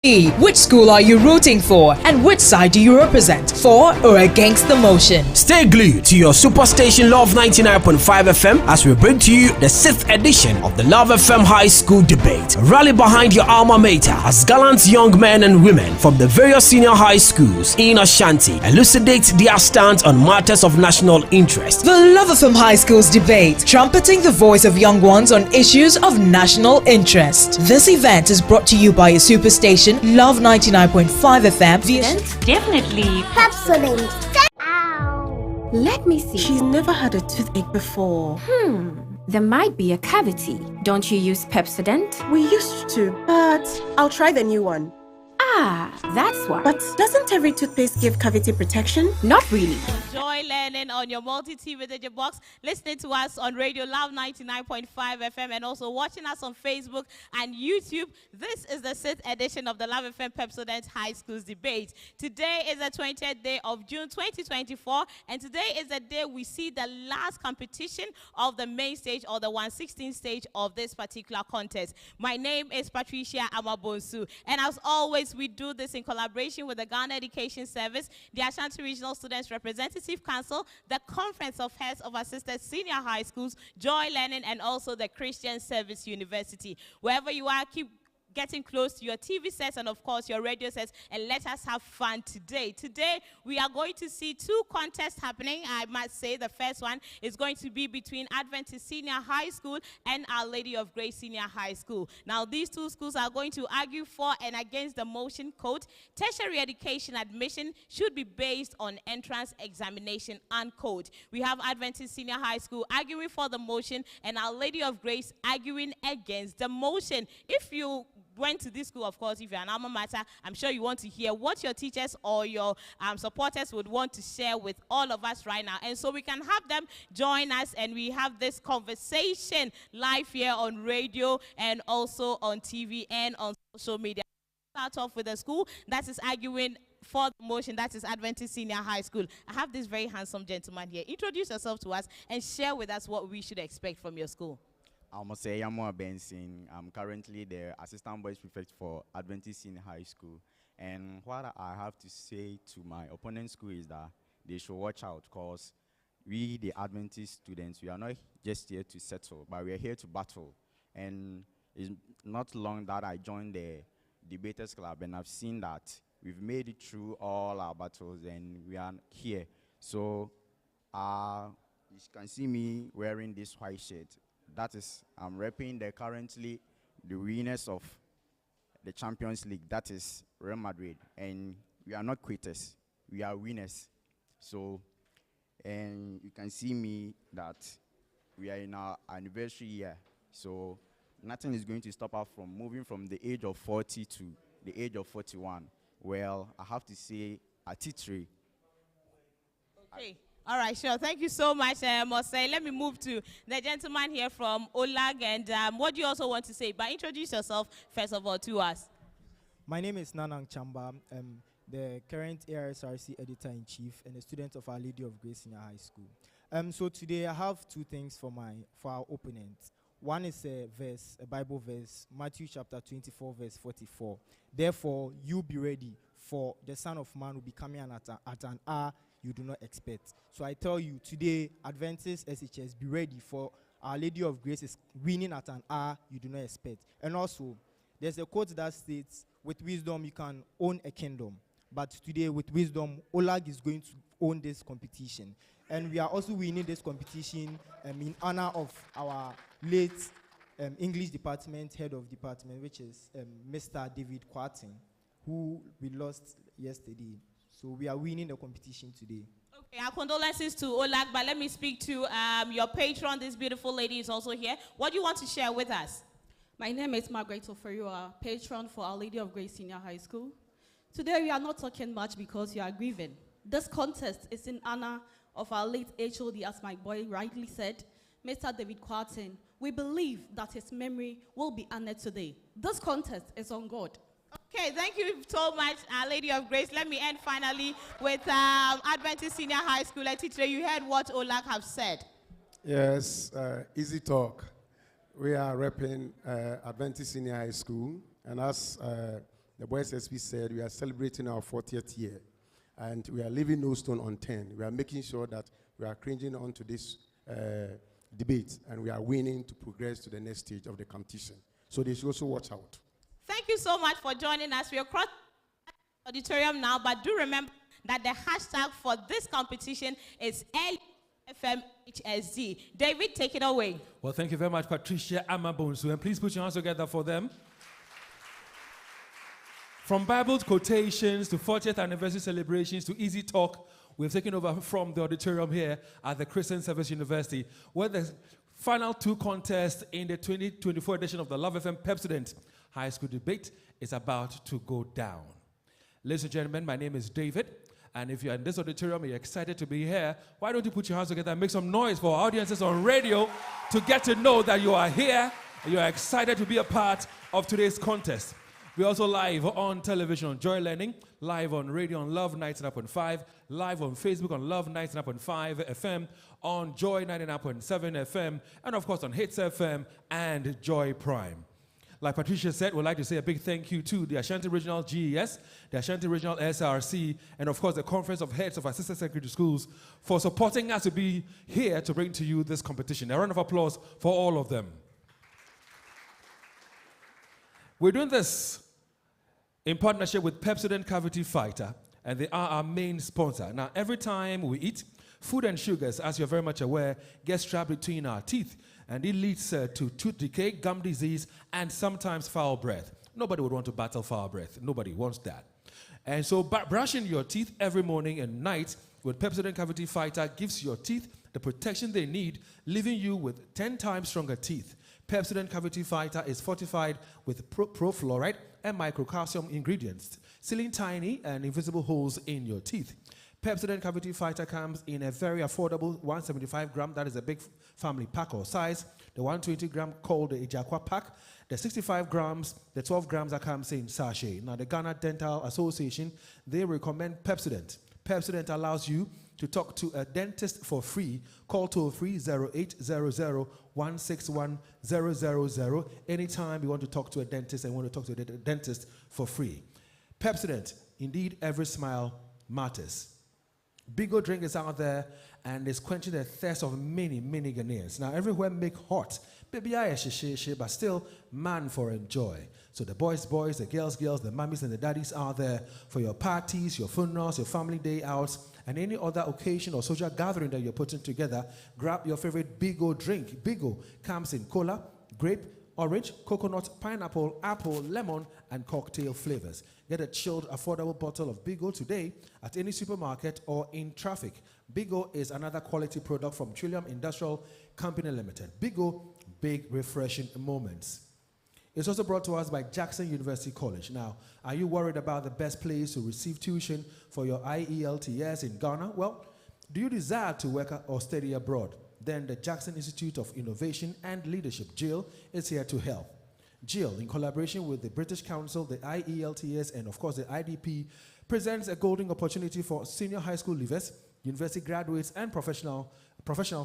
Which school are you rooting for, and which side do you represent, for or against the motion? Stay glued to your superstation Love 99.5 FM as we bring to you the 6th edition of the Love FM High School Debate. Rally behind your alma mater as gallant young men and women from the various senior high schools in Ashanti elucidate their stance on matters of national interest. The Love FM High Schools Debate, trumpeting the voice of young ones on issues of national interest. This event is brought to you by a superstation Love 99.5 FM. Definitely. Pepsodent. Ow. Let me see. She's never had a toothache before. There might be a cavity. Don't you use Pepsodent? We used to, but I'll try the new one. Ah, that's why. But doesn't every toothpaste give cavity protection? Not really. Enjoy learning on your multi-TV video box, listening to us on Radio Love 99.5 FM, and also watching us on Facebook and YouTube. This is the 6th edition of the Love FM Pepsodent High Schools Debate. Today is the 20th day of June 2024, and today is the day we see the last competition of the main stage, or the 116th stage of this particular contest. My name is Patricia Amabonsu, and as always, we do this in collaboration with the Ghana Education Service, the Ashanti Regional Students Representative Council, the Conference of Heads of Assisted Senior High Schools, Joy Learning, and also the Christian Service University. Wherever you are, keep getting close to your TV sets and, of course, your radio sets, and let us have fun today. Today, we are going to see two contests happening. I must say the first one is going to be between Adventist Senior High School and Our Lady of Grace Senior High School. Now, these two schools are going to argue for and against the motion code. Tertiary education admission should be based on entrance examination and code. We have Adventist Senior High School arguing for the motion and Our Lady of Grace arguing against the motion. If you went to this school, of course, if you're an alma mater, I'm sure you want to hear what your teachers or your supporters would want to share with all of us right now. And so we can have them join us, and we have this conversation live here on radio and also on TV and on social media. Start off with the school that is arguing for the motion, that is Adventist Senior High School. I have this very handsome gentleman here. Introduce yourself to us and share with us what we should expect from your school. I'm Osei Tutu SHS. I'm currently the assistant boys prefect for Adventist Senior High School. And what I have to say to my opponent school is that they should watch out, because we, the Adventist students, we are not just here to settle, but we are here to battle. And it's not long that I joined the Debaters Club, and I've seen that we've made it through all our battles, and we are here. So you can see me wearing this white shirt. That is, I'm repping currently the winners of the Champions League, that is Real Madrid. And we are not quitters, we are winners. So, and you can see me that we are in our anniversary year. So, nothing is going to stop us from moving from the age of 40 to the age of 41. Well, I have to say, a Tertiary. Okay. All right, sure. Thank you so much, Osei. Let me move to the gentleman here from OLAG. And what do you also want to say? But introduce yourself, first of all, to us. My name is Nanang Chamba. I'm the current ARSRC Editor-in-Chief and a student of Our Lady of Grace Senior High School. So today I have two things for our opponent. One is a Bible verse, Matthew chapter 24, verse 44. Therefore, you be ready, for the Son of Man will be coming at an hour you do not expect. So I tell you, today, Adventist SHS, be ready, for Our Lady of Grace is winning at an hour you do not expect. And also, there's a quote that states, with wisdom you can own a kingdom. But today, with wisdom, OLAG is going to own this competition. And we are also winning this competition in honor of our late English department, head of department, which is Mr. David Kwartin, who we lost yesterday. So we are winning the competition today. Okay, our condolences to OLAG, but let me speak to your patron. This beautiful lady is also here. What do you want to share with us? My name is Margaret Oferiwa, patron for Our Lady of Grace Senior High School. Today we are not talking much because you are grieving. This contest is in honor of our late HOD, as my boy rightly said, Mr. David Kwartin. We believe that his memory will be honored today. This contest is on God. Okay, thank you so much, Our Lady of Grace. Let me end finally with Adventist Senior High School. Teacher, you heard what OLAG have said. Yes, easy talk. We are repping Adventist Senior High School, and as the boys, as we said, we are celebrating our 40th year. And we are leaving no stone unturned. We are making sure that we are cringing on to this debate, and we are winning to progress to the next stage of the competition. So they should also watch out. Thank you so much for joining us. We are across the auditorium now, but do remember that the hashtag for this competition is LFMHSD. David, take it away. Well, thank you very much, Patricia Amabonsu, and please put your hands together for them. From Bible quotations to 40th anniversary celebrations to easy talk, we've taken over from the auditorium here at the Christian Service University, where the final two contests in the 2024 edition of the Love FM Pepsodent High School Debate is about to go down. Ladies and gentlemen, my name is David, and if you're in this auditorium and you're excited to be here, why don't you put your hands together and make some noise for our audiences on radio to get to know that you are here and you are excited to be a part of today's contest. We're also live on television on Joy Learning, live on radio on Love 99.5, live on Facebook on Love 99.5 FM, on Joy 99.7 FM, and of course on Hits FM and Joy Prime. Like Patricia said, we'd like to say a big thank you to the Ashanti Regional GES, the Ashanti Regional SRC, and of course the Conference of Heads of Assistant Secondary Schools for supporting us to be here to bring to you this competition. A round of applause for all of them. We're doing this in partnership with Pepsodent Cavity Fighter, and they are our main sponsor. Now, every time we eat, food and sugars, as you're very much aware, get trapped between our teeth, and it leads to tooth decay, gum disease, and sometimes foul breath. Nobody would want to battle foul breath. Nobody wants that. And so brushing your teeth every morning and night with Pepsodent Cavity Fighter gives your teeth the protection they need, leaving you with 10 times stronger teeth. Pepsodent Cavity Fighter is fortified with pro-fluoride and microcalcium ingredients, sealing tiny and invisible holes in your teeth. Pepsodent Cavity Fighter comes in a very affordable 175 gram, that is a big family pack or size, the 120 gram called the Ijakwa pack, the 65 grams, the 12 grams that comes in sachet. Now the Ghana Dental Association, they recommend Pepsodent. Pepsodent allows you to talk to a dentist for free. Call toll-free 0800-161-000 anytime you want to talk to a dentist and want to talk to a dentist for free. Pepsodent, indeed every smile matters. Bigo drink is out there and is quenching the thirst of many, many Ghanaians. Now everywhere make hot, baby I but still man for enjoy. So the boys, the girls, the mummies and the daddies are there for your parties, your funerals, your family day outs, and any other occasion or social gathering that you're putting together. Grab your favorite Bigo drink. Bigo comes in cola, grape, orange, coconut, pineapple, apple, lemon, and cocktail flavors. Get a chilled, affordable bottle of Bigo today at any supermarket or in traffic. Bigo is another quality product from Trillium Industrial Company Limited. Bigo, big refreshing moments. It's also brought to us by Jackson University College. Now, are you worried about the best place to receive tuition for your IELTS in Ghana? Well, do you desire to work or study abroad? Then the Jackson Institute of Innovation and Leadership, JIL, is here to help. JIL, in collaboration with the British Council, the IELTS, and of course the IDP, presents a golden opportunity for senior high school leavers, university graduates, and professionals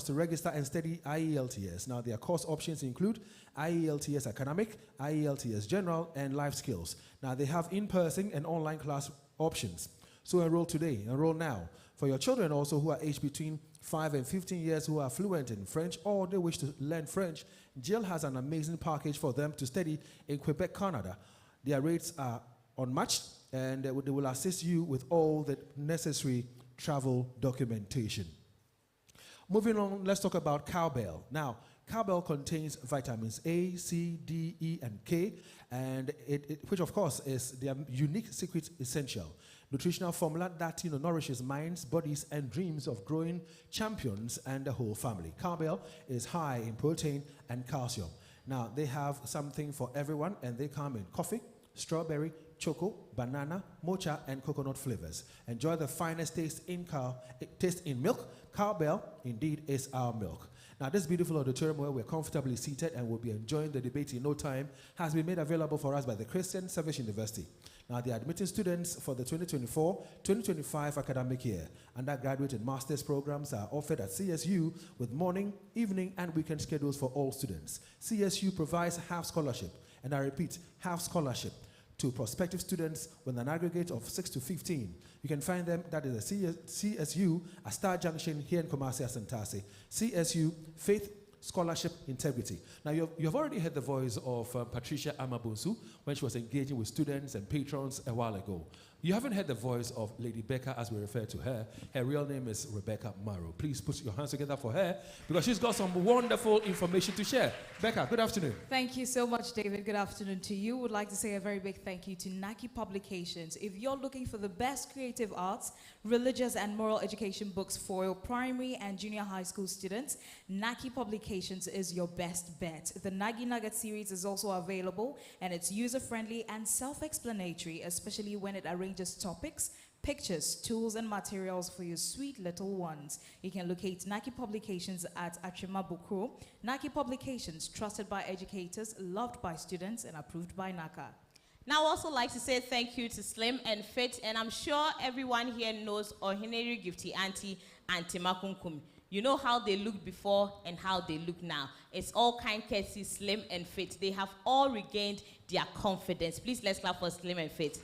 to register and study IELTS. Now, their course options include IELTS Academic, IELTS General, and Life Skills. Now, they have in-person and online class options. So enroll today, enroll now. For your children also who are aged between 5 and 15 years who are fluent in French or they wish to learn French, JIL has an amazing package for them to study in Quebec, Canada. Their rates are unmatched and they will assist you with all the necessary travel documentation. Moving on, let's talk about cowbell. Now, cowbell contains vitamins A, C, D, E, and K, and which of course is their unique secret essential nutritional formula that nourishes minds, bodies, and dreams of growing champions and the whole family. Cowbell is high in protein and calcium. Now, they have something for everyone, and they come in coffee, strawberry, choco, banana, mocha, and coconut flavors. Enjoy the finest taste in milk. Cowbell, indeed, is our milk. Now, this beautiful auditorium where we're comfortably seated and will be enjoying the debate in no time has been made available for us by the Christian Service University. Now, they are admitting students for the 2024-2025 academic year. Undergraduate and master's programs are offered at CSU with morning, evening, and weekend schedules for all students. CSU provides half scholarship, and I repeat, half scholarship to prospective students with an aggregate of 6 to 15. You can find them, that is the CSU, at Star Junction here in Kumasi, Asantase. CSU, Faith, Scholarship, Integrity. Now, you've already heard the voice of Patricia Amabunsu when she was engaging with students and patrons a while ago. You haven't heard the voice of Lady Becca, as we refer to her. Her real name is Rebecca Marrow. Please put your hands together for her, because she's got some wonderful information to share. Becca, good afternoon. Thank you so much, David. Good afternoon to you. Would like to say a very big thank you to Naki Publications. If you're looking for the best creative arts, religious and moral education books for your primary and junior high school students, Naki Publications is your best bet. The Nagi Nugget series is also available, and it's user-friendly and self-explanatory, especially when it arranges topics, pictures, tools, and materials for your sweet little ones. You can locate Naki Publications at Achima Bukro. Naki Publications, trusted by educators, loved by students, and approved by NACA. Now, I also like to say thank you to Slim and Fit, and I'm sure everyone here knows Ohineri Gifty Auntie Makunkum. You know how they looked before and how they look now. It's all kind courtesy Slim and Fit. They have all regained their confidence. Please, let's clap for Slim and Fit.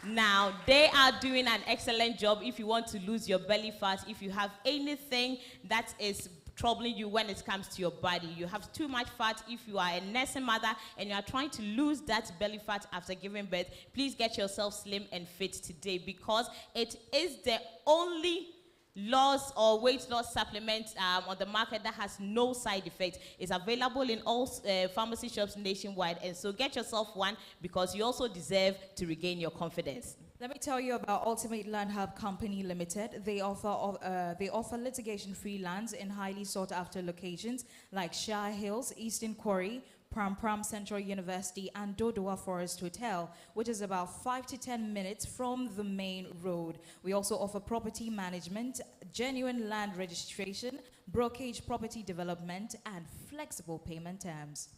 Now, they are doing an excellent job. If you want to lose your belly fat, if you have anything that is troubling you when it comes to your body, you have too much fat, if you are a nursing mother and you are trying to lose that belly fat after giving birth, please get yourself Slim and Fit today, because it is the only loss or weight loss supplement on the market that has no side effects. It's available in all pharmacy shops nationwide, and so get yourself one, because you also deserve to regain your confidence. Let me tell you about Ultimate Land Hub Company Limited. They offer litigation-free lands in highly sought-after locations like Shire Hills, Eastern Quarry, Pram Central University, and Dodowa Forest Hotel, which is about 5 to 10 minutes from the main road. We also offer property management, genuine land registration, brokerage property development, and flexible payment terms.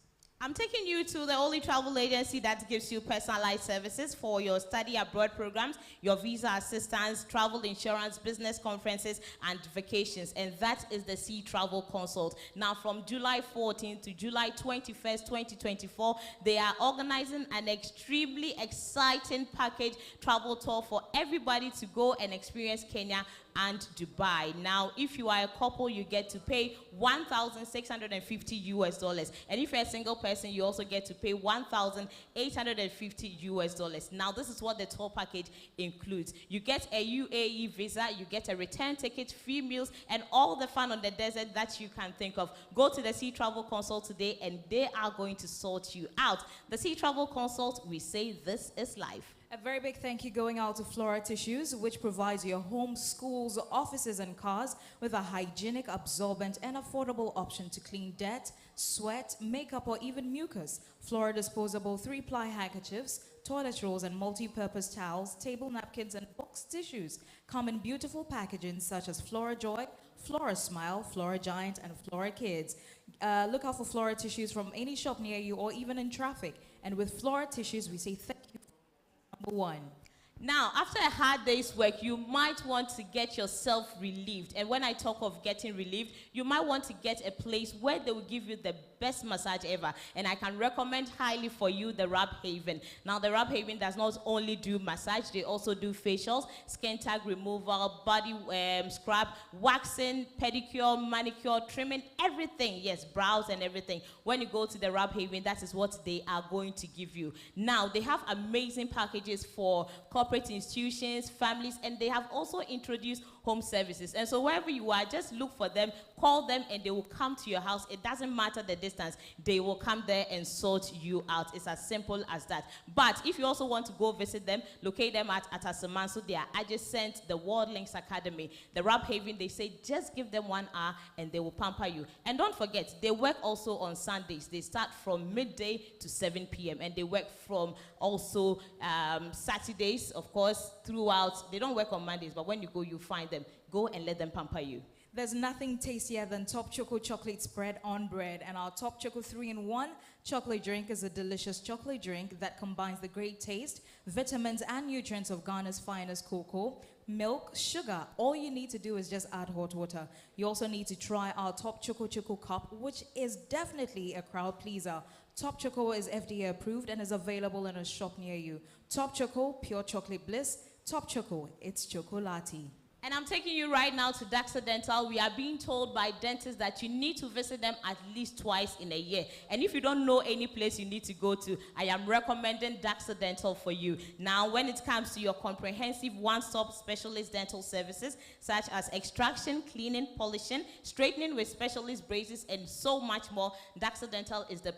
I'm taking you to the only travel agency that gives you personalized services for your study abroad programs, your visa assistance, travel insurance, business conferences, and vacations. And that is the Sea Travel Consult. Now, from July 14th to July 21st, 2024, they are organizing an extremely exciting package travel tour for everybody to go and experience Kenya and Dubai. Now, if you are a couple, you get to pay $1,650. And if you're a single person, you also get to pay $1,850. Now, this is what the tour package includes. You get a UAE visa, you get a return ticket, free meals, and all the fun on the desert that you can think of. Go to the Sea Travel Consult today, and they are going to sort you out. The Sea Travel Consult, we say this is life. A very big thank you going out to Flora Tissues, which provides your home, schools, offices, and cars with a hygienic, absorbent, and affordable option to clean dirt, sweat, makeup, or even mucus. Flora disposable 3-ply handkerchiefs, toilet rolls, and multi-purpose towels, table napkins, and box tissues come in beautiful packaging such as Flora Joy, Flora Smile, Flora Giant, and Flora Kids. Look out for Flora Tissues from any shop near you or even in traffic. And with Flora Tissues, we say thank you. Number one. Now, after a hard day's work, you might want to get yourself relieved. And when I talk of getting relieved, you might want to get a place where they will give you the best massage ever. And I can recommend highly for you the Rub Haven. Now, the Rub Haven does not only do massage, they also do facials, skin tag removal, body scrub, waxing, pedicure, manicure, trimming, everything. Yes, brows and everything. When you go to the Rub Haven, that is what they are going to give you. Now, they have amazing packages for corporate institutions, families, and they have also introduced home services. And so wherever you are, just look for them, call them, and they will come to your house. It doesn't matter the distance. They will come there and sort you out. It's as simple as that. But if you also want to go visit them, locate them at Atasamanso. They are adjacent the World Links Academy. The Rub Haven, they say just give them 1 hour and they will pamper you. And don't forget, they work also on Sundays. They start from midday to 7 p.m. and they work from also Saturdays, of course, throughout. They don't work on Mondays, but when you go, you find them. Go and let them pamper you. There's nothing tastier than Top Choco chocolate spread on bread, and our Top Choco 3-in-1 chocolate drink is a delicious chocolate drink that combines the great taste, vitamins, and nutrients of Ghana's finest cocoa, milk, sugar. All you need to do is just add hot water. You also need to try our Top Choco cup, which is definitely a crowd pleaser. Top Choco is FDA approved and is available in a shop near you. Top Choco, pure chocolate bliss. Top Choco, it's chocolati. And I'm taking you right now to Daxa Dental. We are being told by dentists that you need to visit them at least twice in a year. And if you don't know any place you need to go to, I am recommending Daxa Dental for you. Now, when it comes to your comprehensive one-stop specialist dental services, such as extraction, cleaning, polishing, straightening with specialist braces, and so much more, Daxa Dental is the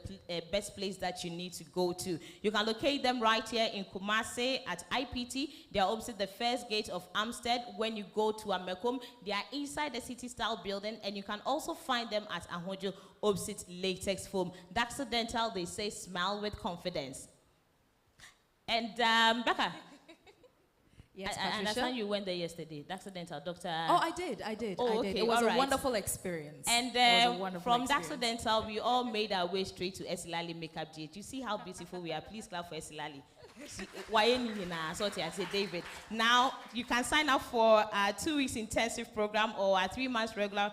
best place that you need to go to. You can locate them right here in Kumasi at IPT. They are opposite the first gate of Amstead. When you go to Amekom, they are inside the city-style building, and you can also find them at Ahojo opposite Latex Foam. Daxa Dental, they say, smile with confidence. And Becca, yes, I understand you went there yesterday. Daxa Dental, Doctor. Oh, I did. Oh, okay, It was a wonderful experience. And from Daxa Dental, we all made our way straight to Esilali Makeup GH. You see how beautiful we are. Please clap for Esilali. David. Now, you can sign up for a 2 weeks intensive program or a 3 months regular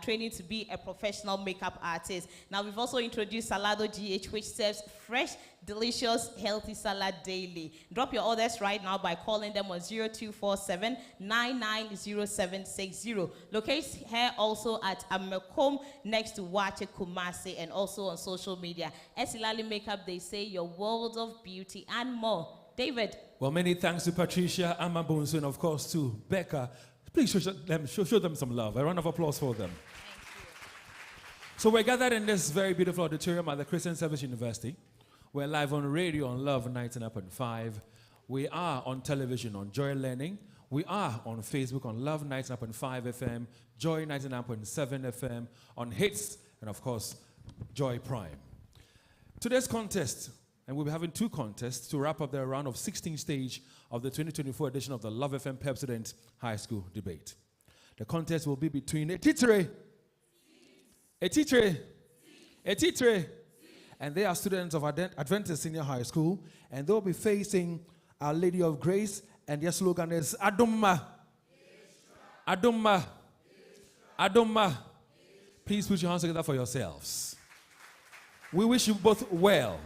training to be a professional makeup artist. Now, we've also introduced Salado GH, which serves fresh, delicious, healthy salad daily. Drop your orders right now by calling them on 0247 990760. Locate here also at Amekom next to Wache Kumasi, and also on social media. Esilali Makeup, they say your world of beauty and more. David. Well, many thanks to Patricia, Amabunsu, and of course to Becca. Please show them some love. A round of applause for them. So we're gathered in this very beautiful auditorium at the Christian Service University. We're live on radio on Love 99.5. We are on television on Joy Learning. We are on Facebook on Love 99.5 FM, Joy 99.7 FM, on Hits, and of course, Joy Prime. Today's contest, and we'll be having 2 contests to wrap up the round of 16th stage of the 2024 edition of the Love FM Pepsodent High School Debate. The contest will be between a teacher, and they are students of Adventist Senior High School, and they'll be facing Our Lady of Grace, and their slogan is Adumma. Adumma. Adumma. Please put your hands together for yourselves. We wish you both well.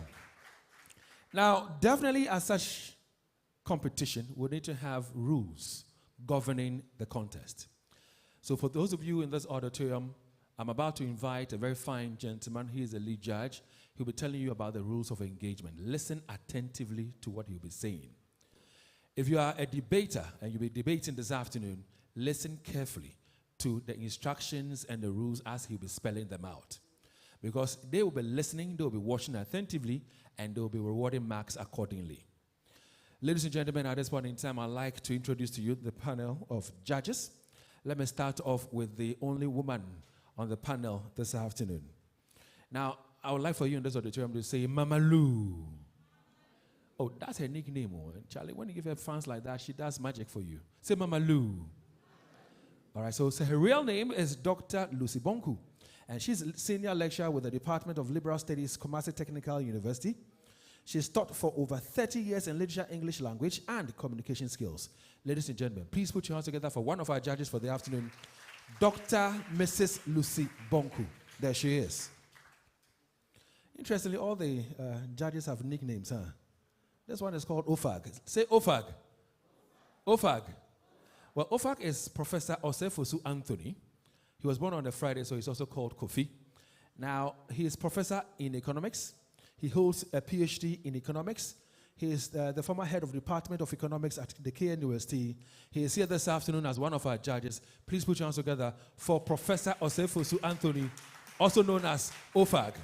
Now, definitely as such competition, we need to have rules governing the contest. So for those of you in this auditorium, I'm about to invite a very fine gentleman. He is a lead judge. He'll be telling you about the rules of engagement. Listen attentively to what he'll be saying. If you are a debater and you'll be debating this afternoon, listen carefully to the instructions and the rules as he'll be spelling them out. Because they will be listening, they will be watching attentively, and they will be rewarding marks accordingly. Ladies and gentlemen, at this point in time, I'd like to introduce to you the panel of judges. Let me start off with the only woman on the panel this afternoon. Now, I would like for you in this auditorium to say Mama Lou. Oh, that's her nickname. Oh. Charlie, when you give her fans like that, she does magic for you. Say Mama Lou. All right, so her real name is Dr. Lucy Bonku, and she's a senior lecturer with the Department of Liberal Studies, Kumasi Technical University. She's taught for over 30 years in literature, English language, and communication skills. Ladies and gentlemen, please put your hands together for one of our judges for the afternoon, Dr. Mrs. Lucy Bonku. There she is. Interestingly, all the judges have nicknames, huh? This one is called OFAG. Say OFAG. OFAG. Well, OFAG is Professor Osei Tutu Anthony. He was born on a Friday, so he's also called Kofi. Now, he is professor in economics. He holds a PhD in economics. He is the former head of the Department of Economics at the KNUST. He is here this afternoon as one of our judges. Please put your hands together for Professor Osei Tutu Anthony, also known as OFAG.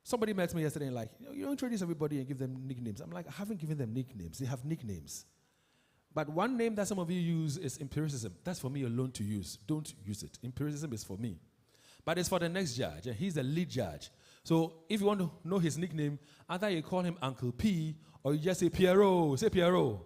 Somebody met me yesterday and you don't introduce everybody and give them nicknames. I'm like, I haven't given them nicknames. They have nicknames. But one name that some of you use is empiricism. That's for me alone to use. Don't use it. Empiricism is for me. But it's for the next judge, and he's the lead judge. So if you want to know his nickname, either you call him Uncle P, or you just say Pierrot. Say Pierrot.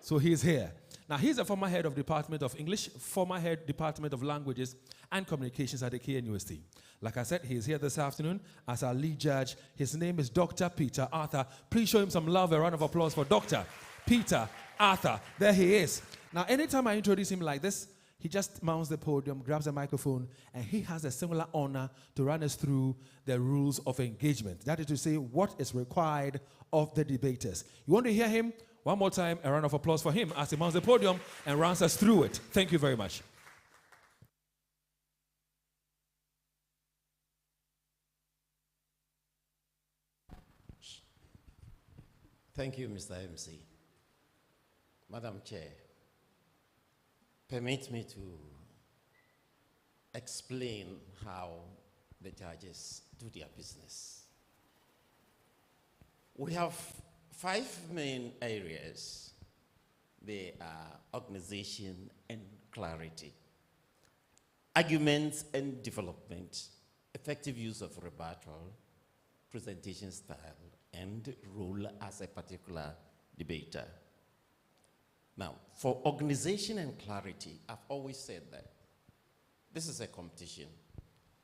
So he's here. Now, he's a former head of Department of English, former head Department of Languages and Communications at the KNUST. Like I said, he's here this afternoon as our lead judge. His name is Dr. Peter Arthur. Please show him some love, a round of applause for Dr. Peter Arthur. There he is. Now, anytime I introduce him like this, he just mounts the podium, grabs the microphone, and he has a similar honor to run us through the rules of engagement. That is to say, what is required of the debaters. You want to hear him? One more time, a round of applause for him as he mounts the podium and runs us through it. Thank you very much. Thank you, Mr. MC. Madam Chair, permit me to explain how the judges do their business. We have 5 main areas. They are organization and clarity, arguments and development, effective use of rebuttal, presentation style, and role as a particular debater. Now, for organization and clarity, I've always said that this is a competition.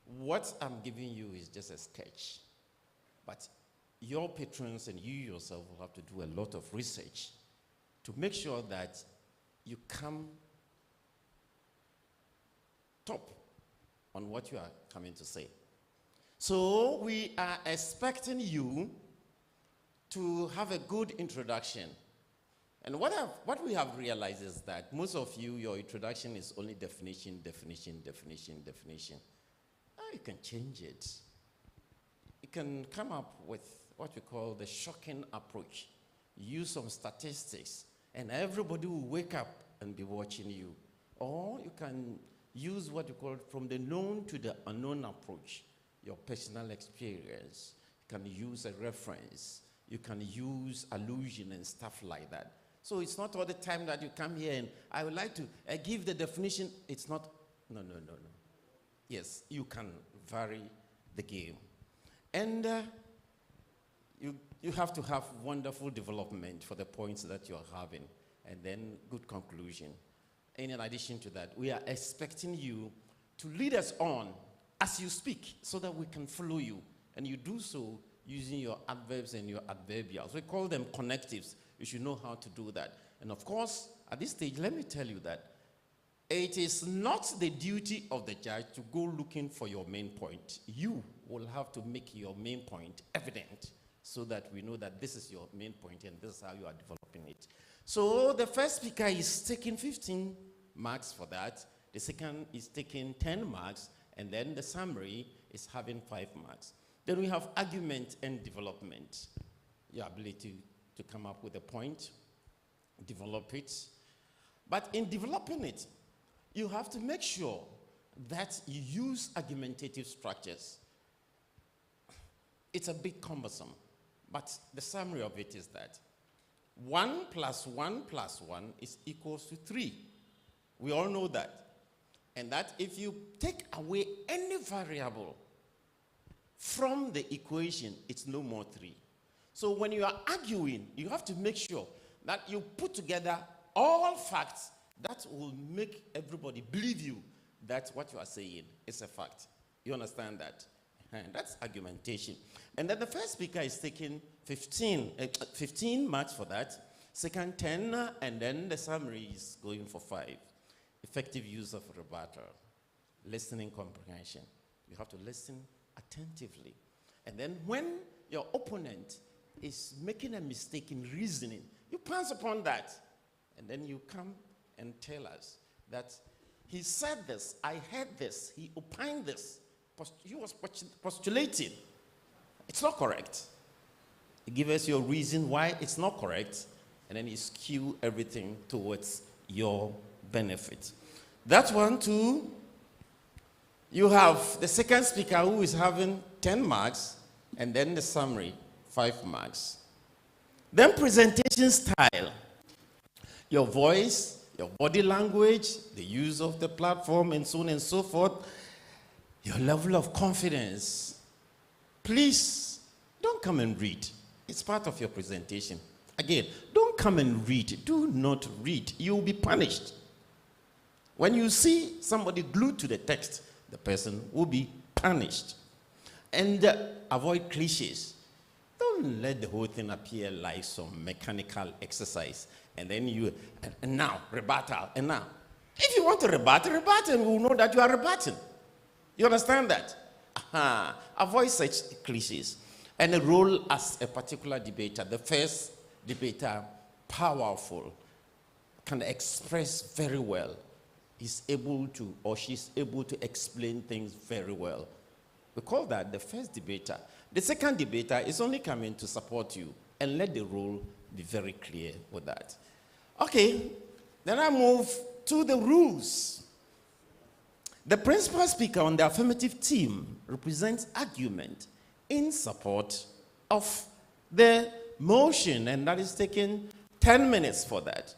What I'm giving you is just a sketch, but your patrons and you yourself will have to do a lot of research to make sure that you come top on what you are coming to say. So we are expecting you to have a good introduction. And what we have realized is that most of you, your introduction is only definition, definition, definition, definition. You can change it. You can come up with what we call the shocking approach. Use some statistics, and everybody will wake up and be watching you. Or you can use what you call from the known to the unknown approach, your personal experience. You can use a reference. You can use allusion and stuff like that. So it's not all the time that you come here and I would like to give the definition. It's not, no. Yes, you can vary the game. And you have to have wonderful development for the points that you're having, and then good conclusion. And in addition to that, we are expecting you to lead us on as you speak so that we can follow you. And you do so using your adverbs and your adverbials. We call them connectives. You should know how to do that. And of course, at this stage, let me tell you that it is not the duty of the judge to go looking for your main point. You will have to make your main point evident so that we know that this is your main point and this is how you are developing it. So the first speaker is taking 15 marks for that. The second is taking 10 marks, and then the summary is having 5 marks. Then we have argument and development. Your ability to come up with a point, develop it. But in developing it, you have to make sure that you use argumentative structures. It's a bit cumbersome, but the summary of it is that 1 + 1 + 1 is equals to 3. We all know that. And that if you take away any variable from the equation, it's no more 3. So when you are arguing, you have to make sure that you put together all facts that will make everybody believe you that what you are saying is a fact. You understand that? And that's argumentation. And then the first speaker is taking 15 marks for that, second 10, and then the summary is going for 5. Effective use of rebuttal, listening comprehension. You have to listen attentively. And then when your opponent is making a mistake in reasoning, you pounce upon that. And then you come and tell us that he said this, I heard this, he opined this, he was postulating. It's not correct. You give us your reason why it's not correct, and then you skew everything towards your benefit. That one too, you have the second speaker who is having 10 marks, and then the summary, 5 marks. Then presentation style, your voice, your body language, the use of the platform, and so on and so forth, your level of confidence. Please, don't come and read. It's part of your presentation. Again, don't come and read. Do not read. You will be punished. When you see somebody glued to the text, the person will be punished. And avoid cliches. Don't let the whole thing appear like some mechanical exercise. And then you, and now, rebuttal, and now. If you want to rebut, and we'll know that you are rebutting. You understand that? Avoid such cliches. And a role as a particular debater. The first debater, powerful, can express very well. Is able to, or she's able to explain things very well. We call that the first debater. The second debater is only coming to support you, and let the role be very clear with that. Okay, then I move to the rules. The principal speaker on the affirmative team represents argument in support of the motion, and that is taking 10 minutes for that.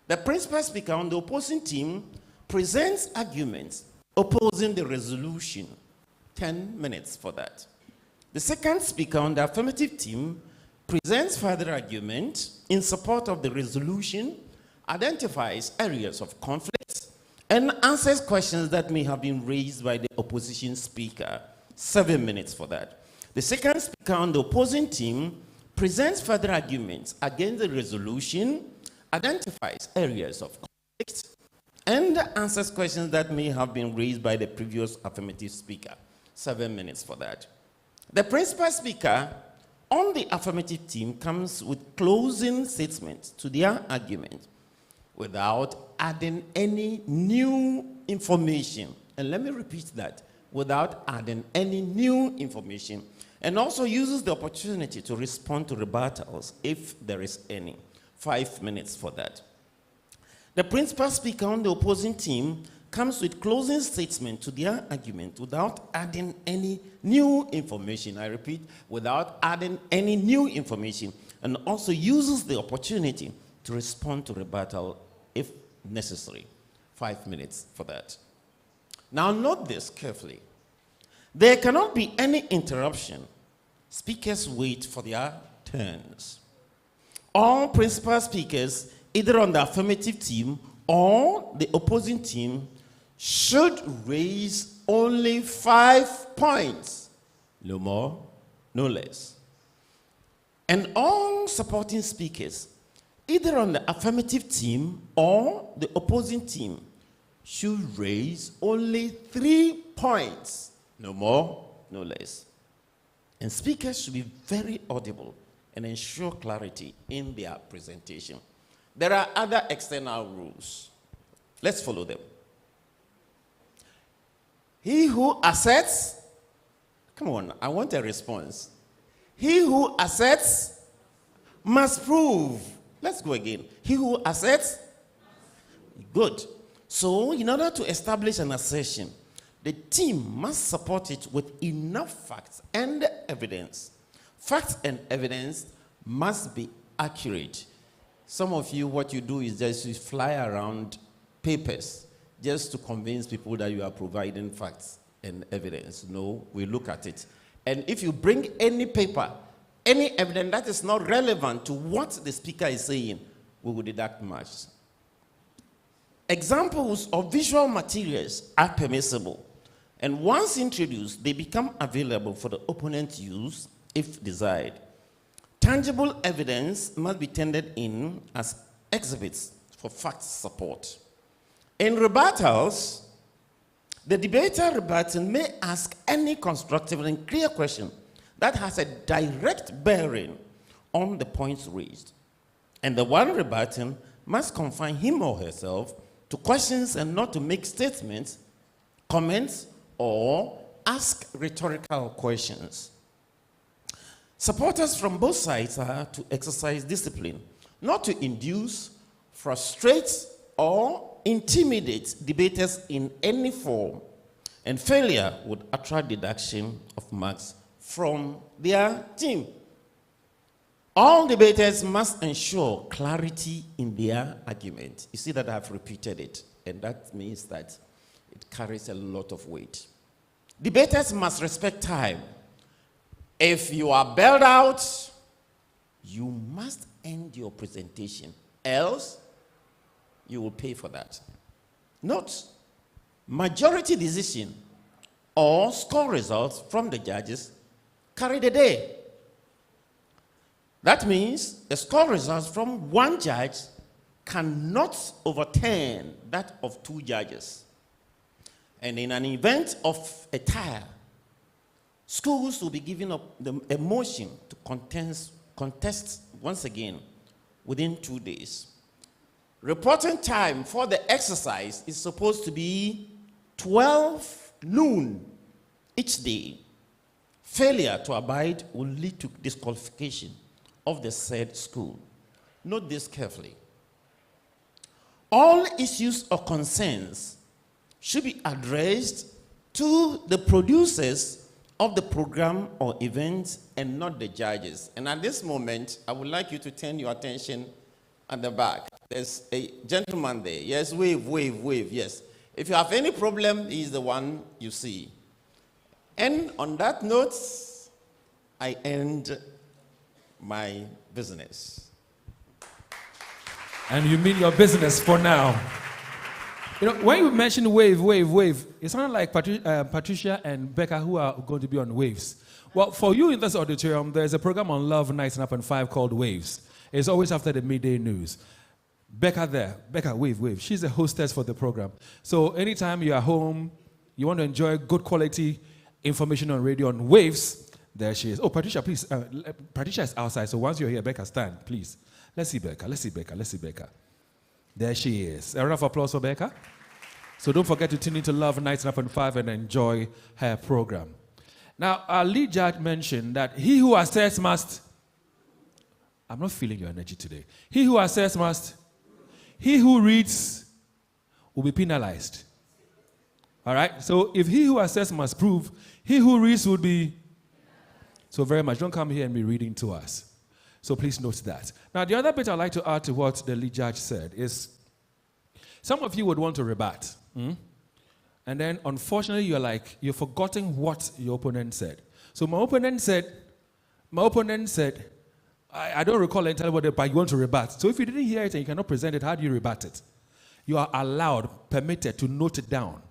The principal speaker on the opposing team presents arguments opposing the resolution. 10 minutes for that. The second speaker on the affirmative team presents further argument in support of the resolution, identifies areas of conflict, and answers questions that may have been raised by the opposition speaker. 7 minutes for that. The second speaker on the opposing team presents further arguments against the resolution, identifies areas of conflict, and answers questions that may have been raised by the previous affirmative speaker. 7 minutes for that. The principal speaker on the affirmative team comes with closing statements to their argument without adding any new information. And let me repeat that, without adding any new information. And also uses the opportunity to respond to rebuttals if there is any. 5 minutes for that. The principal speaker on the opposing team comes with closing statement to their argument without adding any new information. I repeat, without adding any new information, and also uses the opportunity to respond to rebuttal if necessary. 5 minutes for that. Now note this carefully. There cannot be any interruption. Speakers wait for their turns. All principal speakers, either on the affirmative team or the opposing team, should raise only 5 points, no more, no less. And all supporting speakers, either on the affirmative team or the opposing team, should raise only 3 points, no more, no less. And speakers should be very audible and ensure clarity in their presentation. There are other external rules. Let's follow them. He who asserts, come on, I want a response. He who asserts must prove. Let's go again. He who asserts, good. So, in order to establish an assertion, the team must support it with enough facts and evidence. Facts and evidence must be accurate. Some of you, what you do is just you fly around papers just to convince people that you are providing facts and evidence. No, we look at it. And if you bring any paper, any evidence that is not relevant to what the speaker is saying, we will deduct marks. Examples of visual materials are permissible. And once introduced, they become available for the opponent's use if desired. Tangible evidence must be tendered in as exhibits for fact support. In rebuttals, the debater rebutting may ask any constructive and clear question that has a direct bearing on the points raised. And the one rebutting must confine him or herself to questions and not to make statements, comments, or ask rhetorical questions. Supporters from both sides are to exercise discipline, not to induce, frustrate, or intimidate debaters in any form, and failure would attract deduction of marks from their team. All debaters must ensure clarity in their argument. You see that I've repeated it, and that means that it carries a lot of weight. Debaters must respect time. If you are bailed out, you must end your presentation. Else, you will pay for that. Note, majority decision or score results from the judges carry the day. That means the score results from one judge cannot overturn that of two judges. And in an event of a tie, schools will be given a motion to contest once again within 2 days. Reporting time for the exercise is supposed to be 12 noon each day. Failure to abide will lead to disqualification of the said school. Note this carefully. All issues or concerns should be addressed to the producers of the program or event and not the judges. And at this moment, I would like you to turn your attention at the back. There's a gentleman there. Yes, wave, wave, wave, yes. If you have any problem, he's the one you see. And on that note, I end my business. And you mean your business for now. You know, when you mention wave, wave, wave, it sounded like Patricia and Becca who are going to be on waves. Well, for you in this auditorium, there's a program on Love 99.5 called Waves. It's always after the midday news. Becca, wave, wave. She's the hostess for the program. So anytime you are home, you want to enjoy good quality information on radio on Waves, there she is. Oh, Patricia, please. Patricia is outside, so once you're here, Becca, stand, please. Let's see Becca. There she is. A round of applause for Becca. So don't forget to tune into Love 99.5 and enjoy her program. Now, our lead judge mentioned that he who assesses must... I'm not feeling your energy today. He who assesses must... He who reads will be penalized. All right? So if he who assesses must prove, he who reads would be... So very much. Don't come here and be reading to us. So please note that. Now, the other bit I'd like to add to what the lead judge said is some of you would want to rebut. And then, unfortunately, you're forgetting what your opponent said. So my opponent said, I don't recall entirely what, but you want to rebut. So if you didn't hear it and you cannot present it, how do you rebut it? You are allowed, permitted to note it down.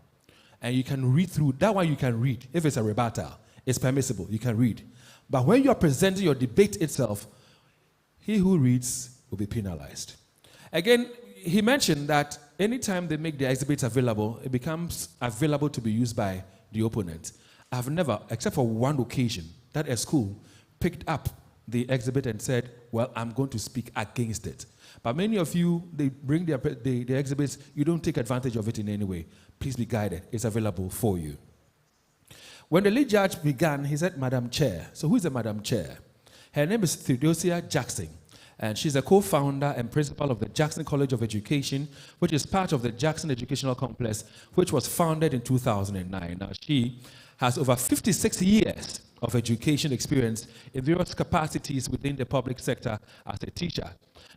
And you can read through. That one you can read. If it's a rebuttal, it's permissible. You can read. But when you are presenting your debate itself, he who reads will be penalized. Again, he mentioned that anytime they make the exhibits available, it becomes available to be used by the opponent. I've never, except for one occasion, that a school picked up the exhibit and said, well, I'm going to speak against it. But many of you, they bring the exhibits, you don't take advantage of it in any way. Please be guided. It's available for you. When the lead judge began, he said, Madam Chair. So who is the Madam Chair? Her name is Theodosia Jackson, and she's a co-founder and principal of the Jackson College of Education, which is part of the Jackson Educational Complex, which was founded in 2009. Now, she has over 56 years of education experience in various capacities within the public sector as a teacher.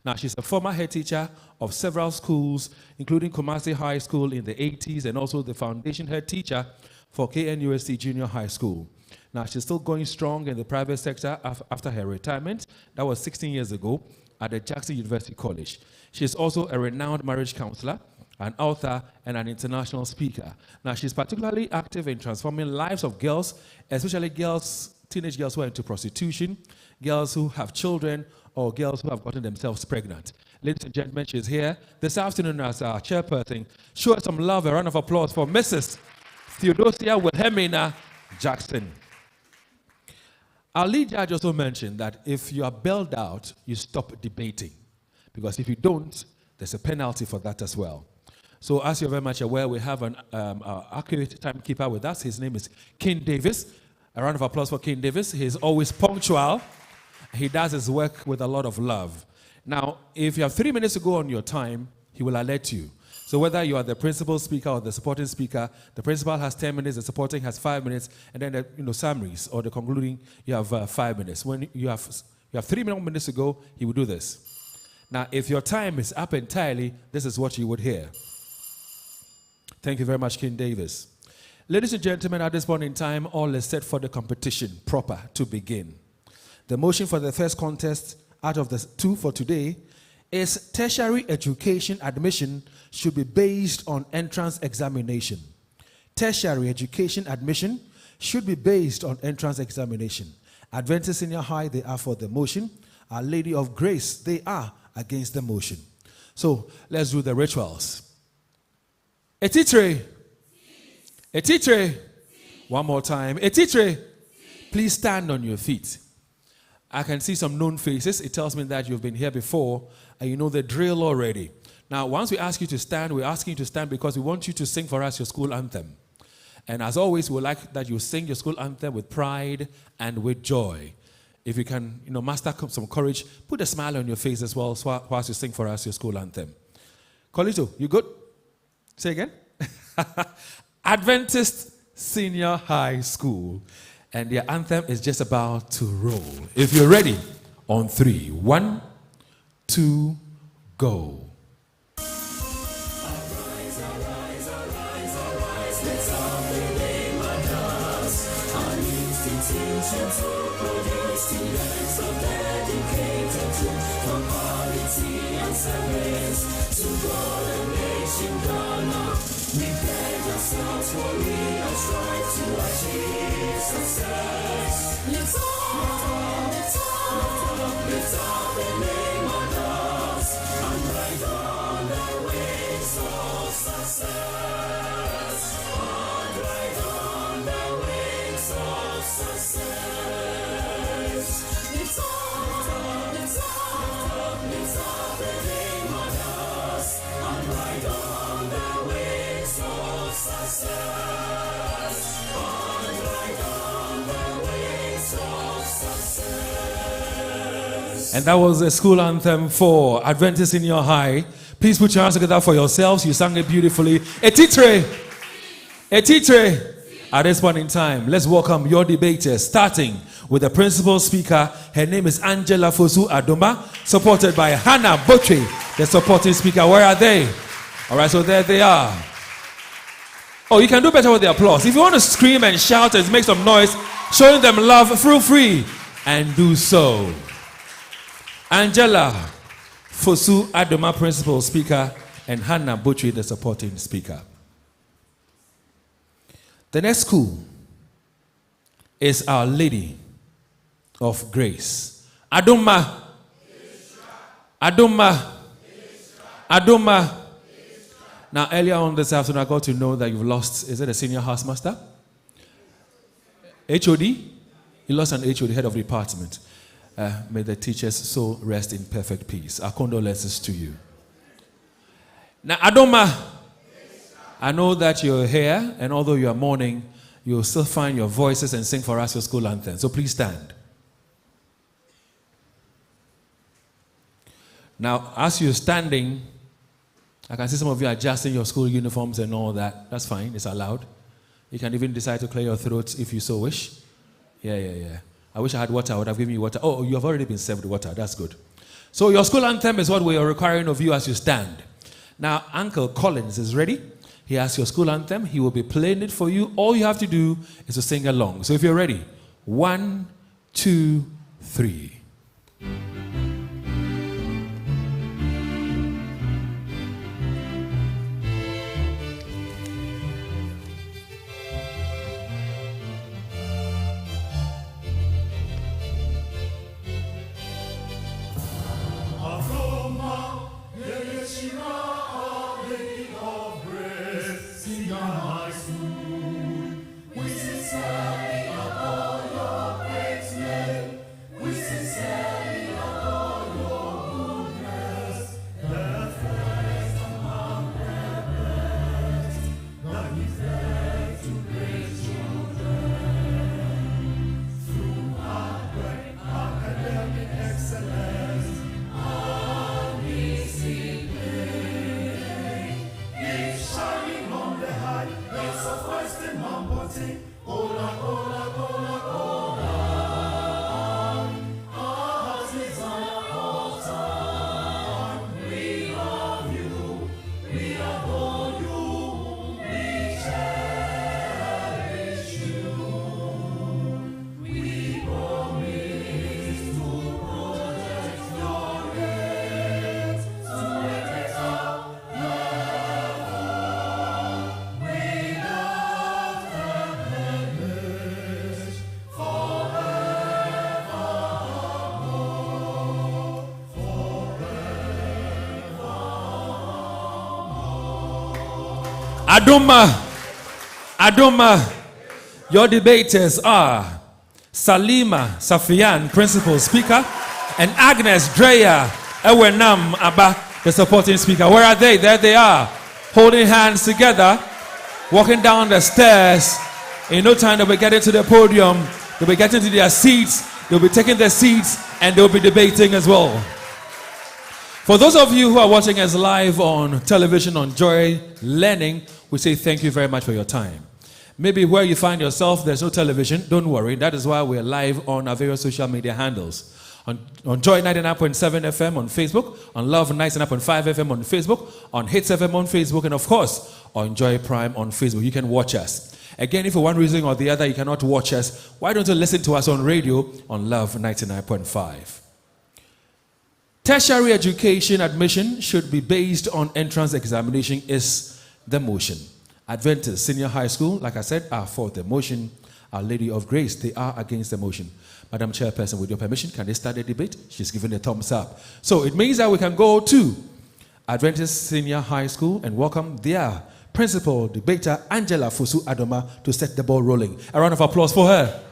Now, she's a former head teacher of several schools, including Kumasi High School in the 80s, and also the foundation head teacher for KNUST Junior High School. Now, she's still going strong in the private sector after her retirement. That was 16 years ago at the Jackson University College. She's also a renowned marriage counselor, an author, and an international speaker. Now, she's particularly active in transforming lives of girls, especially girls, teenage girls who are into prostitution, girls who have children, or girls who have gotten themselves pregnant. Ladies and gentlemen, she's here this afternoon as our chairperson. Show her some love, a round of applause for Mrs. Theodosia Wilhelmina Jackson. Our lead judge also mentioned that if you are bailed out, you stop debating. Because if you don't, there's a penalty for that as well. So as you're very much aware, we have an accurate timekeeper with us. His name is King Davis. A round of applause for King Davis. He's always punctual. He does his work with a lot of love. Now, if you have 3 minutes to go on your time, he will alert you. So whether you are the principal speaker or the supporting speaker, the principal has 10 minutes, the supporting has 5 minutes, and then the summaries or the concluding, you have 5 minutes. When you have 3 minutes to go, he will do this. Now, if your time is up entirely, this is what you would hear. Thank you very much, King Davis. Ladies and gentlemen, at this point in time, all is set for the competition proper to begin. The motion for the first contest out of the 2 for today is tertiary education admission should be based on entrance examination. Tertiary education admission should be based on entrance examination. Adventist Senior High, they are for the motion. Our Lady of Grace, they are against the motion. So let's do the rituals. Etitre. Etitre. One more time. Etitre. Please stand on your feet. I can see some known faces. It tells me that you've been here before and you know the drill already. Now, once we ask you to stand, we're asking you to stand because we want you to sing for us your school anthem. And as always, we would like that you sing your school anthem with pride and with joy. If you can, muster some courage, put a smile on your face as well whilst you sing for us your school anthem. Colito, you good? Say again. Adventist Senior High School. And their anthem is just about to roll. If you're ready, on 3. 1, 2, go. We pledge ourselves for real, strive to achieve success. Lift up the name on us, and ride on the wings of success. And ride on the wings of success. Lift up the name on us, and ride on the wings of success. And ride on the wings of success. And that was the school anthem for Adventist Senior High. Please put your hands together for yourselves. You sang it beautifully. Etitre. Etitre. At this point in time, let's welcome your debaters, starting with the principal speaker. Her name is Angela Fosu Adoma, supported by Hannah Botche, the supporting speaker. Where are they? All right, so there they are. Oh, you can do better with the applause. If you want to scream and shout and make some noise, showing them love, feel free and do so. Angela Fosu Adoma, principal speaker, and Hannah Botche, the supporting speaker. The next school is Our Lady of Grace. Adoma. Adoma. Adoma. Now, earlier on this afternoon, I got to know that you've lost, is it a senior housemaster? HOD? You lost an HOD, head of department. May the teachers so rest in perfect peace. Our condolences to you. Now, Adoma, I know that you're here, and although you are mourning, you'll still find your voices and sing for us your school anthem. So please stand. Now, as you're standing, I can see some of you adjusting your school uniforms and all that. That's fine. It's allowed. You can even decide to clear your throats if you so wish. Yeah. I wish I had water. I would have given you water. Oh, you have already been served water. That's good. So your school anthem is what we are requiring of you as you stand. Now, Uncle Collins is ready. He has your school anthem. He will be playing it for you. All you have to do is to sing along. So if you're ready, 1, 2, 3. We sincerely adore your great name. We sincerely Adoma. Your debaters are Salima Safian, Principal Speaker, and Agnes Dreya Ewenam Abba, the supporting speaker. Where are they? There they are, holding hands together, walking down the stairs. In no time, they'll be getting to the podium. They'll be getting to their seats. They'll be taking their seats, and they'll be debating as well. For those of you who are watching us live on television on Joy Learning, we say thank you very much for your time. Maybe where you find yourself, there's no television. Don't worry. That is why we're live on our various social media handles. On Joy 99.7 FM on Facebook, on Love 99.5 FM on Facebook, on Hits FM on Facebook, and of course, on Joy Prime on Facebook. You can watch us. Again, if for one reason or the other you cannot watch us, why don't you listen to us on radio on Love 99.5? Tertiary education admission should be based on entrance examination is the motion. Adventist Senior High School, like I said, are for the motion. Our Lady of Grace, they are against the motion. Madam Chairperson, with your permission, can they start the debate? She's given a thumbs up. So it means that we can go to Adventist Senior High School and welcome their principal debater, Angela Fusu Adoma, to set the ball rolling. A round of applause for her.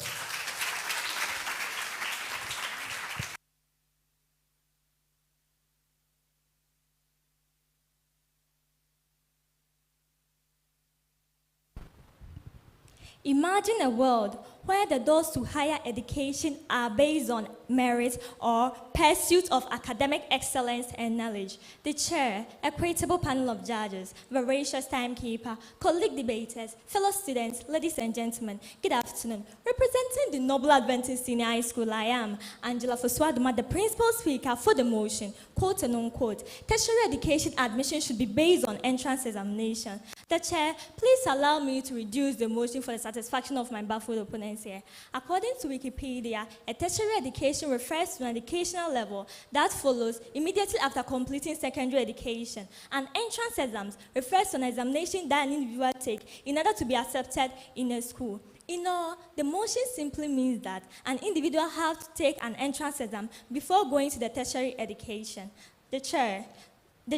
Imagine a world where the doors to higher education are based on merit or pursuit of academic excellence and knowledge. The chair, equitable panel of judges, voracious timekeeper, colleague debaters, fellow students, ladies and gentlemen, good afternoon. Representing the Noble Adventist Senior High School, I am Angela Foswaduma, the principal speaker for the motion, quote and unquote. Tertiary education admission should be based on entrance examination. The chair, please allow me to reduce the motion for the satisfaction of my baffled opponents here. According to Wikipedia, a tertiary education refers to an educational level that follows immediately after completing secondary education. And entrance exams refers to an examination that an individual takes in order to be accepted in a school. In all, the motion simply means that an individual has to take an entrance exam before going to the tertiary education. The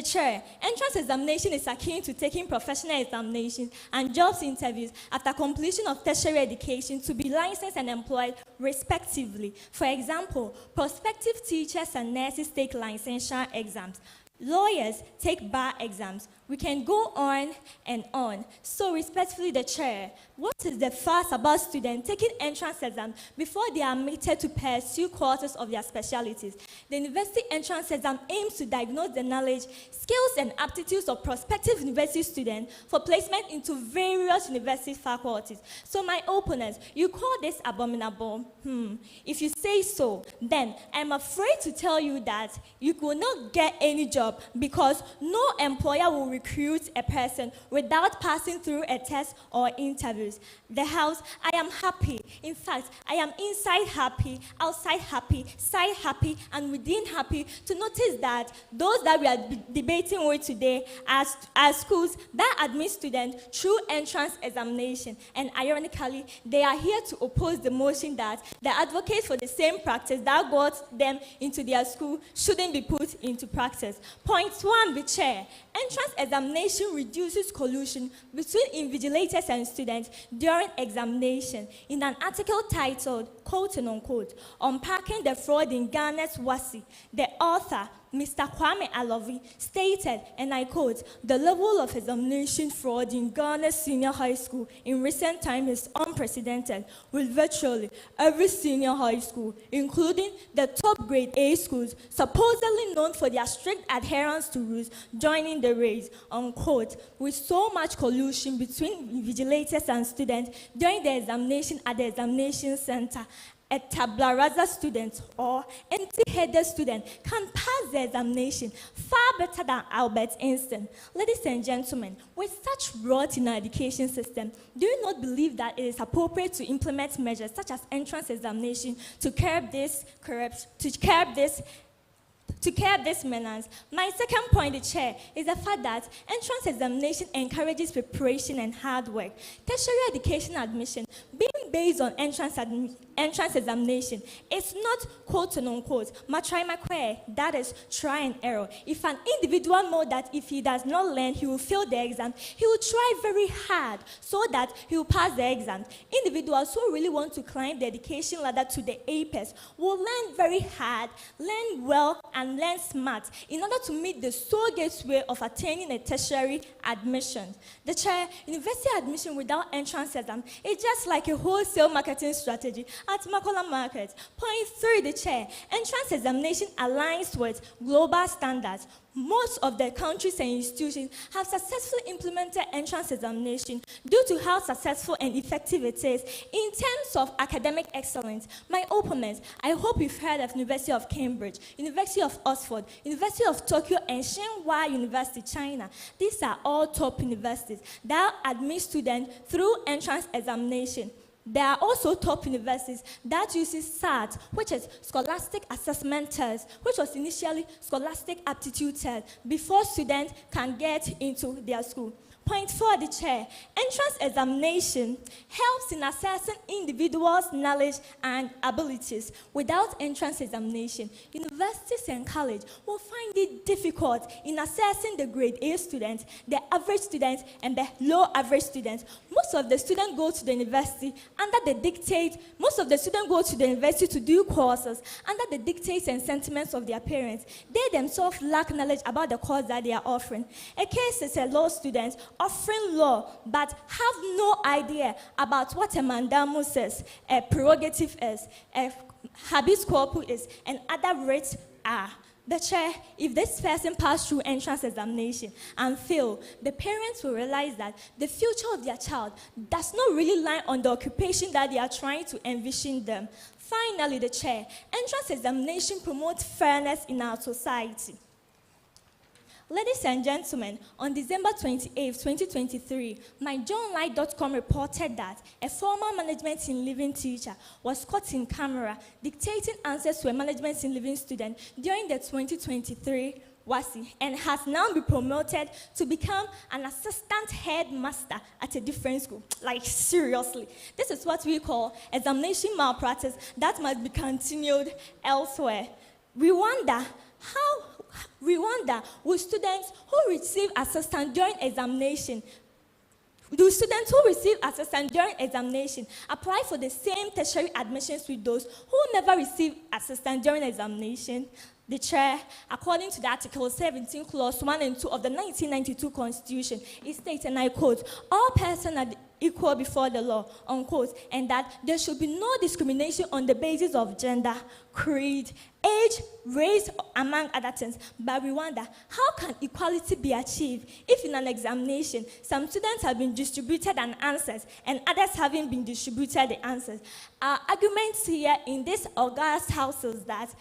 chair, entrance examination is akin to taking professional examinations and jobs interviews after completion of tertiary education to be licensed and employed respectively. For example, prospective teachers and nurses take licensure exams. Lawyers take bar exams. We can go on and on. So respectfully, the chair, what is the fuss about students taking entrance exams before they are admitted to pursue courses of their specialties? The university entrance exam aims to diagnose the knowledge, skills, and aptitudes of prospective university students for placement into various university faculties. So my opponents, you call this abominable? If you say so, then I'm afraid to tell you that you will not get any job because no employer will recruit a person without passing through a test or interviews. The house, I am happy. In fact, I am inside happy, outside happy, side happy, and within happy to notice that those that we are debating with today are schools that admit students through entrance examination. And ironically, they are here to oppose the motion that the advocates for the same practice that got them into their school shouldn't be put into practice. Point one, the chair. Entrance examination reduces collusion between invigilators and students during examination. In an article titled, quote and unquote, Unpacking the Fraud in Ghana's WASI, the author, Mr. Kwame Alovi, stated, and I quote, the level of examination fraud in Ghana's senior high school in recent times is unprecedented, with virtually every senior high school, including the top grade A schools, supposedly known for their strict adherence to rules, joining the race, unquote, with so much collusion between vigilators and students during the examination at the examination center. A tabula rasa student or empty-headed student can pass the examination far better than Albert Einstein. Ladies and gentlemen, with such rot in our education system, do you not believe that it is appropriate to implement measures such as entrance examination to curb this menace? My second point, the chair, is the fact that entrance examination encourages preparation and hard work. Tertiary education admission, being based on entrance examination. It's not quote and unquote, that is try and error. If an individual knows that if he does not learn, he will fail the exam, he will try very hard so that he will pass the exam. Individuals who really want to climb the education ladder to the apex will learn very hard, learn well, and learn smart in order to meet the sole gateway of attaining a tertiary admission. The chair, university admission without entrance exam is just like a wholesale marketing strategy at Makola Market. Point 3, the chair, entrance examination aligns with global standards. Most of the countries and institutions have successfully implemented entrance examination due to how successful and effective it is in terms of academic excellence. My opponents, I hope you've heard of University of Cambridge, University of Oxford, University of Tokyo, and Shanghai University, China. These are all top universities that admit students through entrance examination. There are also top universities that uses SAT, which is Scholastic Assessment Test, which was initially Scholastic Aptitude Test, before students can get into their school. Point 4, the chair. Entrance examination helps in assessing individuals' knowledge and abilities. Without entrance examination, universities and colleges will find it difficult in assessing the grade A students, the average students, and the low average students. Most of the students go to the university under the dictate. Most of the students go to the university to do courses under the dictates and sentiments of their parents. They themselves lack knowledge about the course that they are offering. A case is a law student offering law, but have no idea about what a mandamus is, a prerogative is, a habeas corpus is, and other rates are. The chair, if this person passed through entrance examination and fail, the parents will realize that the future of their child does not really lie on the occupation that they are trying to envision them. Finally, the chair, entrance examination promotes fairness in our society. Ladies and gentlemen, on December 28, 2023, myjohnlight.com reported that a former management in living teacher was caught in camera dictating answers to a management in living student during the 2023 WASI and has now been promoted to become an assistant headmaster at a different school. Like, seriously. This is what we call examination malpractice that must be continued elsewhere. We wonder, will students who receive assistance during examination apply for the same tertiary admissions with those who never receive assistance during examination? The chair, according to the Article 17, Clause 1 and 2 of the 1992 Constitution, it states, and I quote, all persons are equal before the law, unquote, and that there should be no discrimination on the basis of gender, creed, age, race, among other things. But we wonder, how can equality be achieved if in an examination, some students have been distributed an answers and others haven't been distributed the answers? Our arguments here in this august house is that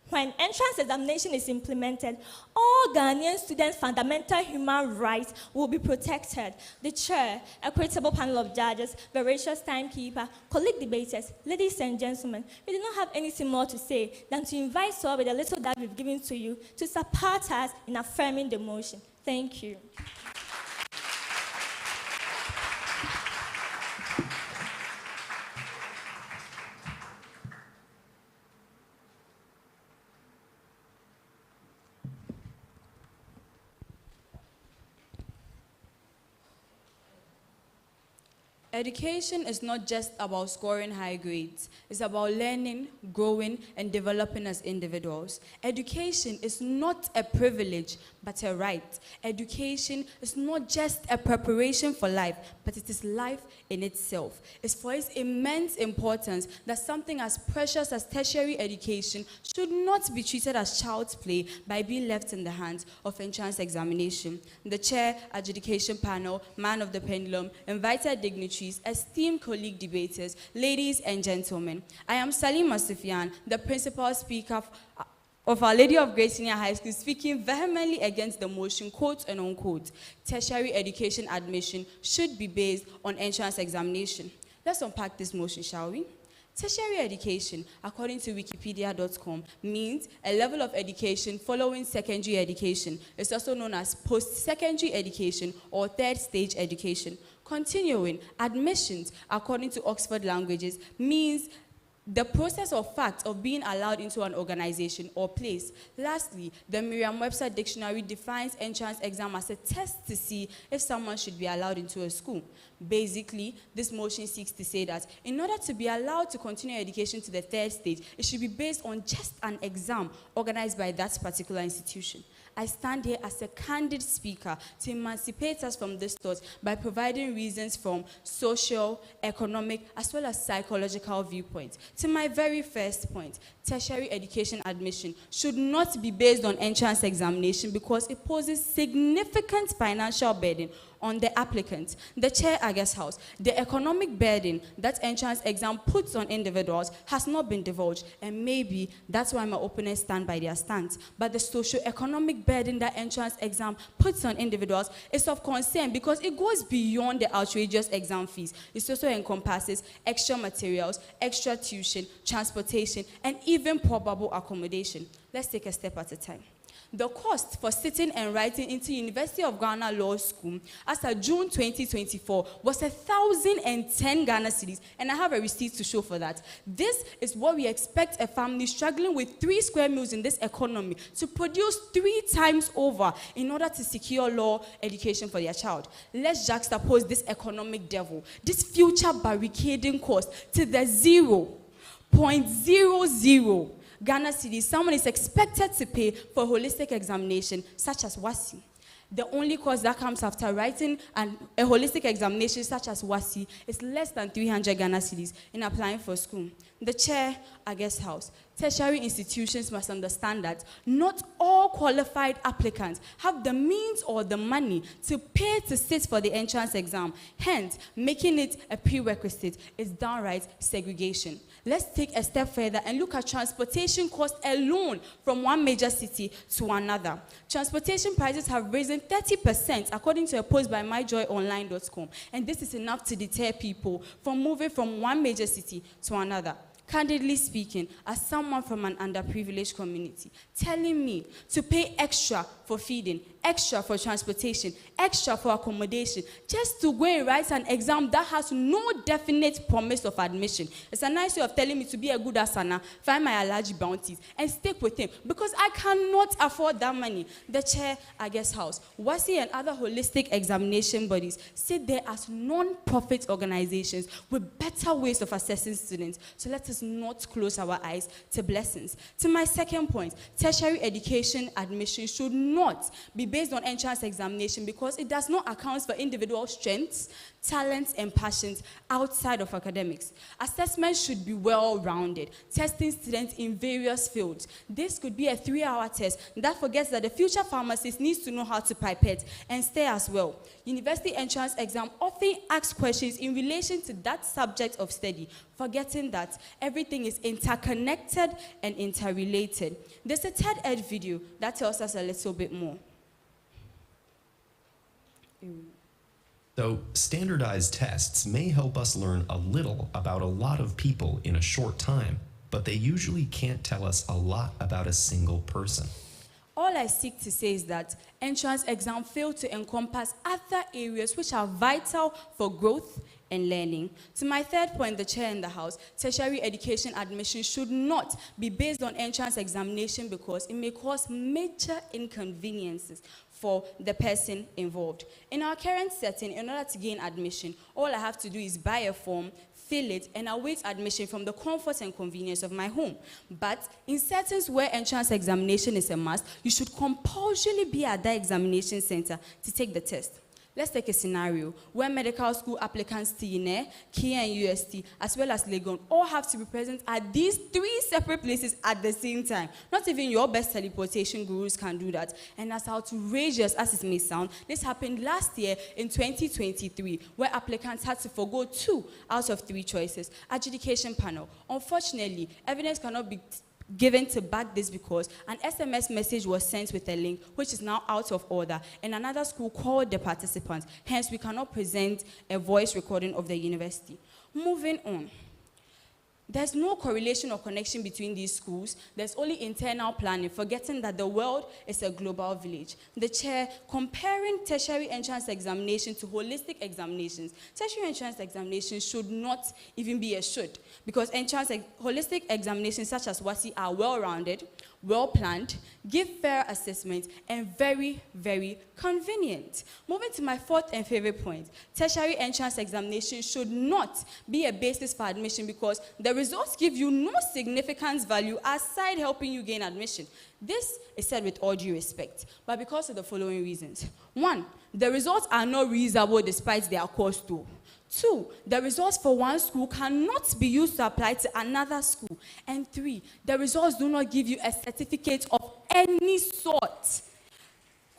when entrance examination is implemented, all Ghanaian students' fundamental human rights will be protected. The chair, equitable panel of judges, veracious timekeeper, colleague debaters, ladies and gentlemen, we do not have anything more to say than to invite you all with the little that we've given to you to support us in affirming the motion. Thank you. Education is not just about scoring high grades. It's about learning, growing, and developing as individuals. Education is not a privilege, but a right. Education is not just a preparation for life, but it is life in itself. It's for its immense importance that something as precious as tertiary education should not be treated as child's play by being left in the hands of entrance examination. The chair, adjudication panel, man of the pendulum, invited dignitaries, esteemed colleague debaters, ladies and gentlemen, I am Salim Masifian, the principal speaker of Our Lady of Grace Senior High School, speaking vehemently against the motion, quote and unquote, tertiary education admission should be based on entrance examination. Let's unpack this motion, shall we? Tertiary education, according to wikipedia.com, means a level of education following secondary education. It's also known as post-secondary education or third stage education. Continuing, admissions, according to Oxford Languages, means the process or fact of being allowed into an organization or place. Lastly, the Merriam-Webster Dictionary defines entrance exam as a test to see if someone should be allowed into a school. Basically, this motion seeks to say that in order to be allowed to continue education to the third stage, it should be based on just an exam organized by that particular institution. I stand here as a candid speaker to emancipate us from this thought by providing reasons from social, economic, as well as psychological viewpoints. To my very first point, tertiary education admission should not be based on entrance examination because it poses significant financial burden on the applicant. The chair, House, the economic burden that entrance exam puts on individuals has not been divulged, and maybe that's why my opponents stand by their stance. But the socio-economic burden that entrance exam puts on individuals is of concern because it goes beyond the outrageous exam fees. It also encompasses extra materials, extra tuition, transportation, and even probable accommodation. Let's take a step at a time. The cost for sitting and writing into University of Ghana Law School as of June 2024 was 1,010 Ghana cedis, and I have a receipt to show for that. This is what we expect a family struggling with 3 square meals in this economy to produce 3 times over in order to secure law education for their child. Let's juxtapose this economic devil, this future barricading cost to the 0.00 Ghana cedis someone is expected to pay for a holistic examination such as WASI. The only cost that comes after writing a holistic examination such as WASI is less than 300 Ghana cedis in applying for school. The chair, House, tertiary institutions must understand that not all qualified applicants have the means or the money to pay to sit for the entrance exam. Hence, making it a prerequisite is downright segregation. Let's take a step further and look at transportation costs alone from one major city to another. Transportation prices have risen 30% according to a post by myjoyonline.com, and this is enough to deter people from moving from one major city to another. Candidly speaking, as someone from an underprivileged community, telling me to pay extra for feeding, extra for transportation, extra for accommodation, just to go and write an exam that has no definite promise of admission. It's a nice way of telling me to be a good asana, find my allergy bounties, and stick with him, because I cannot afford that money. The chair, House, WASI and other holistic examination bodies sit there as non-profit organizations with better ways of assessing students. So let us not close our eyes to blessings. To my second point, tertiary education admission should not be based on entrance examination because it does not account for individual strengths, talents, and passions outside of academics. Assessment should be well-rounded, testing students in various fields. This could be a 3-hour test that forgets that the future pharmacist needs to know how to pipette and stare as well. University entrance exam often asks questions in relation to that subject of study, forgetting that everything is interconnected and interrelated. There's a TED Ed video that tells us a little bit more. So, standardized tests may help us learn a little about a lot of people in a short time, but they usually can't tell us a lot about a single person. All I seek to say is that entrance exam fail to encompass other areas which are vital for growth and learning. To my third point, the chair in the House, tertiary education admission should not be based on entrance examination because it may cause major inconveniences for the person involved. In our current setting, in order to gain admission, all I have to do is buy a form, fill it, and await admission from the comfort and convenience of my home. But in settings where entrance examination is a must, you should compulsorily be at that examination center to take the test. Let's take a scenario where medical school applicants TNE, KIA and UST, as well as Legon, all have to be present at these 3 separate places at the same time. Not even your best teleportation gurus can do that. And as outrageous as it may sound, this happened last year in 2023, where applicants had to forgo 2 out of 3 choices. Adjudication panel. Unfortunately, evidence cannot be given to back this because an SMS message was sent with a link which is now out of order, and another school called the participants. Hence, we cannot present a voice recording of the university. Moving on. There's no correlation or connection between these schools. There's only internal planning, forgetting that the world is a global village. The chair, comparing tertiary entrance examination to holistic examinations. Tertiary entrance examinations should not even be a should, because holistic examinations such as WASI are well-rounded, well-planned, give fair assessment, and very, very convenient. Moving to my fourth and favorite point, tertiary entrance examination should not be a basis for admission because the results give you no significant value aside helping you gain admission. This is said with all due respect, but because of the following reasons. 1, the results are not reasonable despite their cost too. 2, the results for one school cannot be used to apply to another school. And 3, the results do not give you a certificate of any sort.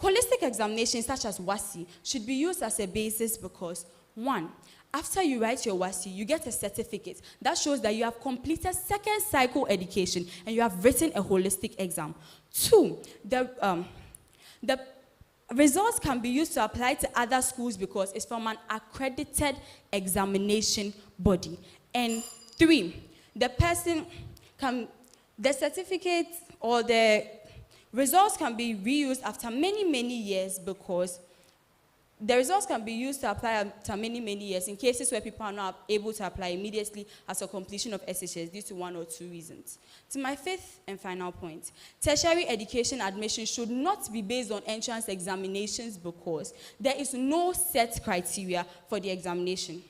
Holistic examinations such as WASI should be used as a basis because 1, after you write your WASI, you get a certificate that shows that you have completed second cycle education and you have written a holistic exam. 2, the results can be used to apply to other schools because it's from an accredited examination body. And 3, the certificate or the results can be reused after many, many years because the results can be used to apply after many, many years in cases where people are not able to apply immediately as a completion of SHS due to 1 or 2 reasons. To my fifth and final point, tertiary education admission should not be based on entrance examinations because there is no set criteria for the examination.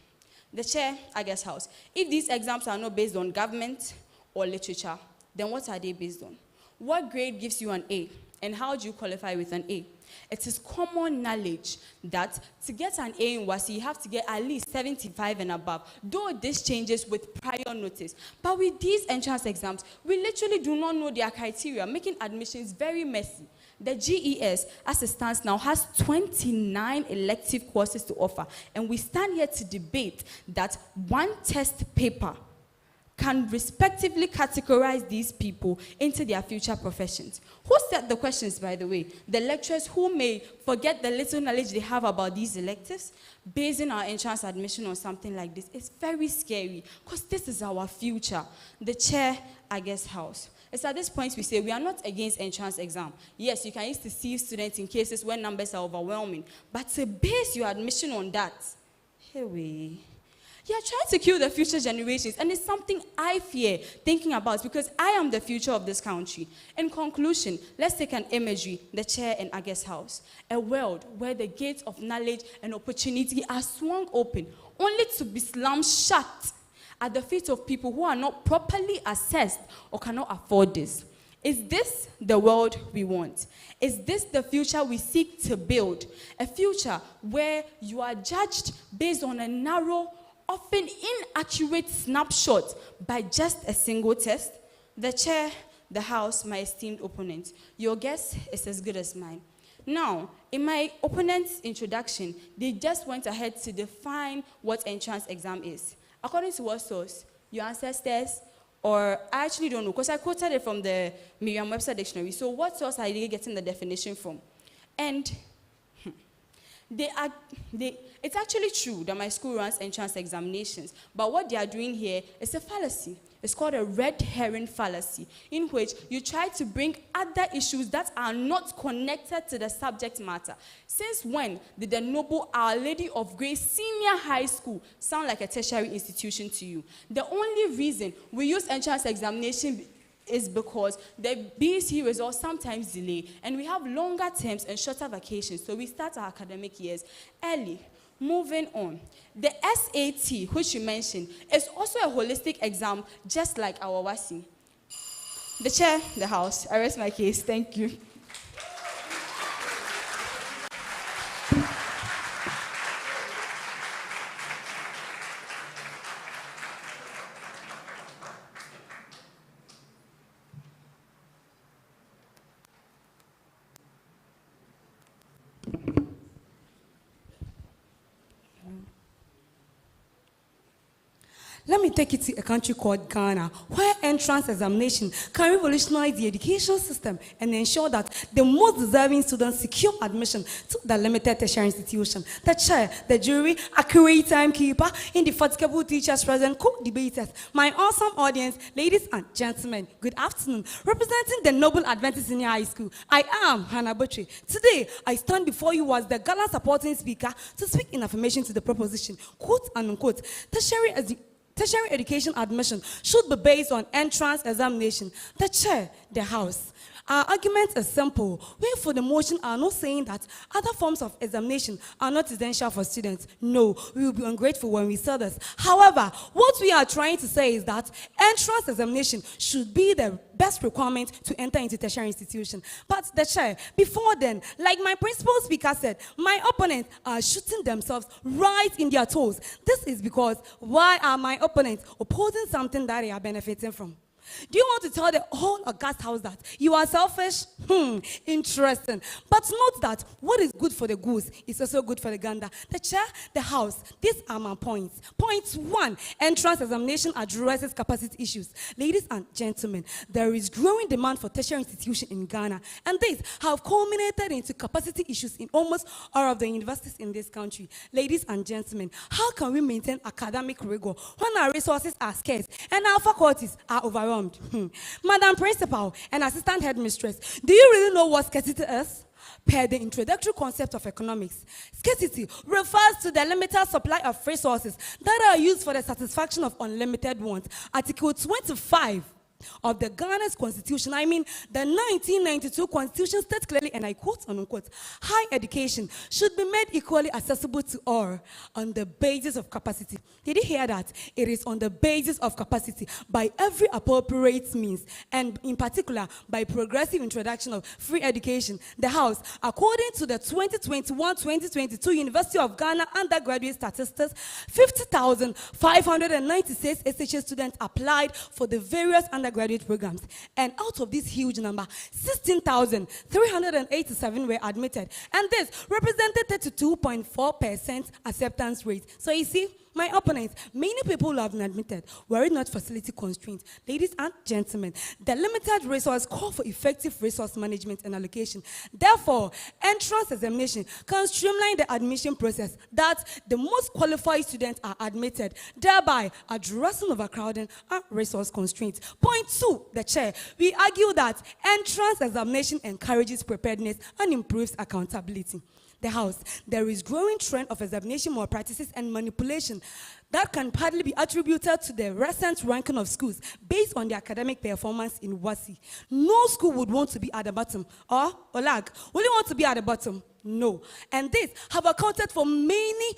The chair, I guess, house. If these exams are not based on government or literature, then what are they based on? What grade gives you an A? And how do you qualify with an A? It is common knowledge that to get an A in WASI, you have to get at least 75 and above, though this changes with prior notice. But with these entrance exams, we literally do not know their criteria, making admissions very messy. The GES, as it stands now, has 29 elective courses to offer, and we stand here to debate that one test paper can respectively categorize these people into their future professions. Who set the questions, by the way? The lecturers who may forget the little knowledge they have about these electives, basing our entrance admission on something like this. It's very scary, because this is our future. The chair, I guess, house. It's at this point we say we are not against entrance exam. Yes, you can use to deceive students in cases when numbers are overwhelming, but to base your admission on that, here we... You're trying to kill the future generations, and it's something I fear thinking about because I am the future of this country. In conclusion, let's take an imagery, the chair and Agnes house, a world where the gates of knowledge and opportunity are swung open, only to be slammed shut at the feet of people who are not properly assessed or cannot afford this. Is this the world we want? Is this the future we seek to build? A future where you are judged based on a narrow, often inaccurate snapshot by just a single test? The chair, the house, my esteemed opponent, your guess is as good as mine. Now, in my opponent's introduction, they just went ahead to define what entrance exam is. According to what source? Your ancestors? Or I actually don't know, because I quoted it from the Merriam-Webster dictionary. So what source are they getting the definition from? And it's actually true that my school runs entrance examinations, but what they are doing here is a fallacy. It's called a red herring fallacy, in which you try to bring other issues that are not connected to the subject matter. Since when did the noble Our Lady of Grace Senior High School sound like a tertiary institution to you? The only reason we use entrance examination is because the BC results sometimes delay, and we have longer terms and shorter vacations, so we start our academic years early. Moving on, the SAT, which you mentioned, is also a holistic exam, just like our WASI. The chair, the house, I rest my case. Thank you. Let me we take it to a country called Ghana, where entrance examination can revolutionize the education system and ensure that the most deserving students secure admission to the limited tertiary institution. The chair, the jury, accurate timekeeper, indefatigable teachers present, co-debaters, my awesome audience, ladies and gentlemen, good afternoon. Representing the Noble Adventist Senior High School, I am Hannah Butchie. Today, I stand before you as the gala supporting speaker to speak in affirmation to the proposition, quote and unquote, tertiary education admission should be based on entrance examination. The chair, the house. Our argument is simple. We for the motion are not saying that other forms of examination are not essential for students. No, we will be ungrateful when we say this. However, what we are trying to say is that entrance examination should be the best requirement to enter into tertiary institution. But the chair, before then, like my principal speaker said, my opponents are shooting themselves right in their toes. This is because why are my opponents opposing something that they are benefiting from? Do you want to tell the whole august house that you are selfish? Interesting. But note that what is good for the goose is also good for the gander. The chair, the house. These are my points. Point 1, entrance examination addresses capacity issues. Ladies and gentlemen, there is growing demand for tertiary institution in Ghana, and these have culminated into capacity issues in almost all of the universities in this country. Ladies and gentlemen, how can we maintain academic rigor when our resources are scarce and our faculties are overwhelmed? Madam Principal and Assistant Headmistress, do you really know what scarcity is? Per the introductory concept of economics, scarcity refers to the limited supply of resources that are used for the satisfaction of unlimited wants. Article 25 of the Ghana's constitution, the 1992 constitution states clearly, and I quote and unquote, high education should be made equally accessible to all on the basis of capacity. Did you hear that? It is on the basis of capacity by every appropriate means, and in particular by progressive introduction of free education. The House, according to the 2021-2022 University of Ghana undergraduate statistics, 50,596 SHS students applied for the various undergraduate programs, and out of this huge number, 16,387 were admitted, and this represented 32.4% acceptance rate. So you see, my opponents, many people who have been admitted were it not facility constraints. Ladies and gentlemen, the limited resource call for effective resource management and allocation. Therefore, entrance examination can streamline the admission process that the most qualified students are admitted, thereby addressing overcrowding and resource constraints. Point 2, the chair, we argue that entrance examination encourages preparedness and improves accountability. The House, there is growing trend of examination malpractices and manipulation that can partly be attributed to the recent ranking of schools based on their academic performance in WASI. No school would want to be at the bottom, or OLAG. Will you want to be at the bottom? No. And these have accounted for many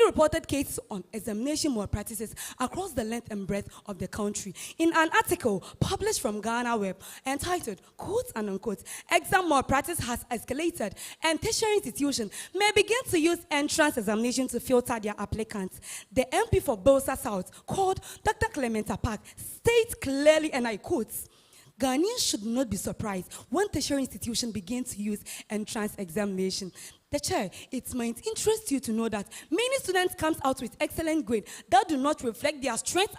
reported cases on examination malpractices across the length and breadth of the country. In an article published from Ghana Web entitled, quote and unquote, exam malpractice has escalated and tertiary institutions may begin to use entrance examination to filter their applicants. The MP for Bosa South, called Dr. Clementa Park, states clearly, and I quote, Ghanaians should not be surprised when tertiary institutions begin to use entrance examination. The chair, it might interest you to know that many students come out with excellent grades that do not reflect their strength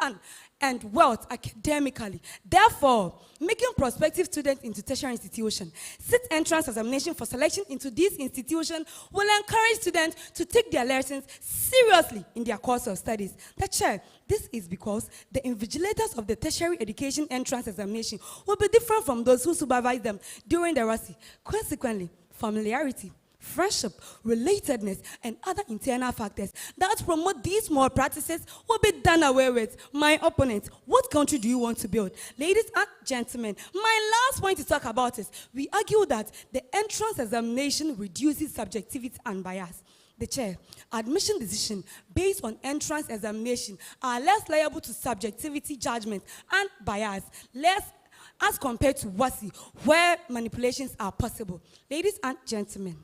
and wealth academically. Therefore, making prospective students into tertiary institutions sit entrance examination for selection into these institutions will encourage students to take their lessons seriously in their course of studies. The chair, this is because the invigilators of the tertiary education entrance examination will be different from those who supervise them during the RASI. Consequently, familiarity, friendship, relatedness, and other internal factors that promote these moral practices will be done away with. My opponents, what country do you want to build? Ladies and gentlemen, my last point to talk about is we argue that the entrance examination reduces subjectivity and bias. The chair, admission decisions based on entrance examination are less liable to subjectivity, judgment, and bias, as compared to WASI, where manipulations are possible. Ladies and gentlemen,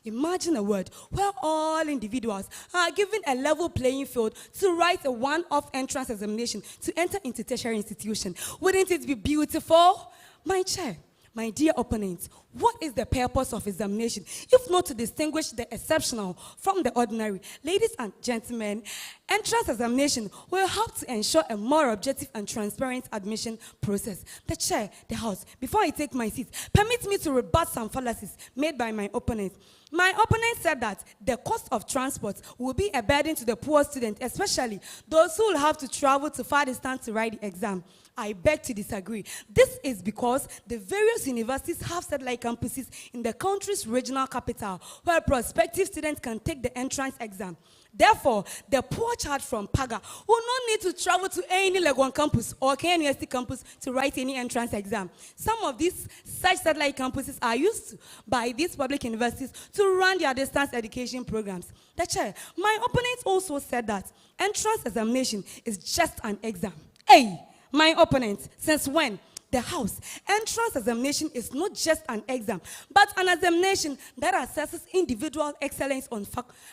imagine a world where all individuals are given a level playing field to write a one-off entrance examination to enter into tertiary institution. Wouldn't it be beautiful? My chair, My dear opponents, what is the purpose of examination if not to distinguish the exceptional from the ordinary? Ladies and gentlemen, entrance examination will help to ensure a more objective and transparent admission process. The chair, the house, before I take my seat, permit me to rebut some fallacies made by my opponent. My opponent said that the cost of transport will be a burden to the poor student, especially those who will have to travel to far distance to write the exam. I beg to disagree. This is because the various universities have satellite campuses in the country's regional capital where prospective students can take the entrance exam. Therefore, the poor child from Paga will not need to travel to any Legon campus or KNUST campus to write any entrance exam. Some of these such satellite campuses are used by these public universities to run their distance education programs. The chair, my opponent also said that entrance examination is just an exam. Hey, my opponent, since when? The house. Entrance examination is not just an exam, but an examination that assesses individual excellence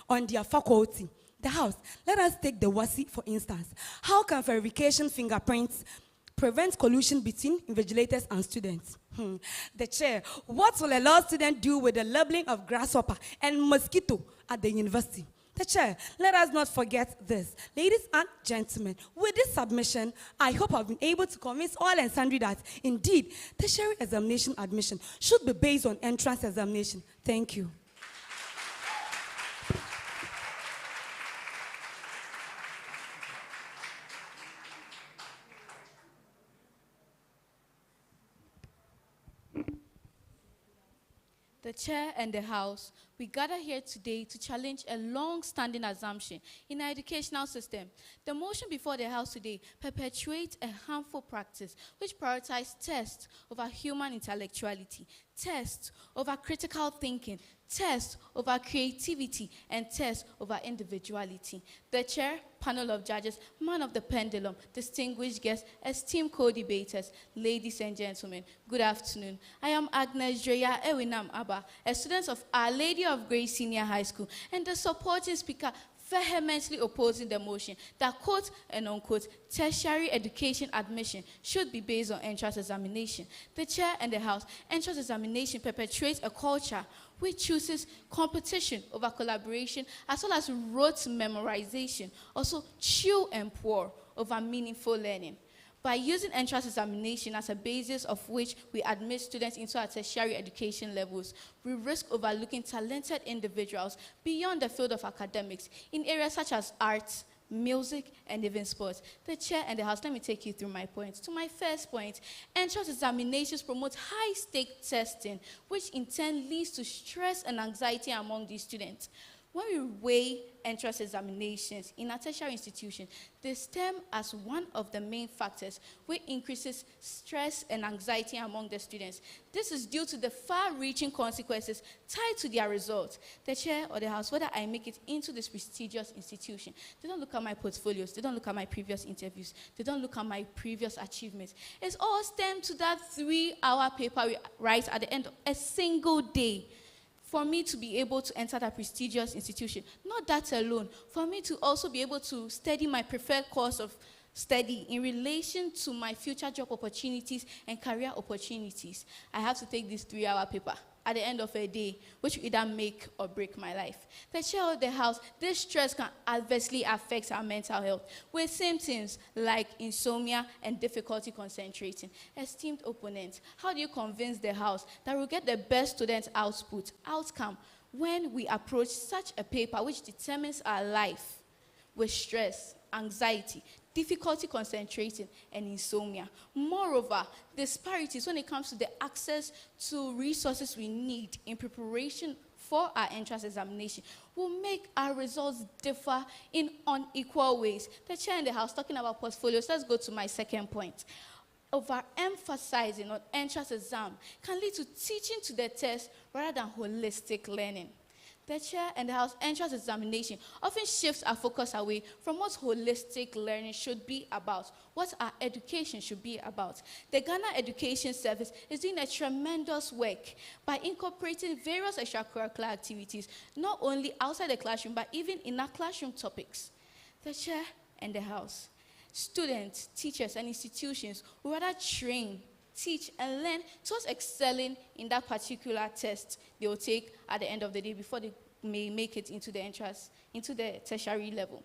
on their faculty. The house. Let us take the WASI for instance. How can verification fingerprints prevent collusion between invigilators and students? The chair. What will a law student do with the labeling of grasshopper and mosquito at the university? The chair, let us not forget this. Ladies and gentlemen, with this submission, I hope I've been able to convince all and sundry that, indeed, tertiary examination admission should be based on entrance examination. Thank you. The chair and the house, we gather here today to challenge a long-standing assumption in our educational system. The motion before the house today perpetuates a harmful practice which prioritizes tests over human intellectuality, tests over critical thinking, tests over creativity, and tests over individuality. The chair, panel of judges, man of the pendulum, distinguished guests, esteemed co-debaters, ladies and gentlemen, good afternoon. I am Agnes Drea Ewinam Abba, a student of Our Lady of Grace Senior High School, and the supporting speaker vehemently opposing the motion that, quote and unquote, tertiary education admission should be based on entrance examination. The chair and the house, entrance examination perpetuates a culture which chooses competition over collaboration as well as rote memorization, also chew and pour over meaningful learning. By using entrance examination as a basis of which we admit students into our tertiary education levels, we risk overlooking talented individuals beyond the field of academics in areas such as arts, music, and even sports. The chair and the house, let me take you through my points. To my first point, entrance examinations promote high-stake testing, which in turn leads to stress and anxiety among these students. When we weigh entrance examinations in a tertiary institution, they stem as one of the main factors which increases stress and anxiety among the students. This is due to the far-reaching consequences tied to their results. The chair or the house, whether I make it into this prestigious institution, they don't look at my portfolios, they don't look at my previous interviews, they don't look at my previous achievements. It's all stemmed to that 3-hour paper we write at the end of a single day. For me to be able to enter that prestigious institution, not that alone, for me to also be able to study my preferred course of study in relation to my future job opportunities and career opportunities, I have to take this 3-hour paper at the end of a day, which will either make or break my life. The chair of the house, this stress can adversely affect our mental health with symptoms like insomnia and difficulty concentrating. Esteemed opponents, how do you convince the house that we'll get the best student outcome when we approach such a paper which determines our life with stress, anxiety, difficulty concentrating, and insomnia? Moreover, disparities when it comes to the access to resources we need in preparation for our entrance examination will make our results differ in unequal ways. The chair in the house talking about portfolios, let's go to my second point. Overemphasizing on entrance exam can lead to teaching to the test rather than holistic learning. The chair and the house entrance examination often shifts our focus away from what holistic learning should be about, what our education should be about. The Ghana Education Service is doing a tremendous work by incorporating various extracurricular activities, not only outside the classroom, but even in our classroom topics. The chair and the house, students, teachers, and institutions will rather train teach, and learn towards excelling in that particular test they will take at the end of the day before they may make it into the entrance, into the tertiary level.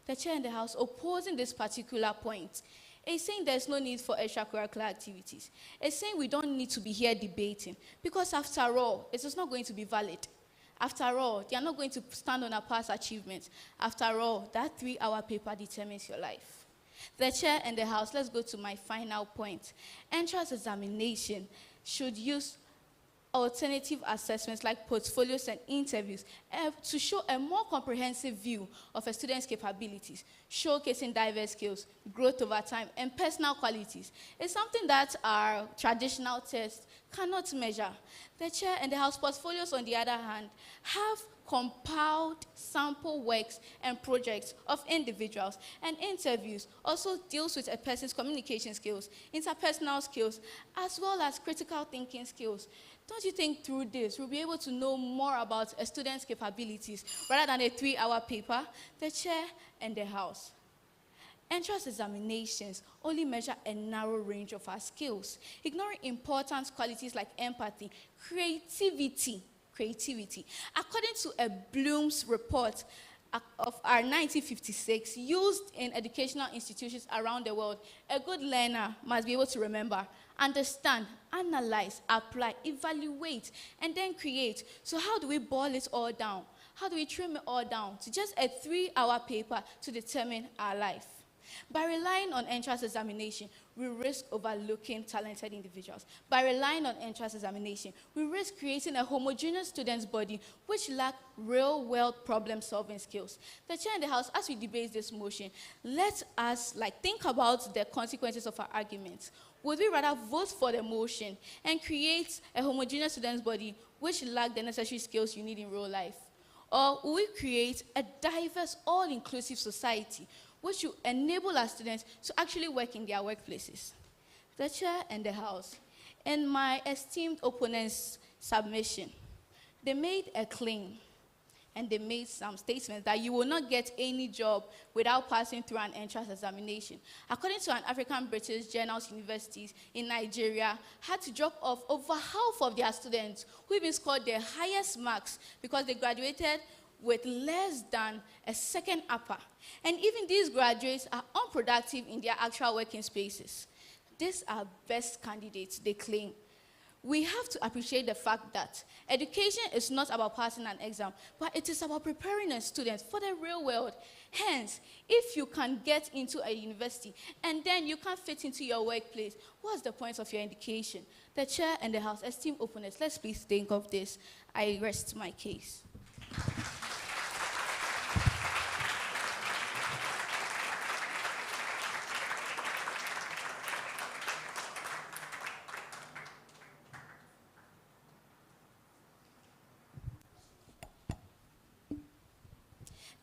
The chair in the House opposing this particular point is saying there's no need for extracurricular activities. It's saying we don't need to be here debating because after all, it is not going to be valid. After all, they are not going to stand on our past achievements. After all, that 3-hour paper determines your life. The chair and the House, let's go to my final point. Entrance examination should use alternative assessments like portfolios and interviews to show a more comprehensive view of a student's capabilities, showcasing diverse skills, growth over time, and personal qualities. It's something that our traditional tests cannot measure. The chair and the House portfolios, on the other hand, have compiled sample works and projects of individuals, and interviews also deals with a person's communication skills, interpersonal skills, as well as critical thinking skills. Don't you think through this we'll be able to know more about a student's capabilities rather than a 3-hour paper? The chair and the House. Entrance examinations only measure a narrow range of our skills, ignoring important qualities like empathy, creativity. According to a Bloom's report of our 1956, used in educational institutions around the world, a good learner must be able to remember, understand, analyze, apply, evaluate, and then create. So how do we boil it all down? How do we trim it all down to just a 3-hour paper to determine our life? By relying on entrance examination, we risk overlooking talented individuals. By relying on entrance examination, we risk creating a homogeneous student's body which lack real-world problem-solving skills. The chair in the House, as we debate this motion, let us think about the consequences of our arguments. Would we rather vote for the motion and create a homogeneous student's body which lack the necessary skills you need in real life? Or will we create a diverse, all-inclusive society which will enable our students to actually work in their workplaces? The chair and the House, in my esteemed opponent's submission, they made a claim and they made some statements that you will not get any job without passing through an entrance examination. According to an African-British journals, universities in Nigeria had to drop off over half of their students who even scored their highest marks because they graduated with less than a second upper. And even these graduates are unproductive in their actual working spaces. These are best candidates, they claim. We have to appreciate the fact that education is not about passing an exam, but it is about preparing a student for the real world. Hence, if you can get into a university and then you can't fit into your workplace, what's the point of your education? The chair and the House, esteemed opponents, let's please think of this. I rest my case.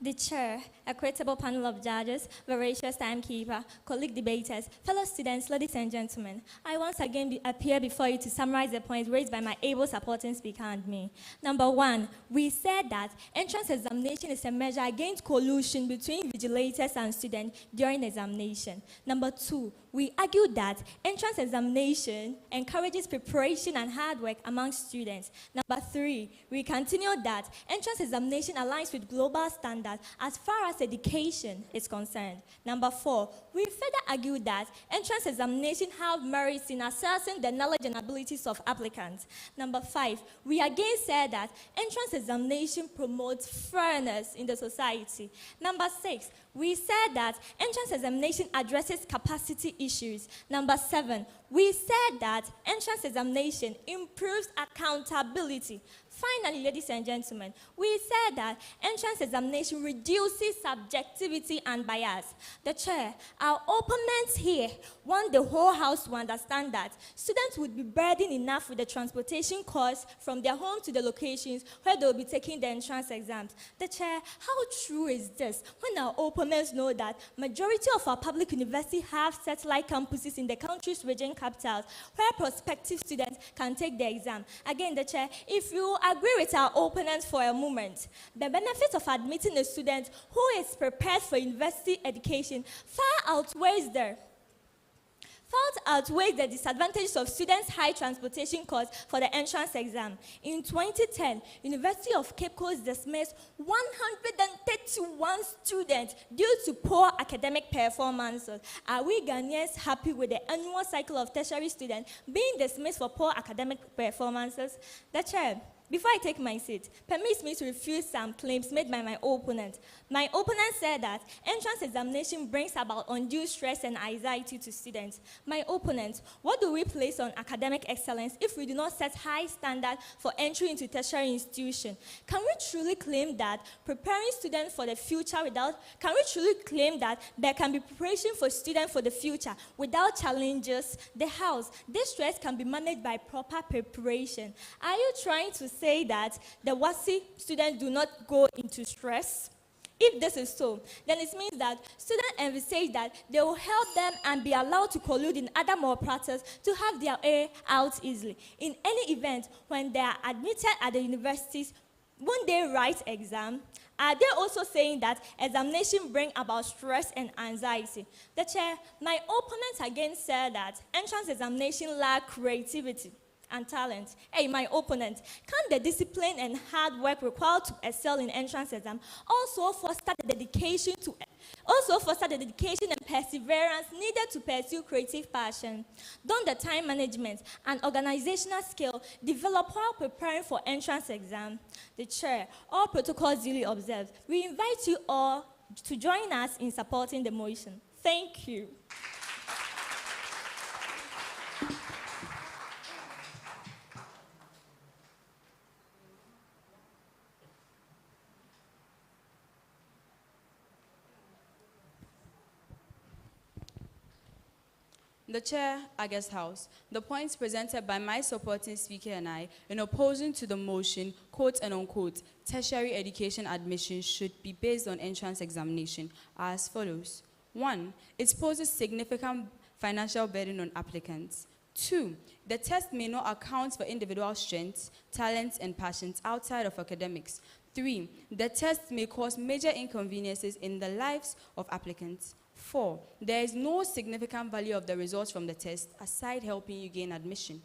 The chair, a credible panel of judges, voracious timekeeper, colleague debaters, fellow students, ladies and gentlemen, I once again appear before you to summarize the points raised by my able supporting speaker and me. Number one, we said that entrance examination is a measure against collusion between vigilators and students during examination. Number two, we argued that entrance examination encourages preparation and hard work among students. Number three, we continued that entrance examination aligns with global standards as far as education is concerned. Number four, we further argued that entrance examination have merits in assessing the knowledge and abilities of applicants. Number five, we again said that entrance examination promotes fairness in the society. Number six, we said that entrance examination addresses capacity issues. Number seven, we said that entrance examination improves accountability. Finally, ladies and gentlemen, we said that entrance examination reduces subjectivity and bias. The chair, our opponents here want the whole House to understand that students would be burdened enough with the transportation costs from their home to the locations where they will be taking the entrance exams. The chair, how true is this when our opponents know that majority of our public universities have satellite campuses in the country's region capitals where prospective students can take the exam? Again, the chair, if you agree with our opponents for a moment, the benefit of admitting a student who is prepared for university education far outweighs fault outweighs the disadvantages of students' high transportation costs for the entrance exam. In 2010, University of Cape Coast dismissed 131 students due to poor academic performances. Are we Ghanaians happy with the annual cycle of tertiary students being dismissed for poor academic performances? The chair, before I take my seat, permits me to refute some claims made by my opponent. My opponent said that entrance examination brings about undue stress and anxiety to students. My opponent, what do we place on academic excellence if we do not set high standards for entry into tertiary institution? Can we truly claim that preparing students for the future can we truly claim that there can be preparation for students for the future without challenges? The house, this stress can be managed by proper preparation. Are you trying to say that the WASI students do not go into stress? If this is so, then it means that students envisage that they will help them and be allowed to collude in other malpractice to have their A out easily. In any event, when they are admitted at the universities, won't they write exam? Are they also saying that examination bring about stress and anxiety? The chair, my opponent again said that entrance examination lack creativity and talent. Hey, my opponent, can the discipline and hard work required to excel in entrance exam also foster the dedication and perseverance needed to pursue creative passion? Don't the time management and organizational skill develop while preparing for entrance exam? The chair, all protocols duly observed. We invite you all to join us in supporting the motion. Thank you. The chair, August House, the points presented by my supporting speaker and I in opposing to the motion, quote and unquote, tertiary education admission should be based on entrance examination are as follows. 1, it poses significant financial burden on applicants. 2, the test may not account for individual strengths, talents, and passions outside of academics. 3, the test may cause major inconveniences in the lives of applicants. 4, there is no significant value of the results from the test aside helping you gain admission.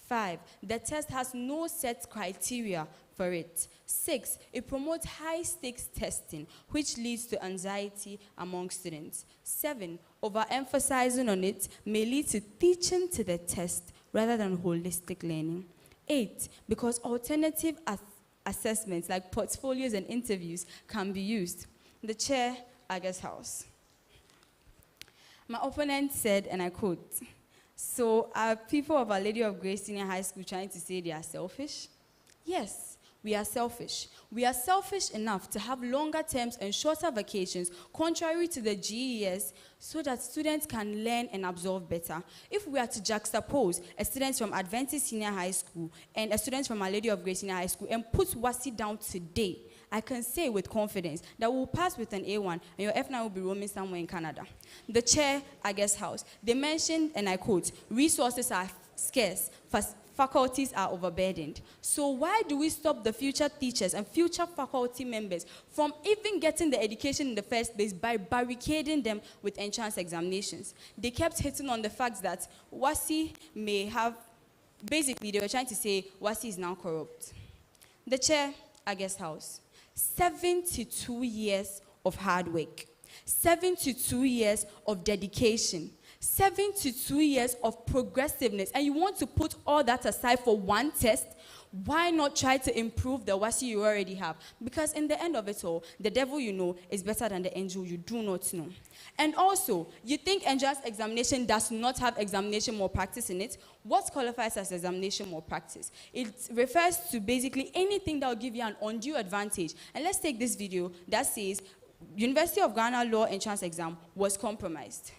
5, the test has no set criteria for it. 6, it promotes high-stakes testing, which leads to anxiety among students. 7, overemphasizing on it may lead to teaching to the test rather than holistic learning. 8, because alternative assessments like portfolios and interviews can be used. The chair, August House. My opponent said, and I quote, so are people of Our Lady of Grace Senior High School trying to say they are selfish? Yes, we are selfish. We are selfish enough to have longer terms and shorter vacations, contrary to the GES, so that students can learn and absorb better. If we are to juxtapose a student from Adventist Senior High School and a student from Our Lady of Grace Senior High School and put WASI down today, I can say with confidence that we'll pass with an A1 and your F9 will be roaming somewhere in Canada. The chair, August House, they mentioned, and I quote, resources are scarce, faculties are overburdened. So why do we stop the future teachers and future faculty members from even getting the education in the first place by barricading them with entrance examinations? They kept hitting on the fact that WASI may have, basically they were trying to say WASI is now corrupt. The chair, August House, 72 years of hard work, 72 years of dedication, 72 years of progressiveness, and you want to put all that aside for one test? Why not try to improve the WASI you already have? Because in the end of it all, the devil you know is better than the angel you do not know. And also, you think entrance examination does not have examination malpractice in it? What qualifies as examination malpractice? It refers to basically anything that will give you an undue advantage. And let's take this video that says, University of Ghana Law entrance exam was compromised.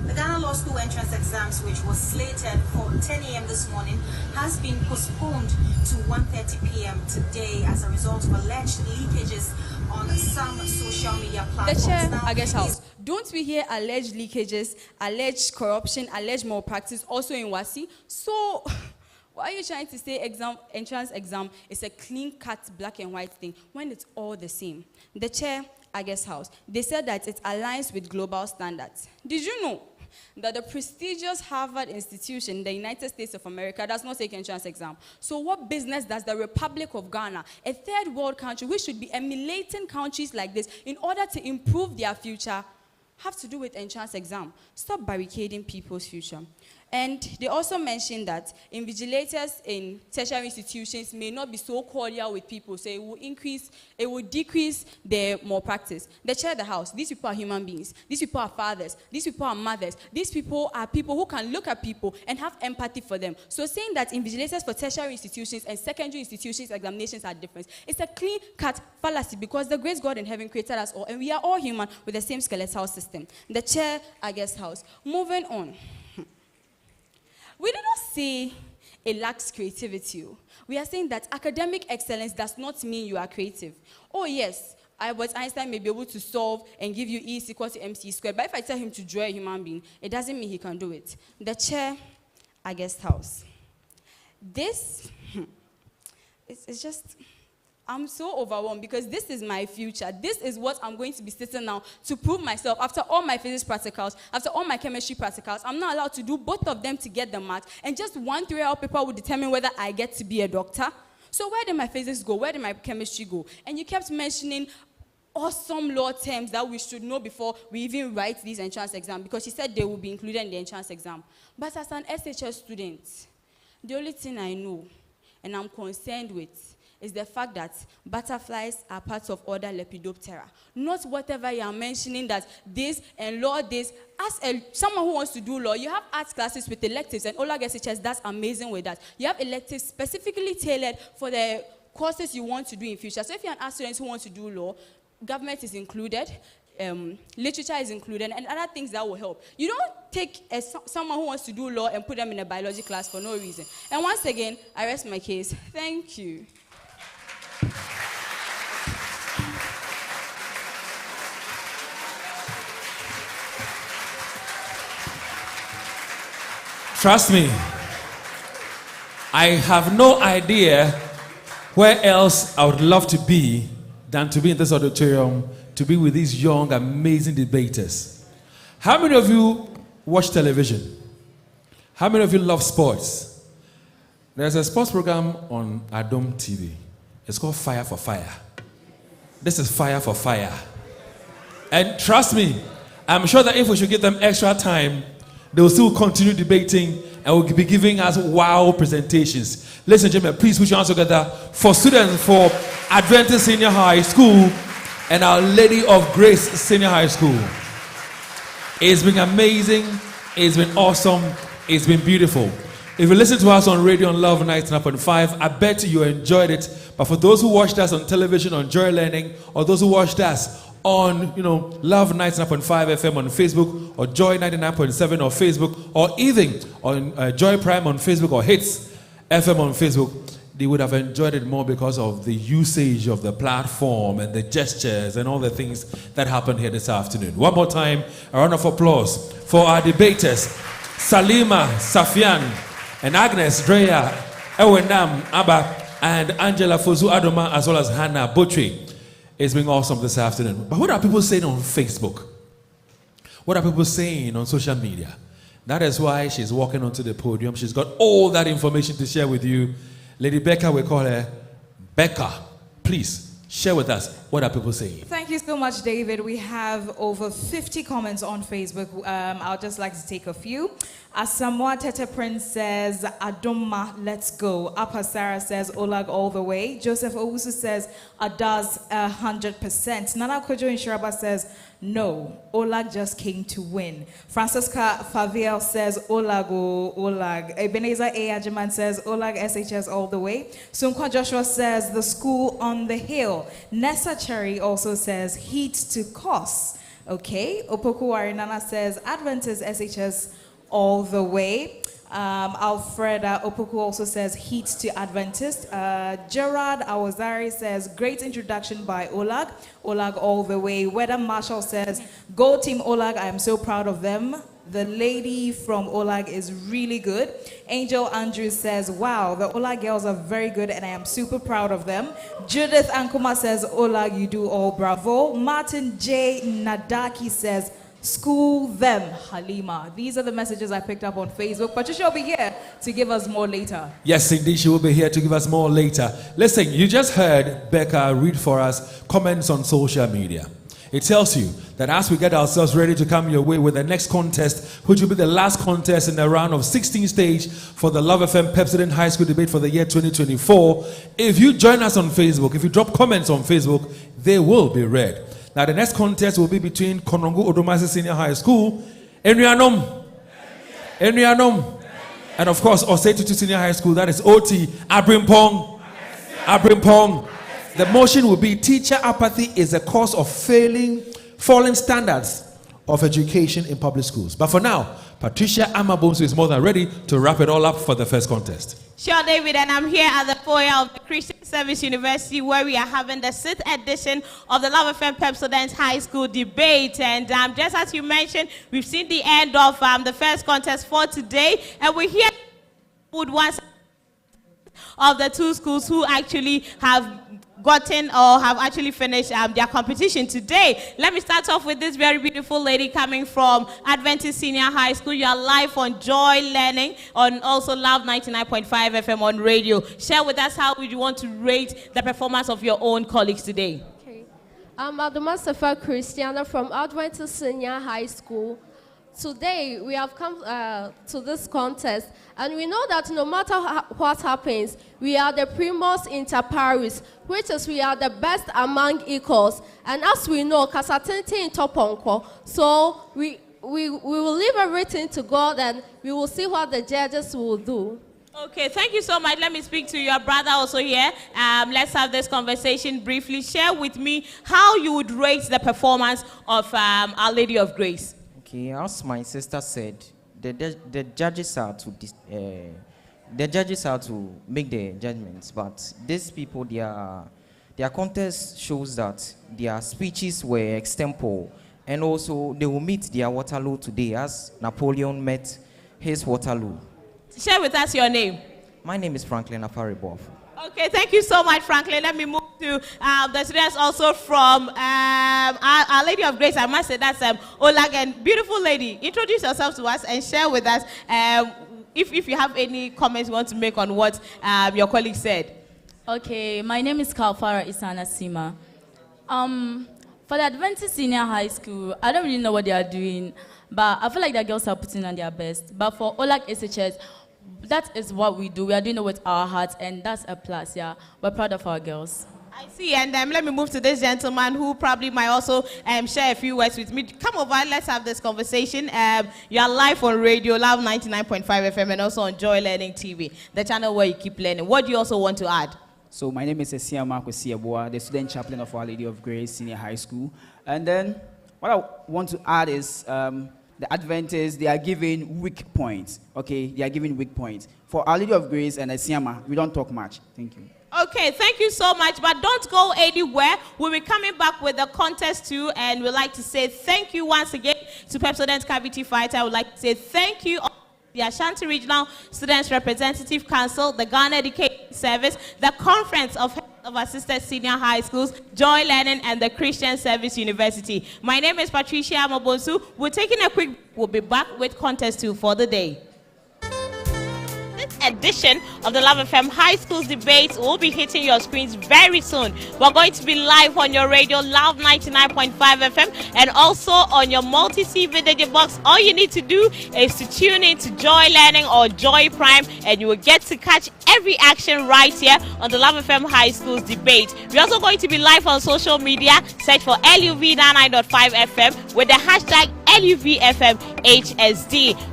The Ghana Law School entrance exams, which was slated for 10 a.m. this morning, has been postponed to 1:30 p.m. today as a result of alleged leakages on some social media platforms. The chair, August House, don't we hear alleged leakages, alleged corruption, alleged malpractice also in WASI? So why are you trying to say entrance exam is a clean-cut black and white thing when it's all the same? The chair, August House, they said that it aligns with global standards. Did you know that the prestigious Harvard institution in the United States of America does not take entrance exam. So what business does the Republic of Ghana, a third world country, which should be emulating countries like this in order to improve their future, have to do with entrance exam? Stop barricading people's future. And they also mentioned that invigilators in tertiary institutions may not be so cordial with people, so it will decrease their malpractice. The chair of the house, these people are human beings. These people are fathers. These people are mothers. These people are people who can look at people and have empathy for them. So saying that invigilators for tertiary institutions and secondary institutions examinations are different, it's a clean-cut fallacy, because the great God in heaven created us all, and we are all human with the same skeletal system. The chair, I guess, house. Moving on. We do not say it lacks creativity. We are saying that academic excellence does not mean you are creative. Oh yes, Albert Einstein may be able to solve and give you E is equal to MC squared, but if I tell him to draw a human being, it doesn't mean he can do it. The chair, I guess, house. This, it's just, I'm so overwhelmed, because this is my future. This is what I'm going to be sitting now to prove myself. After all my physics practicals, after all my chemistry practicals, I'm not allowed to do both of them to get the marks, and just one 3-hour paper will determine whether I get to be a doctor. So where did my physics go? Where did my chemistry go? And you kept mentioning awesome law terms that we should know before we even write these entrance exams, because she said they will be included in the entrance exam. But as an SHS student, the only thing I know and I'm concerned with is the fact that butterflies are part of order Lepidoptera. Not whatever you are mentioning that this and law this. As someone who wants to do law, you have arts classes with electives, and OLAG SHS, that's amazing with that. You have electives specifically tailored for the courses you want to do in future. So if you're an art student who wants to do law, government is included, literature is included, and other things that will help. You don't take someone who wants to do law and put them in a biology class for no reason. And once again, I rest my case. Thank you. Trust me, I have no idea where else I would love to be than to be in this auditorium, to be with these young, amazing debaters. How many of you watch television? How many of you love sports? There's a sports program on Adom TV. It's called Fire for Fire. This is Fire for Fire. And trust me, I'm sure that if we should give them extra time, they will still continue debating and will be giving us wow presentations. Ladies and gentlemen, please put your hands together for students for Adventist Senior High School and Our Lady of Grace Senior High School. It's been amazing. It's been awesome. It's been beautiful. If you listen to us on radio on Love 99.5, I bet you enjoyed it. But for those who watched us on television on Joy Learning, or those who watched us on, Love 99.5 FM on Facebook, or Joy 99.7 on Facebook, or even on Joy Prime on Facebook, or Hits FM on Facebook, they would have enjoyed it more because of the usage of the platform and the gestures and all the things that happened here this afternoon. One more time, a round of applause for our debaters, Salima Safian and Agnes Dreya, Ewenam Abba, and Angela Fozu Adoma, as well as Hannah Botri. It's been awesome this afternoon. But what are people saying on Facebook? What are people saying on social media? That is why she's walking onto the podium. She's got all that information to share with you. Lady Becca, we call her Becca. Please share with us, what are people saying? Thank you so much, David. We have over 50 comments on Facebook. I'll just like to take a few. Asamoah Tete Prince says, Adoma, let's go. Apa Sarah says, Olag all the way. Joseph Owusu says, Adas 100%. Nana Kojo Inshiraba says, no, Olag just came to win. Francisca Faviel says, Olag, oh, Olag. Ebenezer A. Ajiman says, Olag SHS all the way. Sunkwa Joshua says, the school on the hill. Nessa Cherry also says, heat to cost. Okay. Opoku Warinana says, Adventist SHS all the way. Alfreda Opoku also says heat to Adventist. Gerard Awazari says great introduction by Olag. Olag all the way. Weather Marshall says go team Olag. I am so proud of them. The lady from Olag is really good. Angel Andrews says, wow, the Olag girls are very good and I am super proud of them. Judith Ankuma says, Olag, you do all bravo. Martin J. Nadaki says, School them, Halima. These are the messages I picked up on Facebook. Patricia will be here to give us more later. Yes, indeed, she will be here to give us more later. Listen, you just heard Becca read for us comments on social media. It tells you that as we get ourselves ready to come your way with the next contest, which will be the last contest in the round of 16 stage for the Love FM Pepsodent High School debate for the year 2024, if you join us on Facebook, if you drop comments on Facebook, they will be read. Now, the next contest will be between Konongo Odumase Senior High School, Enrianom, and of course, Osei Tutu Senior High School, that is OT, Abrimpong. The motion will be teacher apathy is a cause of falling standards of education in public schools. But for now, Patricia Amabonsu is more than ready to wrap it all up for the first contest. Sure, David, and I'm here at the foyer of the Christian Service University where we are having the 6th edition of the Love FM Pepsodent High School debate. And just as you mentioned, we've seen the end of the first contest for today, and we're here with one of the two schools who actually have gotten or have actually finished their competition today. Let me start off with this very beautiful lady coming from Adventist Senior High School. You are live on Joy Learning on also Love 99.5 FM on radio. Share with us how would you want to rate the performance of your own colleagues today. Okay. I'm Adumase Christiana from Adventist Senior High School. Today, we have come to this contest, and we know that no matter what happens, we are the primus inter pares, which is we are the best among equals. And as we know, kasatente in toponko, so we will leave everything to God, and we will see what the judges will do. Okay, thank you so much. Let me speak to your brother also here. Let's have this conversation briefly. Share with me how you would rate the performance of Our Lady of Grace. Okay, as my sister said, the judges are to make the judgments, but these people, their contest shows that their speeches were extempore, and also they will meet their Waterloo today as Napoleon met his Waterloo. Share with us your name. My name is Franklin Afaribov. Okay, thank you so much, Franklin. Let me move to the students also from Our Lady of Grace. I must say that's OLAG. And beautiful lady, introduce yourself to us and share with us if you have any comments you want to make on what your colleague said. Okay, my name is Kalfara Isana Sima. For the Adventist Senior High School, I don't really know what they are doing, but I feel like the girls are putting on their best. But for OLAG SHS, that is what we do. We are doing it with our hearts, and that's a plus, yeah. We're proud of our girls. I see, and let me move to this gentleman who probably might also share a few words with me. Come over, let's have this conversation. You are live on radio, Love 99.5 FM, and also on Joy Learning TV, the channel where you keep learning. What do you also want to add? So my name is Esiama Kwesiaboa, the student chaplain of Our Lady of Grace Senior High School. And then what I want to add is the Adventists, they are giving weak points. Okay, they are giving weak points. For Our Lady of Grace and Esiama, we don't talk much. Thank you. Okay, thank you so much, but don't go anywhere. We'll be coming back with the contest too, and we'd like to say thank you once again to Pepsodent Cavity Fighter. I would like to say thank you to the Ashanti Regional Students Representative Council, the Ghana Education Service, the Conference of Assisted Senior High Schools, Joy Learning, and the Christian Service University. My name is Patricia Amabonsu. We're taking a quick, we'll be back with contest 2 for the day. This edition of the Love FM High Schools Debates will be hitting your screens very soon. We're going to be live on your radio, Love 99.5 FM, and also on your multi-CV video box. All you need to do is to tune in to Joy Learning or Joy Prime, and you will get to catch every action right here on the Love FM High Schools Debate. We're also going to be live on social media. Search for LUV 99.5 FM with the hashtag LUVFMHSD.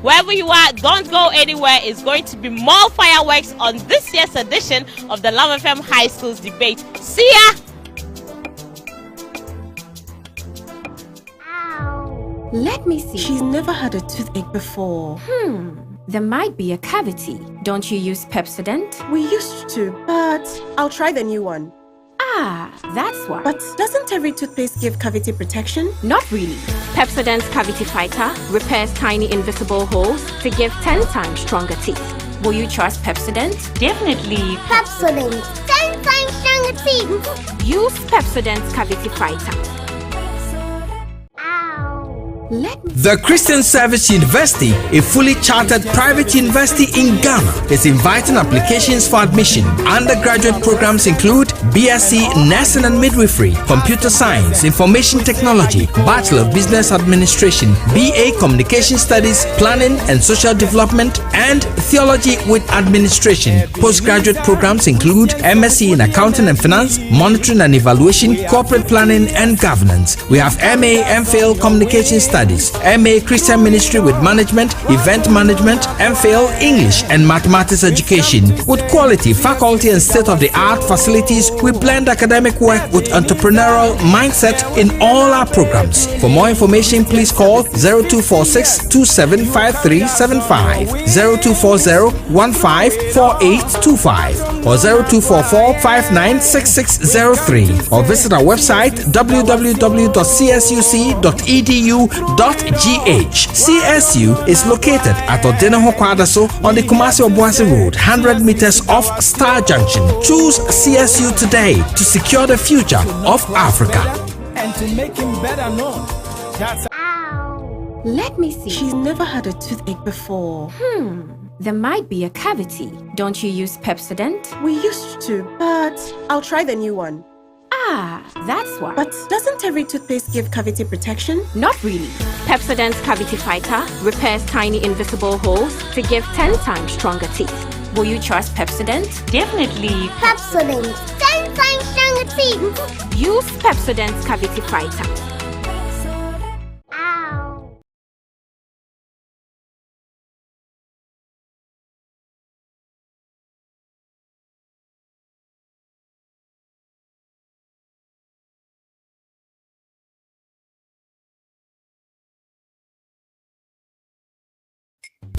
Wherever you are, don't go anywhere. It's going to be more fireworks on this year's edition of the Love FM High Schools Debate. See ya! Let me see. She's never had a toothache before. There might be a cavity. Don't you use Pepsodent? We used to, but I'll try the new one. Ah, that's why. But doesn't every toothpaste give cavity protection? Not really. Pepsodent's Cavity Fighter repairs tiny invisible holes to give 10 times stronger teeth. Will you trust Pepsodent? Definitely. Pepsodent, 10 times stronger teeth. Use Pepsodent's Cavity Fighter. The Christian Service University, a fully chartered private university in Ghana, is inviting applications for admission. Undergraduate programs include BSc Nursing and Midwifery, Computer Science, Information Technology, Bachelor of Business Administration, BA Communication Studies, Planning and Social Development, and Theology with Administration. Postgraduate programs include MSc in Accounting and Finance, Monitoring and Evaluation, Corporate Planning and Governance. We have MA MPhil Communication Studies, MA Christian Ministry with Management, Event Management, MPhil English and Mathematics Education. With quality, faculty and state-of-the-art facilities, we blend academic work with entrepreneurial mindset in all our programs. For more information, please call 0246 275375, 0240 154825 or 0244 596603 or visit our website www.csuc.edu.gh. CSU is located at Odenaho Kwadaso on the Kumasi Obuasi Road, 100 meters off Star Junction. Choose CSU today to secure the future of Africa. And to make him better known. That's Let me see. She's never had a toothache before. There might be a cavity. Don't you use Pepsodent? We used to, but I'll try the new one. Ah, that's why. But doesn't every toothpaste give cavity protection? Not really. Pepsodent's Cavity Fighter repairs tiny invisible holes to give 10 times stronger teeth. Will you trust Pepsodent? Definitely. Pepsodent, 10 times stronger teeth. Use Pepsodent's Cavity Fighter.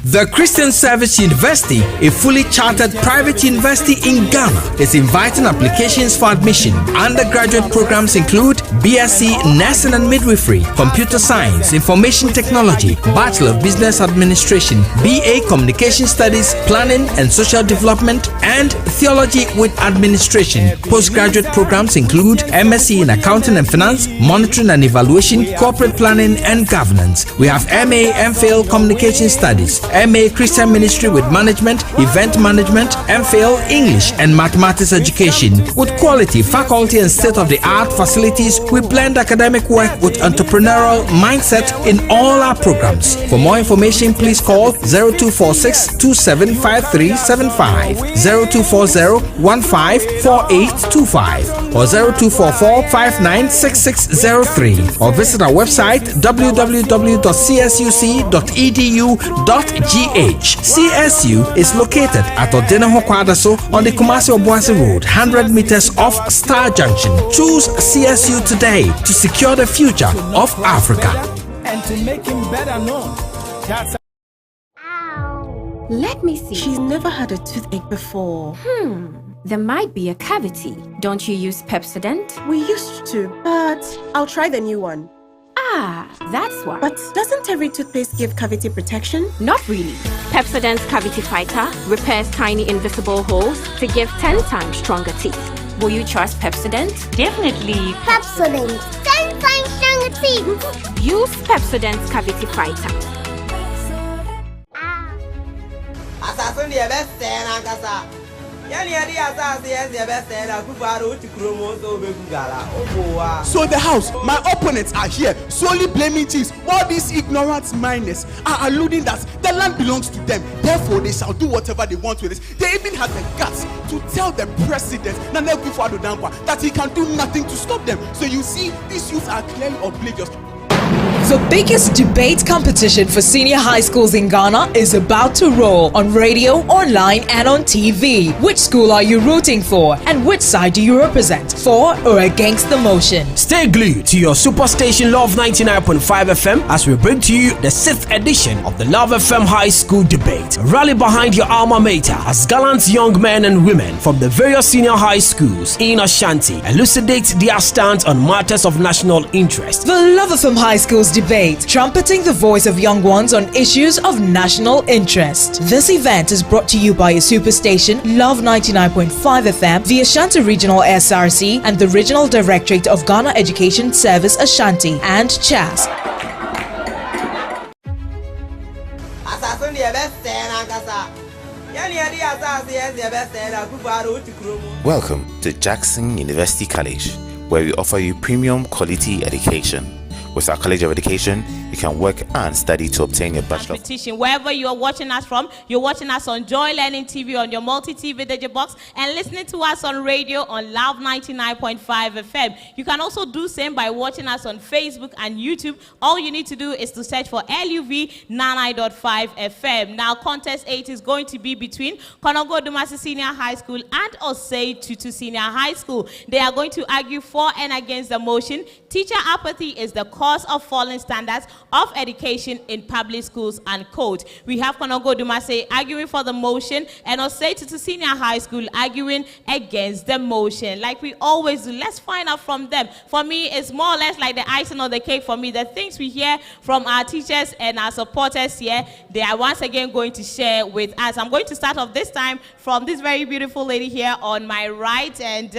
The Christian Service University, a fully chartered private university in Ghana, is inviting applications for admission. Undergraduate programs include BSc Nursing and Midwifery, Computer Science, Information Technology, Bachelor of Business Administration, BA Communication Studies, Planning and Social Development, and Theology with Administration. Postgraduate programs include MSc in Accounting and Finance, Monitoring and Evaluation, Corporate Planning and Governance. We have MA MPhil Communication Studies, MA Christian Ministry with Management, Event Management, MPhil English and Mathematics Education. With quality, faculty and state-of-the-art facilities, we blend academic work with entrepreneurial mindset in all our programs. For more information, please call 0246 275375, 0240 154825 or 0244 596603 or visit our website www.csuc.edu.gh. CSU is located at Odenaho Kwadaso on the Kumasi Obuasi Road, 100 meters off Star Junction. Choose CSU today to secure the future of Africa. and to make him better known. That's Let me see. She's never had a toothache before. There might be a cavity. Don't you use Pepsodent? We used to, but I'll try the new one. Ah, that's why. But doesn't every toothpaste give cavity protection? Not really. Pepsodent's Cavity Fighter repairs tiny invisible holes to give 10 times stronger teeth. Will you trust Pepsodent? Definitely. Pepsodent, 10 times stronger teeth. Use Pepsodent's Cavity Fighter. Assassin the best stand and Cassa. Any assassin the best stand and Kuparo to Chromos over Gugala. So the house, my opponents are here, solely blaming chiefs. All these ignorant minders are alluding that the land belongs to them. Therefore, they shall do whatever they want with it. They even have the guts to tell the president, Nana Kufuor Dankwa, that he can do nothing to stop them. So you see, these youths are clearly oblivious. The biggest debate competition for senior high schools in Ghana is about to roll on radio, online, and on TV. Which school are you rooting for? And which side do you represent? For or against the motion? Stay glued to your superstation Love 99.5 FM as we bring to you the 6th edition of the Love FM High School Debate. Rally behind your alma mater as gallant young men and women from the various senior high schools in Ashanti elucidate their stance on matters of national interest. The Love FM High Schools Debate, trumpeting the voice of young ones on issues of national interest. This event is brought to you by a superstation, Love 99.5 FM, the Ashanti Regional SRC, and the Regional Directorate of Ghana Education Service Ashanti, and CHAS. ankasa. Yani adi asase yes the best na kufaru utikromo. Welcome to Jackson University College, where we offer you premium quality education. With our College of Education, you can work and study to obtain your bachelor. Wherever you are watching us from, you're watching us on Joy Learning TV, on your multi-TV digibox, and listening to us on radio on Love 99.5 FM. You can also do same by watching us on Facebook and YouTube. All you need to do is to search for LUV 99.5 FM. Now, contest 8 is going to be between Konongo Odumase Senior High School and Osei Tutu Senior High School. They are going to argue for and against the motion. Teacher apathy is the cause of falling standards of education in public schools and code. We have Konongo Odumase arguing for the motion and Osei Tutu Senior High School arguing against the motion. Like we always do, let's find out from them. For me, it's more or less like the icing on the cake for me. The things we hear from our teachers and our supporters here, they are once again going to share with us. I'm going to start off this time from this very beautiful lady here on my right, and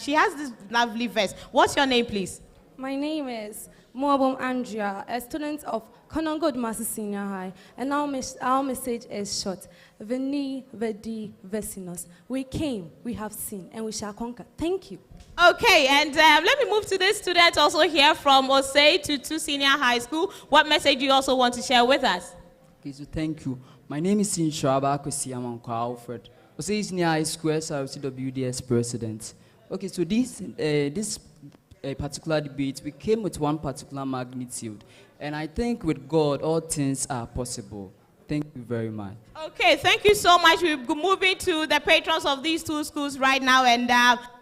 she has this lovely vest. What's your name, please? My name is Moabum Andrea, a student of Konongo Odumase Senior High, and our message is short. Veni, vedi, vecinos. We came, we have seen, and we shall conquer. Thank you. Okay, and let me move to this student also here from Osei Tutu Senior High School. What message do you also want to share with us? Okay, so thank you. My name is Inshaba Kwesiamanko Alfred. Osei Senior High School, SRCWDS President. Okay, so this particular debate, we came with one particular magnitude, and I think with God all things are possible. Thank you very much. Okay, thank you so much. We're moving to the patrons of these two schools right now, and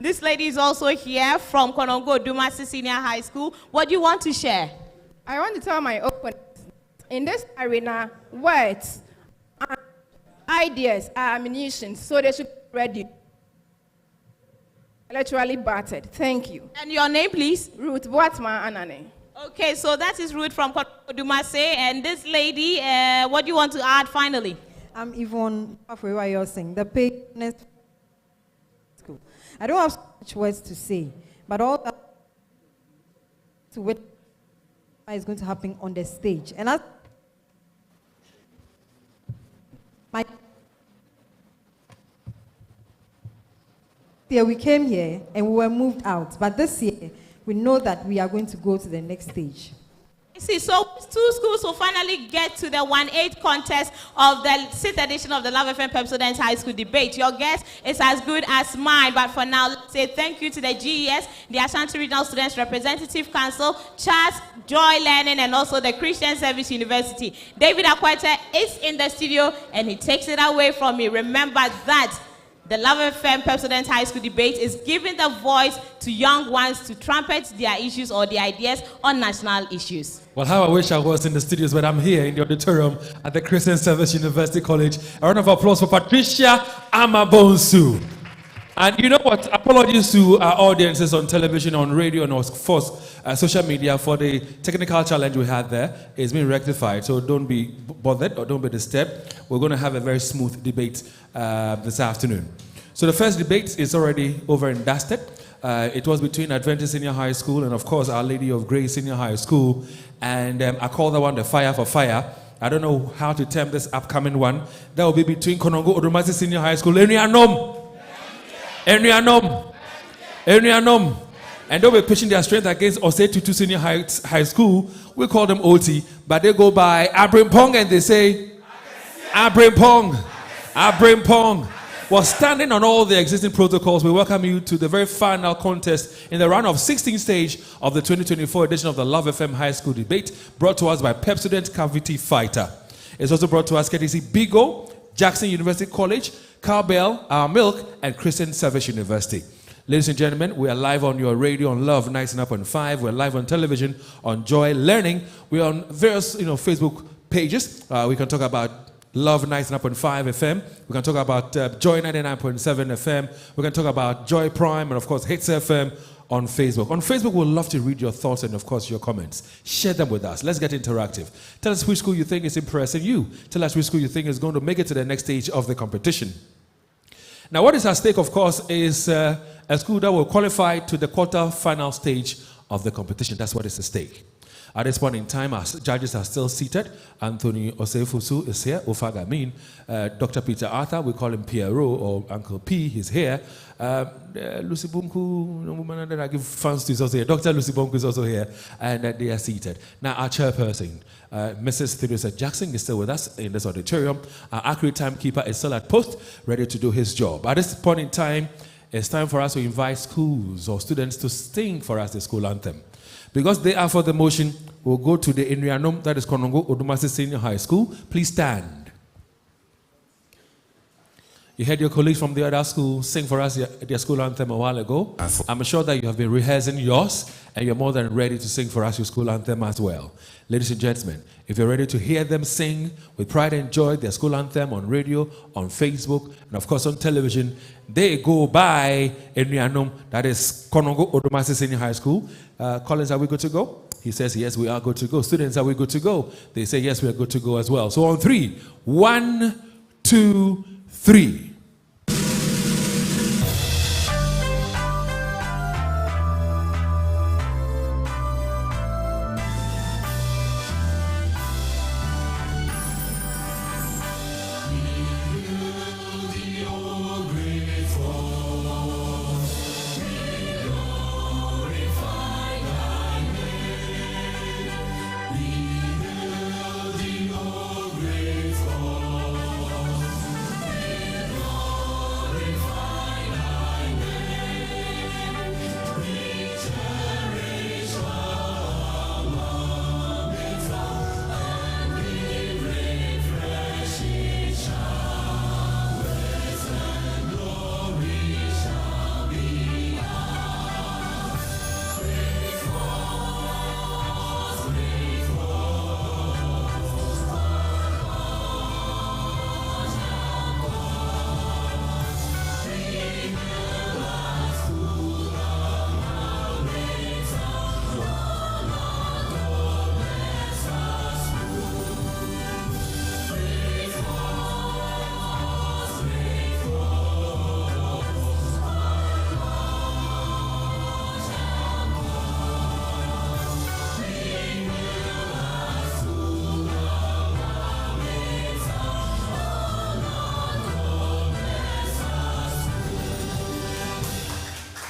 this lady is also here from Konongo Odumase Senior High School. What do you want to share? I want to tell my opponents, in this arena, words and ideas are ammunition, so they should be ready. Literally battered. Thank you. And your name, please? Ruth Boatma Anane. Okay, so that is Ruth from Konongo Odumase, and this lady, what do you want to add finally? I'm Yvonne Afrewayosing, the patroness school. I don't have so much words to say, but all that to what is going to happen on the stage. And as my year we came here and we were moved out, but this year we know that we are going to go to the next stage. See, so two schools will finally get to the 1/8 contest of the 6th edition of the Love FM Pepsodent High School debate. Your guess is as good as mine, but for now, let's say thank you to the GES, the Ashanti Regional Students Representative Council, CHAS, Joy Learning, and also the Christian Service University. David Akwete is in the studio, and he takes it away from me. Remember that the Love FM Pepsodent High School debate is giving the voice to young ones to trumpet their issues or their ideas on national issues. Well, how I wish I was in the studios, but I'm here in the auditorium at the Christian Service University College. A round of applause for Patricia Amabonsu. And you know what? Apologies to our audiences on television, on radio, and of course, social media for the technical challenge we had there. It's been rectified, so don't be bothered or don't be disturbed. We're going to have a very smooth debate this afternoon. So the first debate is already over and dusted. It was between Adventist Senior High School and, of course, Our Lady of Grace Senior High School. And I call that one the fire for fire. I don't know how to term this upcoming one. That will be between Konongo Odumase Senior High School. Enrianom. And they'll be pitching their strength against Osei Tutu Senior High School. We call them OT, but they go by Abrimpong and they say Abrimpong. Well, standing on all the existing protocols, we welcome you to the very final contest in the round of 16 stage of the 2024 edition of the Love FM High School debate, brought to us by Pepsodent Cavity Fighter. It's also brought to us courtesy Bigo, Jackson University College, Cowbell, Our Milk, and Christian Service University. Ladies and gentlemen, we are live on your radio on Love 99.5. We're live on television on Joy Learning. We're on various Facebook pages. We can talk about Love 99.5 FM. We can talk about Joy 99.7 FM. We can talk about Joy Prime and, of course, Hits FM on Facebook. On Facebook, we'd love to read your thoughts and, of course, your comments. Share them with us. Let's get interactive. Tell us which school you think is impressing you. Tell us which school you think is going to make it to the next stage of the competition. Now, what is at stake, of course, is a school that will qualify to the quarter-final stage of the competition. That's what is at stake. At this point in time, our judges are still seated. Anthony Osei Tutu is here. Ofagamin. Dr. Peter Arthur, we call him Pierrot or Uncle P, he's here. Lucy Bunku, the woman that I give funds to, is also here. Dr. Lucy Bunku is also here, and they are seated. Now, our chairperson, Mrs. Theresa Jackson, is still with us in this auditorium. Our accurate timekeeper is still at post, ready to do his job. At this point in time, it's time for us to invite schools or students to sing for us the school anthem. Because they are for the motion, we'll go to the Inrianum, that is Konongo Odumase Senior High School. Please stand. You heard your colleagues from the other school sing for us their school anthem a while ago. I'm sure that you have been rehearsing yours, and you're more than ready to sing for us your school anthem as well. Ladies and gentlemen, if you're ready to hear them sing with pride and joy their school anthem on radio, on Facebook, and of course on television, they go by Enrianum, that is Konongo Odumase Senior High School. Collins, are we good to go? He says, yes, we are good to go. Students, are we good to go? They say, yes, we are good to go as well. So on 3, 1, 2, 3.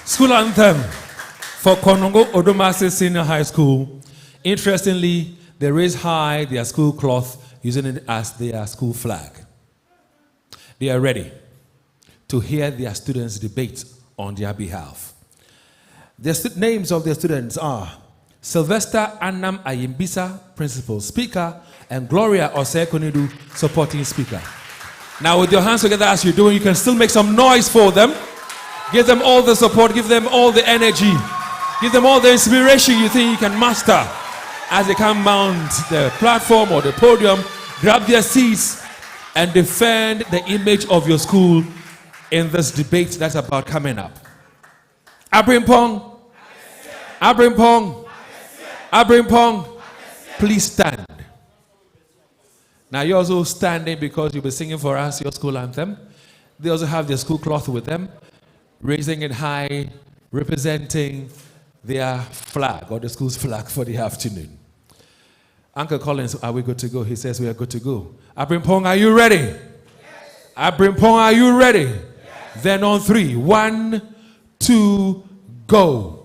School anthem for Konongo Odumase Senior High School. Interestingly, they raise high their school cloth using it as their school flag. They are ready to hear their students debate on their behalf. The names of their students are Sylvester Annam Ayimbisa, Principal Speaker, and Gloria Osei Tutu, Supporting Speaker. Now with your hands together as you're doing, you can still make some noise for them. Give them all the support, give them all the energy, give them all the inspiration you think you can master as they come mount the platform or the podium, grab their seats and defend the image of your school in this debate that's about coming up. Abrimpong, Abrimpong, Abrimpong, please stand. Now you're also standing because you'll be singing for us your school anthem. They also have their school cloth with them, raising it high, representing their flag or the school's flag for the afternoon. Uncle Collins, are we good to go? He says we are good to go. Abrimpong, are you ready? Yes. Abrimpong, are you ready? Yes. Then on 3, 1, 2, go.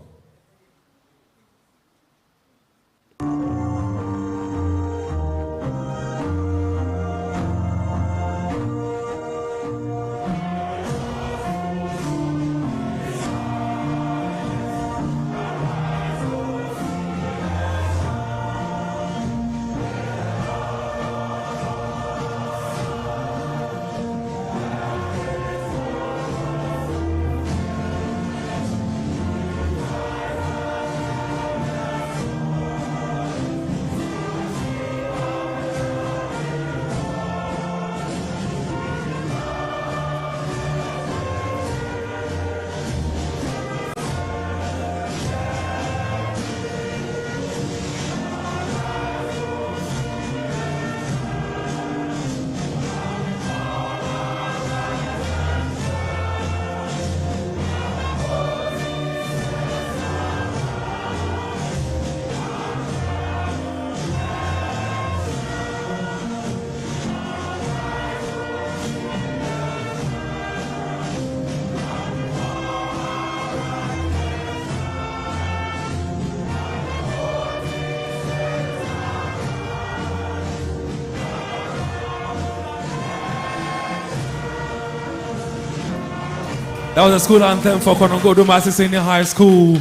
That was the school anthem for Konongo Odumase Senior High School.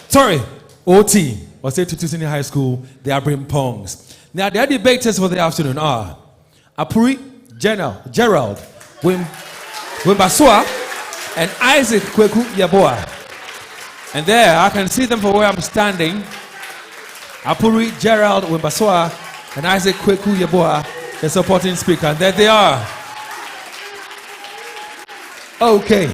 Sorry, OT, Osei Tutu Senior High School. They are bring pongs. Now, their debaters for the afternoon are Apuri, Gerald, Wimbasua, and Isaac Kweku Yaboa. And there, I can see them from where I'm standing. Apuri, Gerald, Wimbasua, and Isaac Kweku Yaboa, the supporting speaker. And there they are. Okay.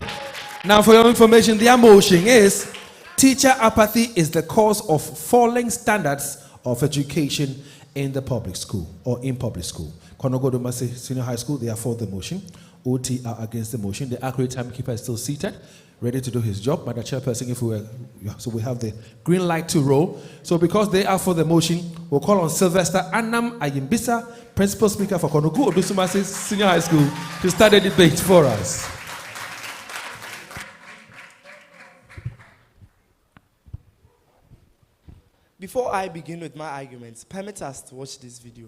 Now, for your information, their motion is teacher apathy is the cause of falling standards of education in the public school or in public school. Konongo Odumase Senior High School, they are for the motion. OT are against the motion. The accurate timekeeper is still seated, ready to do his job. But the chairperson, if we were, so we have the green light to roll. So because they are for the motion, we'll call on Sylvester Anam Ayimbisa, principal speaker for Konongo Odumase Senior High School, to start the debate for us. Before I begin with my arguments, permit us to watch this video.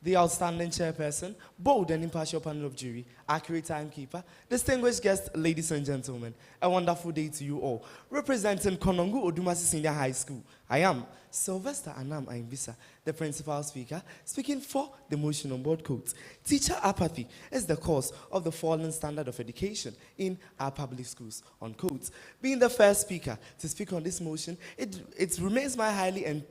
The outstanding chairperson, bold and impartial panel of jury, accurate timekeeper, distinguished guests, ladies and gentlemen, a wonderful day to you all. Representing Konongo Odumase Senior High School, I am Sylvester Anam Aimbisa, the principal speaker, speaking for the motion on board quotes. Teacher apathy is the cause of the falling standard of education in our public schools, on quotes. Being the first speaker to speak on this motion, it remains my highly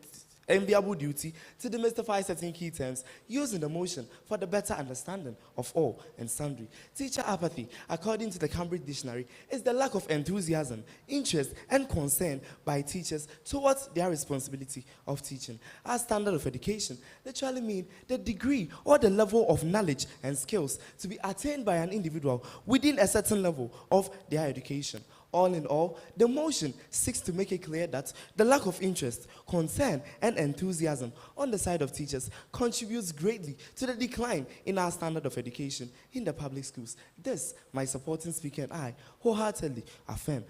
enviable duty to demystify certain key terms used in the motion for the better understanding of all and sundry. Teacher apathy, according to the Cambridge Dictionary, is the lack of enthusiasm, interest, and concern by teachers towards their responsibility of teaching. Our standard of education literally means the degree or the level of knowledge and skills to be attained by an individual within a certain level of their education. All in all, the motion seeks to make it clear that the lack of interest, concern, and enthusiasm on the side of teachers contributes greatly to the decline in our standard of education in the public schools. This, my supporting speaker and I wholeheartedly affirm.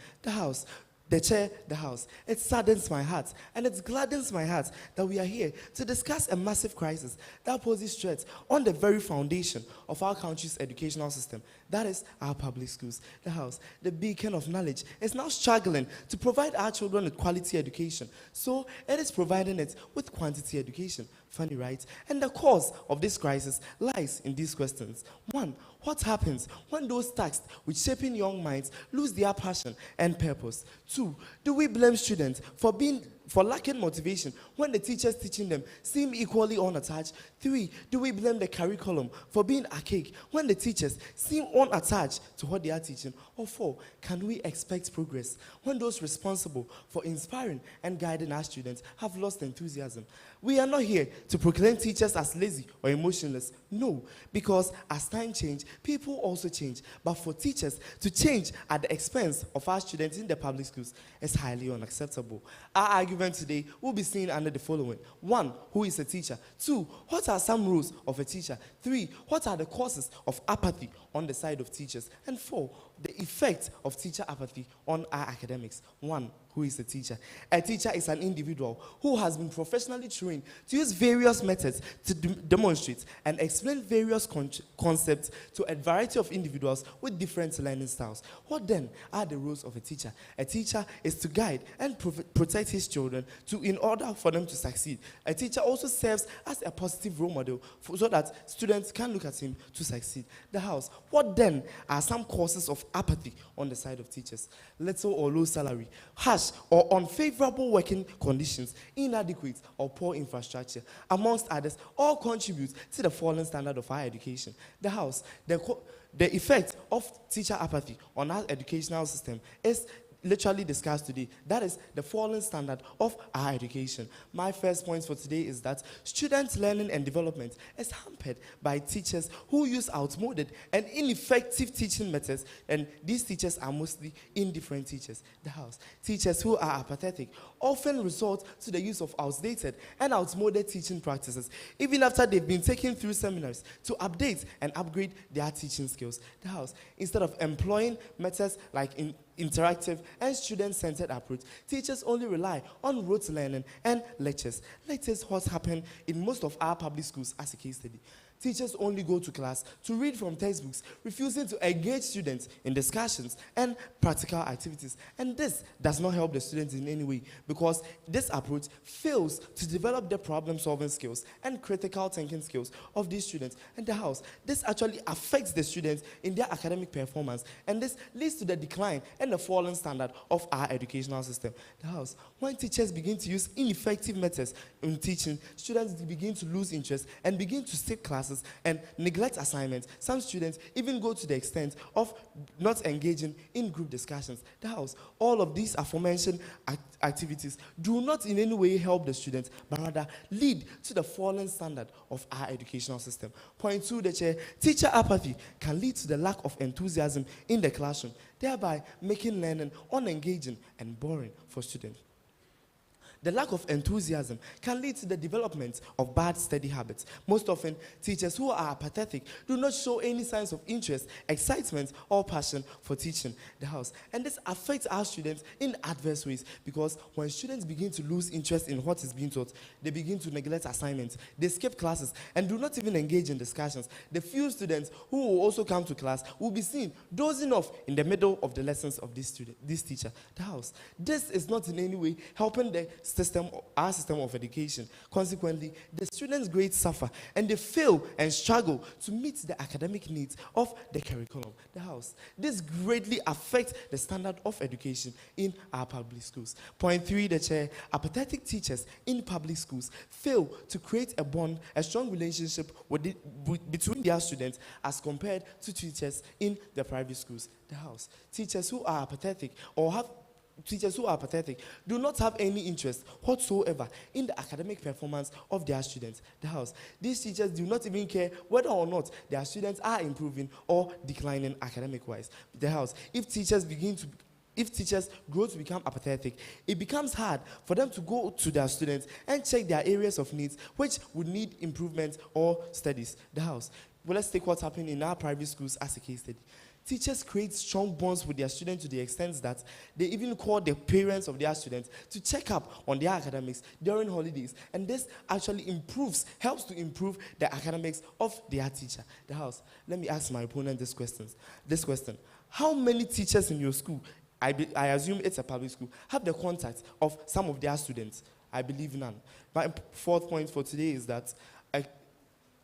The chair, the house. It saddens my heart and it gladdens my heart that we are here to discuss a massive crisis that poses threats on the very foundation of our country's educational system. That is our public schools. The house, the beacon of knowledge, is now struggling to provide our children with quality education. So it is providing it with quantity education. Funny, right? And the cause of this crisis lies in these questions. 1. What happens when those tasked with shaping young minds lose their passion and purpose? 2. Do we blame students for lacking motivation when the teachers teaching them seem equally unattached? 3. Do we blame the curriculum for being archaic when the teachers seem unattached to what they are teaching? Or 4. Can we expect progress when those responsible for inspiring and guiding our students have lost enthusiasm? We are not here to proclaim teachers as lazy or emotionless. No, because as time changes, people also change. But for teachers to change at the expense of our students in the public schools is highly unacceptable. Our argument today will be seen under the following. 1. Who is a teacher? 2. What are some roles of a teacher? 3. What are the causes of apathy on the side of teachers? And 4. The effect of teacher apathy on our academics. 1. Who is a teacher? A teacher is an individual who has been professionally trained to use various methods to demonstrate and explain various concepts to a variety of individuals with different learning styles. What then are the roles of a teacher? A teacher is to guide and protect his children in order for them to succeed. A teacher also serves as a positive role model so that students can look at him to succeed. The house. What then are some causes of apathy on the side of teachers? Little or low salary, harsh or unfavorable working conditions, inadequate or poor infrastructure, amongst others, all contribute to the falling standard of our education. The house, the effect of teacher apathy on our educational system is literally discussed today. That is the falling standard of our education. My first point for today is that student learning and development is hampered by teachers who use outmoded and ineffective teaching methods, and these teachers are mostly indifferent teachers. The house. Teachers who are apathetic often resort to the use of outdated and outmoded teaching practices, even after they've been taken through seminars to update and upgrade their teaching skills. The house. Instead of employing methods like interactive and student-centered approach, teachers only rely on rote learning and lectures. Lectures what happen in most of our public schools as a case study. Teachers only go to class to read from textbooks, refusing to engage students in discussions and practical activities. And this does not help the students in any way, because this approach fails to develop the problem-solving skills and critical thinking skills of these students. And the house, this actually affects the students in their academic performance, and this leads to the decline and the falling standard of our educational system. The house, when teachers begin to use ineffective methods in teaching, students begin to lose interest and begin to skip classes and neglect assignments. Some students even go to the extent of not engaging in group discussions. The house, all of these aforementioned activities do not in any way help the students, but rather lead to the falling standard of our educational system. Point 2, the chair, teacher apathy can lead to the lack of enthusiasm in the classroom, thereby making learning unengaging and boring for students. The lack of enthusiasm can lead to the development of bad study habits. Most often, teachers who are apathetic do not show any signs of interest, excitement, or passion for teaching the house. And this affects our students in adverse ways, because when students begin to lose interest in what is being taught, they begin to neglect assignments, they skip classes, and do not even engage in discussions. The few students who will also come to class will be seen dozing off in the middle of the lessons of this teacher. The house. This is not in any way helping our system of education. Consequently, the students' grades suffer, and they fail and struggle to meet the academic needs of the curriculum. The house. This greatly affects the standard of education in our public schools. Point 3, the chair, apathetic teachers in public schools fail to create a bond, a strong relationship between their students as compared to teachers in the private schools. The house. Teachers who are apathetic do not have any interest whatsoever in the academic performance of their students. The house. These teachers do not even care whether or not their students are improving or declining academic-wise. The house. If teachers grow to become apathetic, it becomes hard for them to go to their students and check their areas of needs which would need improvement or studies. The house. Well, let's take what's happening in our private schools as a case study. Teachers create strong bonds with their students to the extent that they even call the parents of their students to check up on their academics during holidays. And this actually helps to improve the academics of their teacher. The house. Let me ask my opponent this question. How many teachers in your school, I assume it's a public school, have the contact of some of their students? I believe none. My fourth point for today is that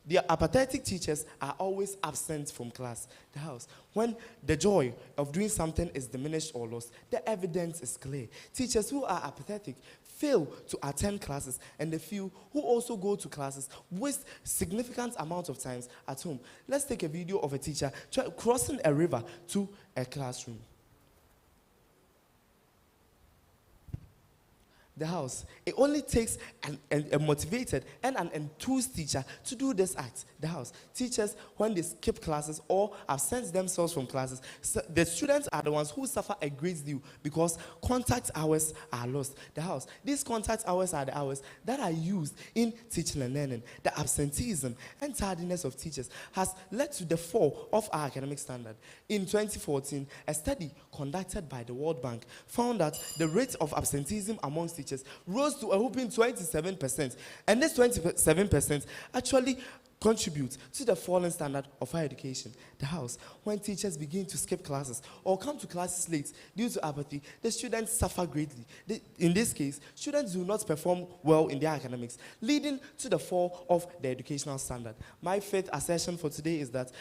the apathetic teachers are always absent from class. The house. When the joy of doing something is diminished or lost, the evidence is clear. Teachers who are apathetic fail to attend classes, and the few who also go to classes waste significant amounts of time at home. Let's take a video of a teacher crossing a river to a classroom. The house. It only takes a motivated and an enthused teacher to do this act. The house. Teachers, when they skip classes or absent themselves from classes, the students are the ones who suffer a great deal because contact hours are lost. The house. These contact hours are the hours that are used in teaching and learning. The absenteeism and tardiness of teachers has led to the fall of our academic standard. In 2014, a study conducted by the World Bank found that the rate of absenteeism amongst teachers rose to a whopping 27%. And this 27% actually contributes to the falling standard of higher education. The house. When teachers begin to skip classes or come to classes late due to apathy, the students suffer greatly. In this case, students do not perform well in their academics, leading to the fall of the educational standard. My fifth assertion for today is that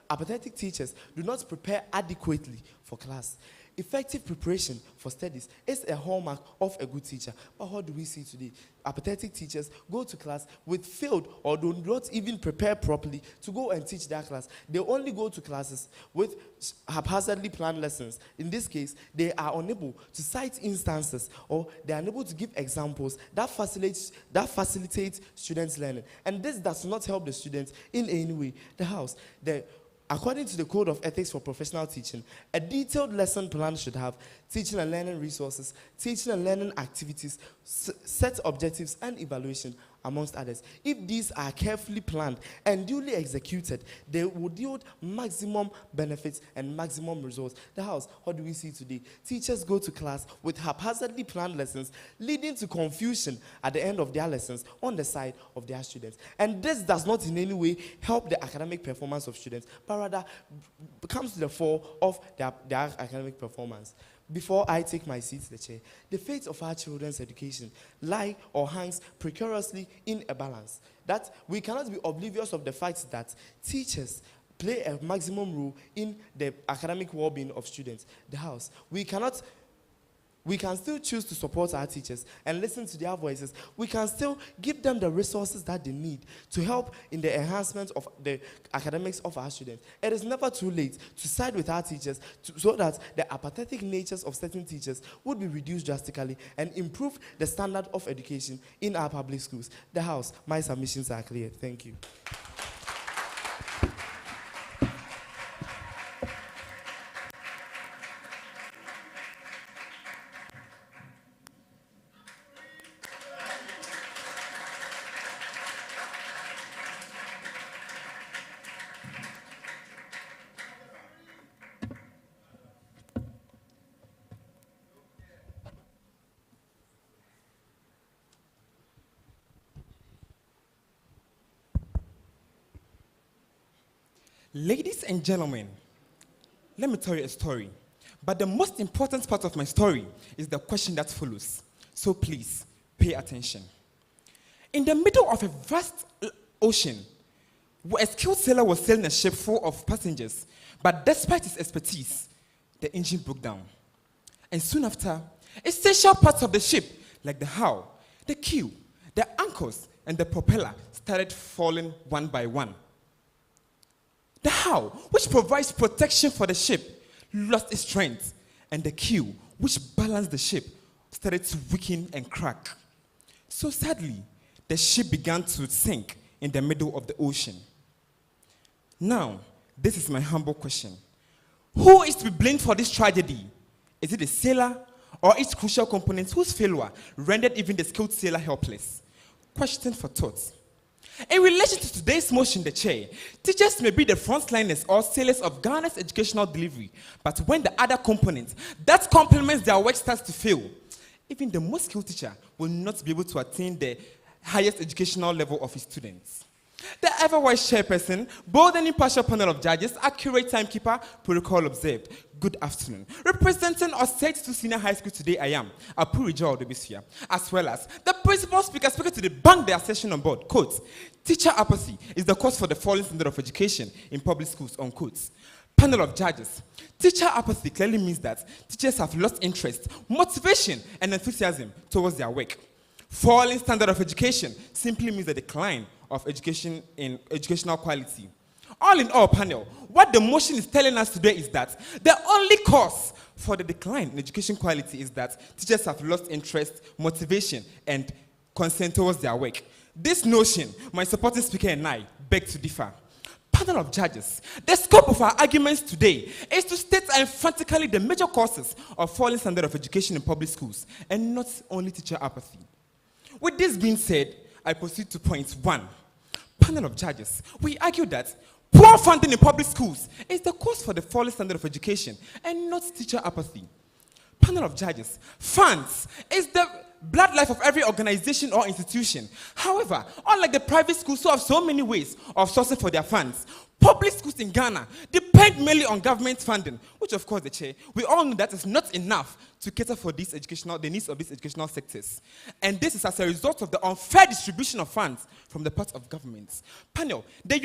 apathetic teachers do not prepare adequately for class. Effective preparation for studies is a hallmark of a good teacher. But what do we see today? Apathetic teachers go to class with failed or do not even prepare properly to go and teach their class. They only go to classes with haphazardly planned lessons. In this case, they are unable to cite instances or they are unable to give examples that facilitate students' learning. And this does not help the students in any way. The house. According to the Code of Ethics for Professional Teaching, a detailed lesson plan should have teaching and learning resources, teaching and learning activities, set objectives and evaluation, amongst others. If these are carefully planned and duly executed, they would yield maximum benefits and maximum results. The house, what do we see today? Teachers go to class with haphazardly planned lessons, leading to confusion at the end of their lessons on the side of their students. And this does not in any way help the academic performance of students, but rather comes to the fore of their academic performance. Before I take my seat, the chair, the fate of our children's education lie or hangs precariously in a balance. That we cannot be oblivious of the fact that teachers play a maximum role in the academic well-being of students. The house, we can still choose to support our teachers and listen to their voices. We can still give them the resources that they need to help in the enhancement of the academics of our students. It is never too late to side with our teachers so that the apathetic natures of certain teachers would be reduced drastically and improve the standard of education in our public schools. The house, my submissions are clear. Thank you. Ladies and gentlemen, let me tell you a story. But the most important part of my story is the question that follows. So please, pay attention. In the middle of a vast ocean, where a skilled sailor was sailing a ship full of passengers, but despite his expertise, the engine broke down. And soon after, essential parts of the ship, like the hull, the keel, the anchors, and the propeller, started falling one by one. The hull, which provides protection for the ship, lost its strength, and the keel, which balanced the ship, started to weaken and crack. So sadly, the ship began to sink in the middle of the ocean. Now, this is my humble question. Who is to be blamed for this tragedy? Is it the sailor or its crucial components whose failure rendered even the skilled sailor helpless? Question for thought. In relation to today's motion, the chair, teachers may be the frontliners or sailors of Ghana's educational delivery, but when the other component that complements their work starts to fail, even the most skilled teacher will not be able to attain the highest educational level of his students. The ever-wise chairperson, bold and impartial panel of judges, accurate timekeeper, protocol observed. Good afternoon. Representing Osei Tutu Senior High School today, I am Apurijo Odumase, as well as the principal speaker to debunk their session on board. Quote, teacher apathy is the cause for the falling standard of education in public schools, unquote. Panel of judges. Teacher apathy clearly means that teachers have lost interest, motivation, and enthusiasm towards their work. Falling standard of education simply means the decline of education in educational quality. All in all, panel, what the motion is telling us today is that the only cause for the decline in education quality is that teachers have lost interest, motivation, and consent towards their work. This notion, my supporting speaker and I beg to differ. Panel of judges, the scope of our arguments today is to state emphatically the major causes of falling standard of education in public schools, and not only teacher apathy. With this being said, I proceed to point 1. Panel of judges, we argue that poor funding in public schools is the cause for the falling standard of education and not teacher apathy. Panel of judges, funds is the blood life of every organization or institution. However, unlike the private schools who have so many ways of sourcing for their funds, public schools in Ghana depend mainly on government funding, which of course, the chair, we all know that is not enough to cater for the needs of these educational sectors. And this is as a result of the unfair distribution of funds from the part of governments. Panel, the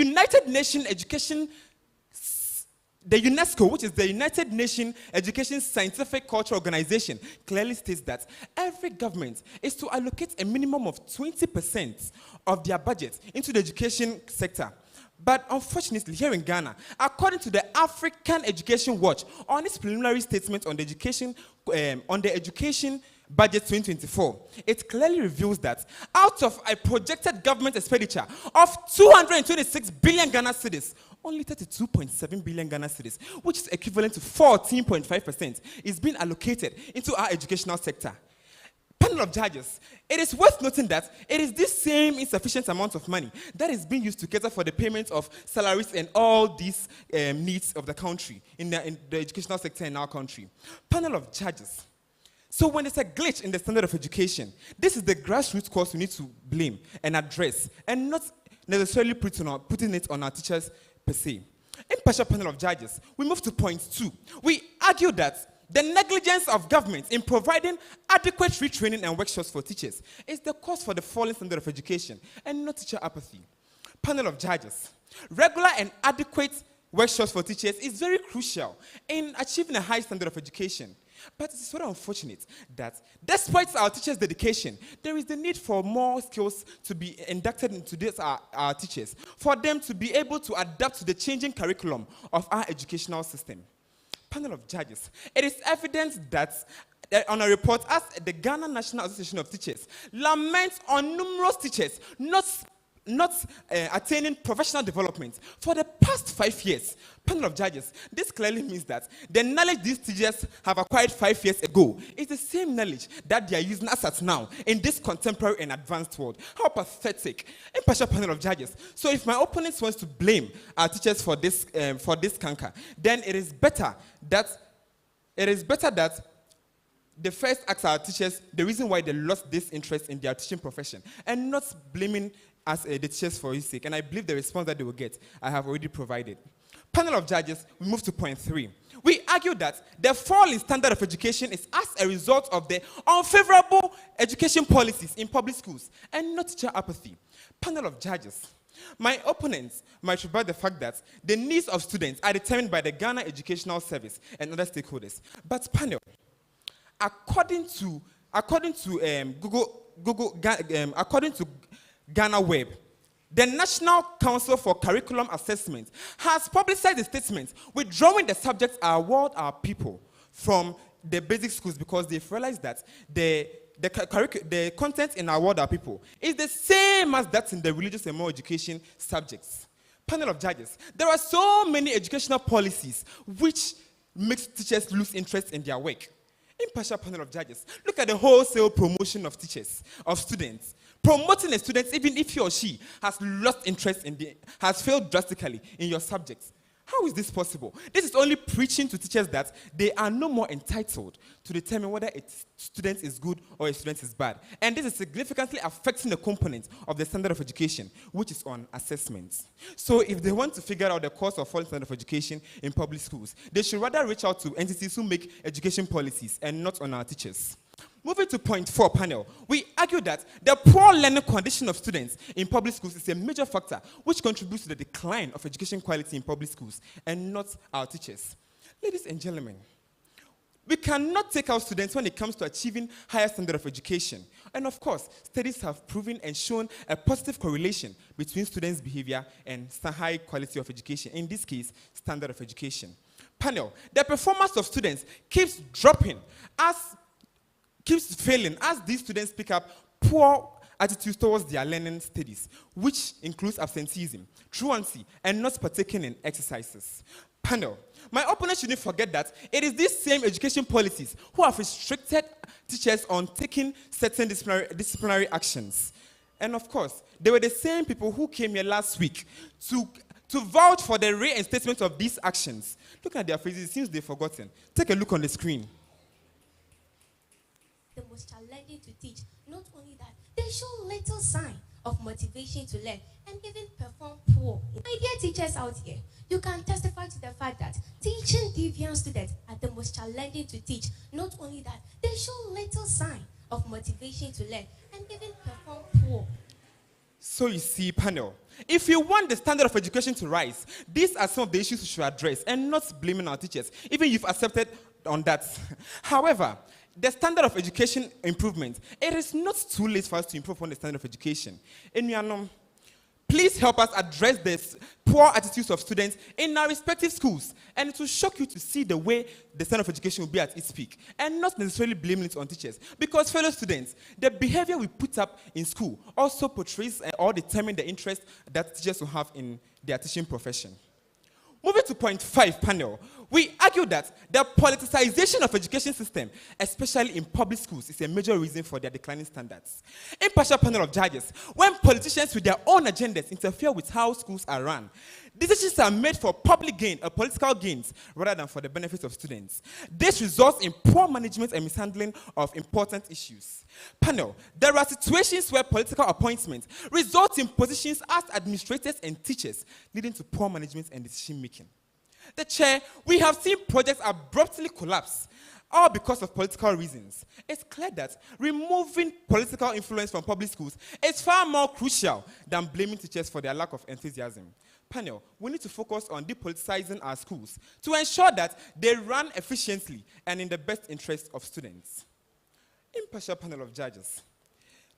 UNESCO, which is the United Nations Education Scientific Culture Organization, clearly states that every government is to allocate a minimum of 20% of their budget into the education sector. But unfortunately, here in Ghana, according to the African Education Watch, on its preliminary statement on the education budget 2024, it clearly reveals that out of a projected government expenditure of 226 billion Ghana cedis, only 32.7 billion Ghana cedis, which is equivalent to 14.5%, is being allocated into our educational sector. Panel Panel of judges, it is worth noting that it is this same insufficient amount of money that is being used to cater for the payment of salaries and all these needs of the country, in the educational sector in our country. Panel of judges. So when there's a glitch in the standard of education, this is the grassroots cause we need to blame and address, and not necessarily putting it on our teachers per se. Impartial panel of judges, we move to point 2. We argue that the negligence of government in providing adequate retraining and workshops for teachers is the cause for the falling standard of education, and not teacher apathy. Panel of judges, regular and adequate workshops for teachers is very crucial in achieving a high standard of education. But it's very unfortunate that despite our teachers' dedication, there is the need for more skills to be inducted into this, our teachers, for them to be able to adapt to the changing curriculum of our educational system. Panel of judges, it is evident that on a report as the Ghana National Association of Teachers laments on numerous teachers not attaining professional development for the past 5 years. Panel of judges, this clearly means that the knowledge these teachers have acquired 5 years ago is the same knowledge that they are using as at now in this contemporary and advanced world. How pathetic. Impartial panel of judges. So if my opponents wants to blame our teachers for this canker, then it is better that they first ask our teachers the reason why they lost this interest in their teaching profession, and not blaming as the teachers for his sake. And I believe the response that they will get, I have already provided. Panel of judges, we move to point 3. We argue that the fall in standard of education is as a result of the unfavorable education policies in public schools, and not teacher apathy. Panel of judges, my opponents might rebut the fact that the needs of students are determined by the Ghana Educational Service and other stakeholders. But panel, according to Ghana Web, the National Council for Curriculum Assessment has publicized a statement withdrawing the subjects award our people from the basic schools because they've realized that the content in award our people is the same as that in the religious and moral education subjects. Panel of judges, there are so many educational policies which makes teachers lose interest in their work. Impartial panel of judges, look at the wholesale promotion of teachers, of students. Promoting a student, even if he or she has lost interest has failed drastically in your subjects. How is this possible? This is only preaching to teachers that they are no more entitled to determine whether a student is good or a student is bad. And this is significantly affecting the component of the standard of education, which is on assessments. So if they want to figure out the cause of falling standard of education in public schools, they should rather reach out to entities who make education policies and not on our teachers. Moving to point 4 panel, we argue that the poor learning condition of students in public schools is a major factor which contributes to the decline of education quality in public schools, and not our teachers. Ladies and gentlemen, we cannot take out students when it comes to achieving higher standard of education. And of course, studies have proven and shown a positive correlation between students' behavior and high quality of education, in this case, standard of education. Panel, the performance of students keeps failing as these students pick up poor attitudes towards their learning studies, which includes absenteeism, truancy, and not partaking in exercises. Panel, my opponent shouldn't forget that it is these same education policies who have restricted teachers on taking certain disciplinary actions. And of course, they were the same people who came here last week to vouch for the reinstatement of these actions. Look at their faces, it seems they've forgotten. Take a look on the screen. The most challenging to teach. Not only that, they show little sign of motivation to learn and even perform poor. My dear teachers out here, you can testify to the fact that teaching deviant students are the most challenging to teach. Not only that, they show little sign of motivation to learn and even perform poor. So you see, panel, if you want the standard of education to rise, these are some of the issues you should address, and not blaming our teachers, even if you've accepted on that. However, the standard of education improvement, it is not too late for us to improve on the standard of education. Please help us address this poor attitudes of students in our respective schools, and it will shock you to see the way the standard of education will be at its peak, and not necessarily blaming it on teachers. Because fellow students, the behavior we put up in school also portrays or determines the interest that teachers will have in their teaching profession. Moving to point 5, panel. We argue that the politicization of education system, especially in public schools, is a major reason for their declining standards. Impartial panel of judges, when politicians with their own agendas interfere with how schools are run, decisions are made for public gain or political gains rather than for the benefits of students. This results in poor management and mishandling of important issues. Panel, there are situations where political appointments result in positions as administrators and teachers, leading to poor management and decision making. The chair, we have seen projects abruptly collapse, all because of political reasons. It's clear that removing political influence from public schools is far more crucial than blaming teachers for their lack of enthusiasm. Panel, we need to focus on depoliticizing our schools to ensure that they run efficiently and in the best interest of students. Impartial panel of judges.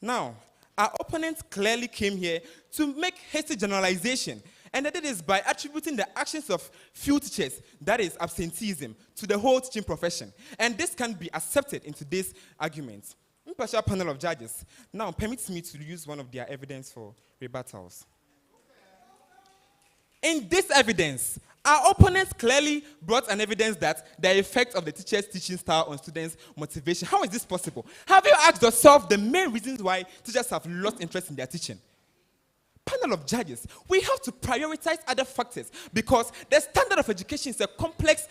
Now, our opponents clearly came here to make hasty generalization, and they did this by attributing the actions of few teachers, that is absenteeism, to the whole teaching profession. And this can be accepted in today's argument. Impartial panel of judges now permits me to use one of their evidence for rebuttals. In this evidence, our opponents clearly brought an evidence that the effect of the teacher's teaching style on students' motivation. How is this possible? Have you asked yourself the main reasons why teachers have lost interest in their teaching? Panel of judges, we have to prioritize other factors because the standard of education is a complex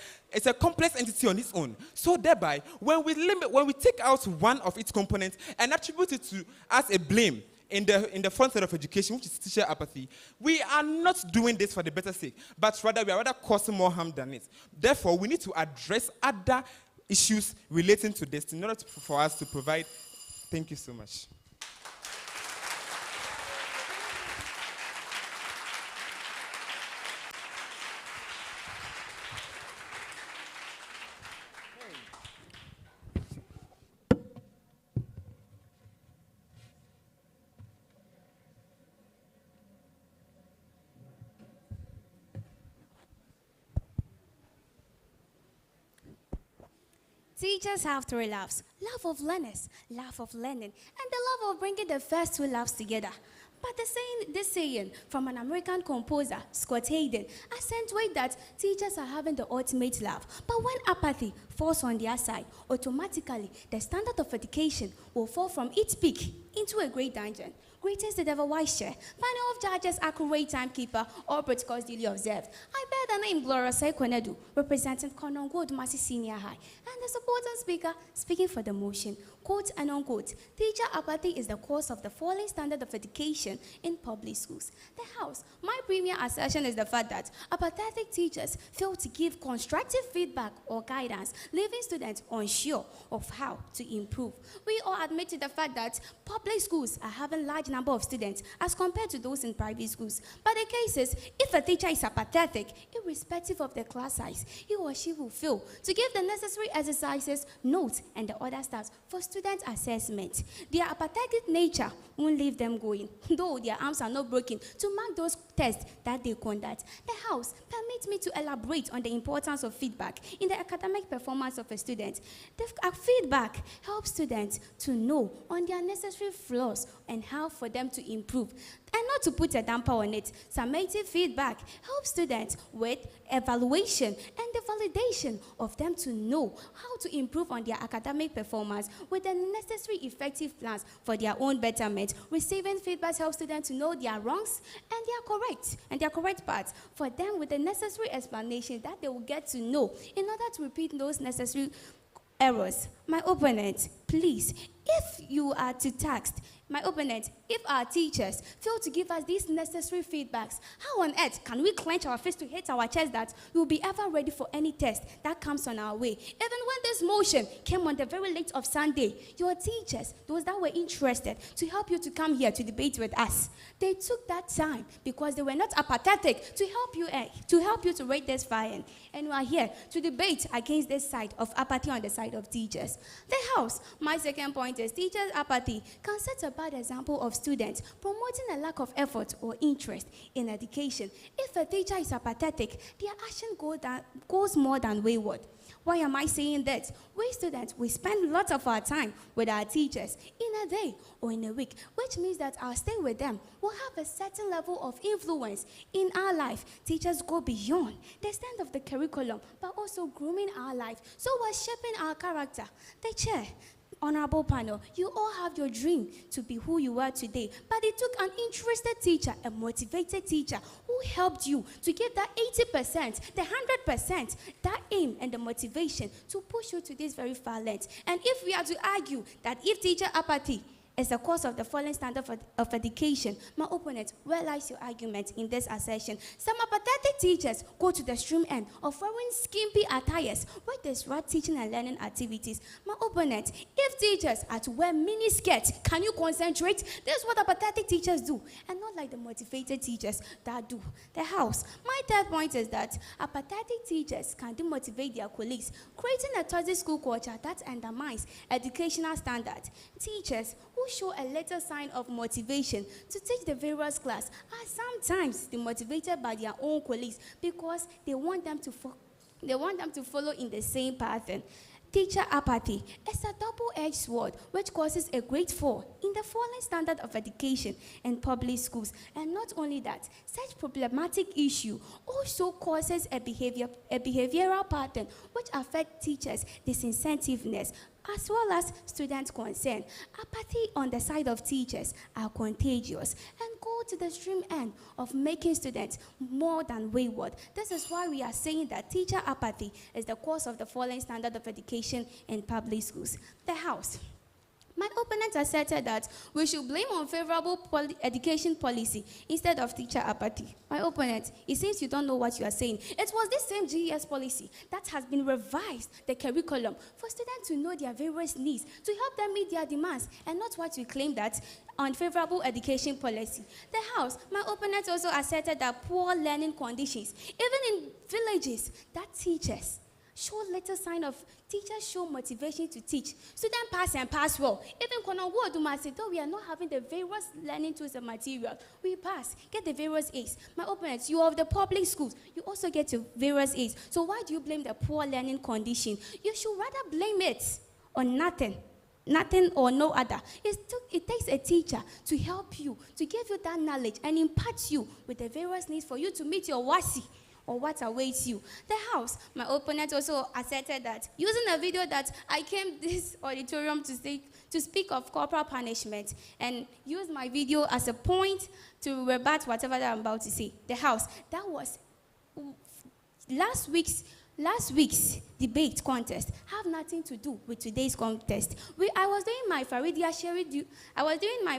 entity on its own. So thereby, when we take out one of its components and attribute it to as a blame in the front side of education, which is teacher apathy, we are not doing this for the better sake, but rather we are causing more harm than it. Therefore, we need to address other issues relating to this in order for us to provide. Thank you so much. Teachers have three loves: love of learners, love of learning, and the love of bringing the first two loves together. But this saying from an American composer, Scott Hayden, accentuates that teachers are having the ultimate love. But when apathy falls on their side, automatically the standard of education will fall from its peak into a great dungeon. Greetings to the Vice Chair, panel of judges, accurate timekeeper, all protocols duly observed. I bear the name Osei Tutu, representing Konongo Odumase Senior High, and the supporting speaker speaking for the motion. Quote and unquote, teacher apathy is the cause of the falling standard of education in public schools. The House, my premier assertion is the fact that apathetic teachers fail to give constructive feedback or guidance, leaving students unsure of how to improve. We all admit to the fact that public schools are having large number of students as compared to those in private schools. But the case is, if a teacher is apathetic, irrespective of the class size, he or she will fail to give the necessary exercises, notes, and the other stuff for student assessment. Their apathetic nature won't leave them going, though their arms are not broken, to mark those tests that they conduct. The House permits me to elaborate on the importance of feedback in the academic performance of a student. The feedback helps students to know on their necessary flaws and how for them to improve. And not to put a damper on it, summative feedback helps students with evaluation and the validation of them to know how to improve on their academic performance with the necessary effective plans for their own betterment. Receiving feedback helps students to know their wrongs and their correct parts for them with the necessary explanation that they will get to know in order to repeat those necessary errors. My opponent, please, if you are to task, my opponent, if our teachers fail to give us these necessary feedbacks, how on earth can we clench our fists to hit our chest that we will be ever ready for any test that comes on our way? Even when this motion came on the very late of Sunday, your teachers, those that were interested to help you to come here to debate with us, they took that time because they were not apathetic to help you to rate this fire. And we are here to debate against this side of apathy on the side of teachers. The House, my second point is teachers' apathy can set a bad example of students promoting a lack of effort or interest in education. If a teacher is apathetic, their action goes more than wayward. Why am I saying that? We students, we spend lots of our time with our teachers in a day or in a week, which means that our stay with them will have a certain level of influence in our life. Teachers go beyond the stand of the curriculum, but also grooming our life. So we're shaping our character. The chair, honorable panel, you all have your dream to be who you are today, but it took an interested teacher, a motivated teacher who helped you to give that 80%, the 100%, that aim and the motivation to push you to this very far length. And if we are to argue that if teacher apathy is the cause of the falling standard of education, my opponent, where lies your argument in this assertion? Some apathetic teachers go to the extreme end of wearing skimpy attires where disrupt teaching and learning activities. My opponent, if teachers are to wear mini skirts, can you concentrate? This is what apathetic teachers do, and not like the motivated teachers that do. The house. My third point is that apathetic teachers can demotivate their colleagues, creating a toxic school culture that undermines educational standards. Teachers who show a little sign of motivation to teach the various class are sometimes demotivated by their own colleagues because they want them to follow in the same pattern. Teacher apathy is a double-edged sword which causes a great fall in the falling standard of education in public schools. And not only that, such problematic issue also causes a behavioral pattern which affects teachers' disincentiveness as well as student concern. Apathy on the side of teachers are contagious and go to the extreme end of making students more than wayward. This is why we are saying that teacher apathy is the cause of the falling standard of education in public schools. The house. My opponent asserted that we should blame unfavorable education policy instead of teacher apathy. My opponent, it seems you don't know what you are saying. It was this same GES policy that has been revised the curriculum for students to know their various needs, to help them meet their demands, and not what we claim that unfavorable education policy. The house, my opponent also asserted that poor learning conditions, even in villages, that teachers show little sign of teachers show motivation to teach. Students pass and pass well. Even Konongo Odumase, though we are not having the various learning tools and material, we pass, get the various A's. My opponents, you are of the public schools, you also get your various A's. So why do you blame the poor learning condition? You should rather blame it on nothing or no other. It takes a teacher to help you, to give you that knowledge and impart you with the various needs for you to meet your WASI or what awaits you. The house, my opponent also asserted that using a video that I came this auditorium to speak of corporal punishment and use my video as a point to rebut whatever that I'm about to say. The house, that was last week's debate contest have nothing to do with today's contest. I was doing my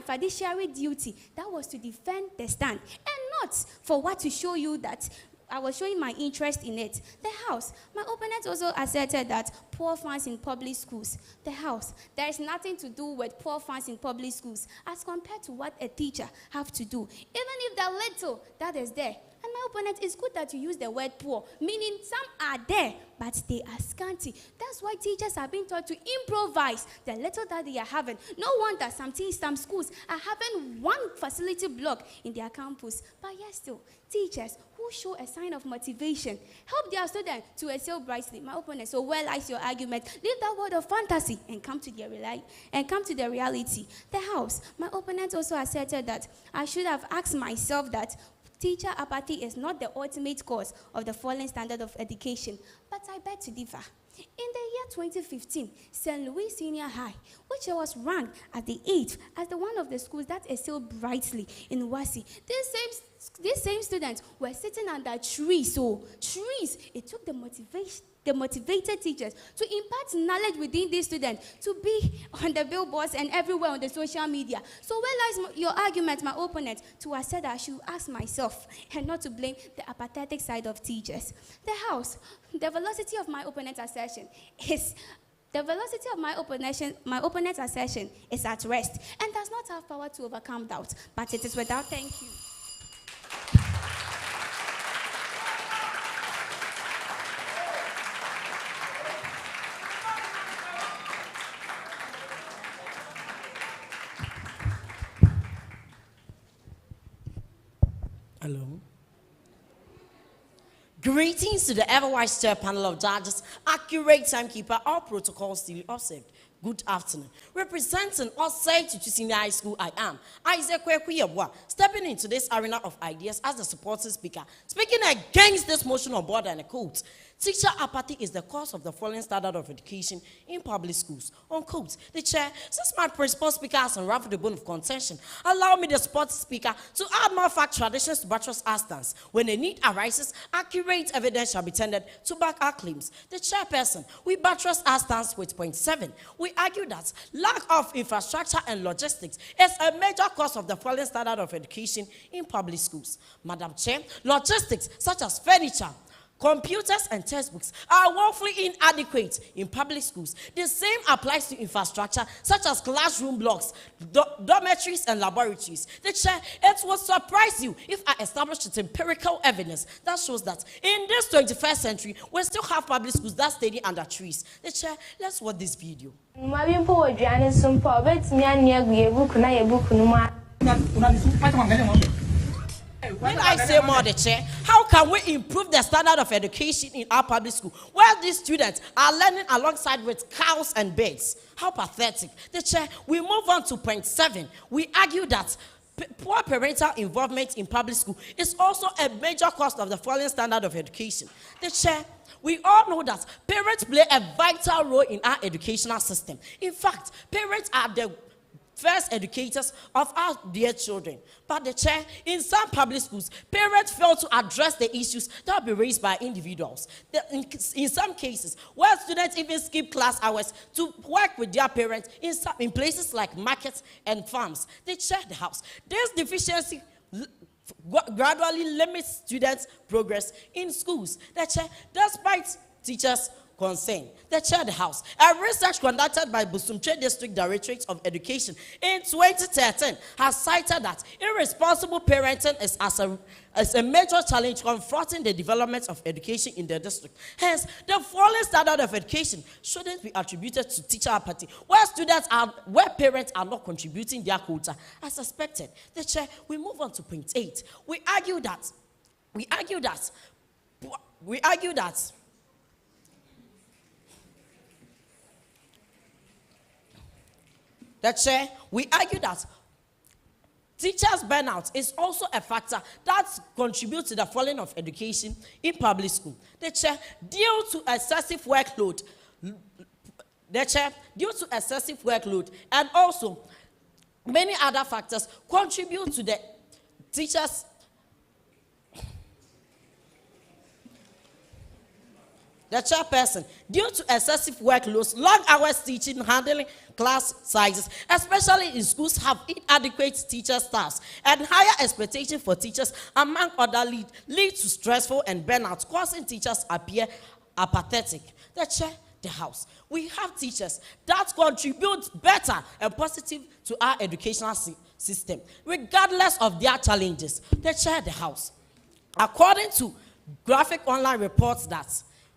fiduciary duty. That was to defend the stand and not for what to show you that I was showing my interest in it. The house, my opponent also asserted that poor funds in public schools. The house, there is nothing to do with poor funds in public schools as compared to what a teacher have to do. Even if the little that is there. And my opponent, it's good that you use the word poor, meaning some are there, but they are scanty. That's why teachers are being taught to improvise the little that they are having. No wonder some schools are having one facility block in their campus. But yes, still, teachers who show a sign of motivation help their students to excel brightly. My opponent, so where lies your argument? Leave that word of fantasy and come to the reality. The house, my opponent also asserted that I should have asked myself that teacher apathy is not the ultimate cause of the falling standard of education, but I beg to differ. In the year 2015, St. Louis Senior High, which was ranked as the 8th as the one of the schools that excelled brightly in WASI, these same students were sitting under trees. So trees, it took the motivated teachers to impart knowledge within these students to be on the billboards and everywhere on the social media. So where lies your argument, my opponent, to assert that I should ask myself and not to blame the apathetic side of teachers? The house, the velocity of my opponent's assertion is at rest and does not have power to overcome doubt, but it is without thank you. Hello. Greetings to the ever-wise chair panel of judges, accurate timekeeper, all protocols duly observed. Good afternoon. Representing Osei Tutu Senior High School, I am Isaac Kwekuyabwa, stepping into this arena of ideas as the supporting speaker, speaking against this motion on board and a quote. Teacher apathy is the cause of the falling standard of education in public schools. Unquote. The chair, since my principal speaker has unraveled the bone of contention, allow me, the sports speaker, to add more fact traditions to buttress our stance. When a need arises, accurate evidence shall be tendered to back our claims. The chairperson, we buttress our stance with point 7. We argue that lack of infrastructure and logistics is a major cause of the falling standard of education in public schools. Madam Chair, logistics such as furniture, computers and textbooks are woefully inadequate in public schools. The same applies to infrastructure such as classroom blocks, dormitories and laboratories. The chair, it will surprise you if I establish its empirical evidence that shows that in this 21st century, we still have public schools that study under trees. The chair, let's watch this video. When I say more, the chair, how can we improve the standard of education in our public school where these students are learning alongside with cows and birds? How pathetic. The chair, we move on to point 7. We argue that poor parental involvement in public school is also a major cause of the falling standard of education. The chair, we all know that parents play a vital role in our educational system. In fact, parents are the first educators of our dear children. But the chair, in some public schools, parents fail to address the issues that will be raised by individuals. In some cases, where students even skip class hours to work with their parents in places like markets and farms, they chair the house. This deficiency gradually limits students' progress in schools. The chair, despite teachers' concern, they chair the house. A research conducted by Busumche District Directorate of Education in 2013 has cited that irresponsible parenting is as a major challenge confronting the development of education in the district. Hence, the falling standard of education shouldn't be attributed to teacher apathy, where parents are not contributing their quota as expected. The chair, we move on to point 8. We argue that the chair, we argue that teachers' burnout is also a factor that contributes to the falling of education in public school. The chair, due to excessive workload, and also many other factors contribute to the teachers' the chairperson, due to excessive workloads, long hours teaching, handling class sizes, especially in schools, have inadequate teacher staffs, and higher expectation for teachers, among other lead to stressful and burnout, causing teachers appear apathetic. The chair, the house. We have teachers that contribute better and positive to our educational system, regardless of their challenges. The chair, the house. According to Graphic Online reports that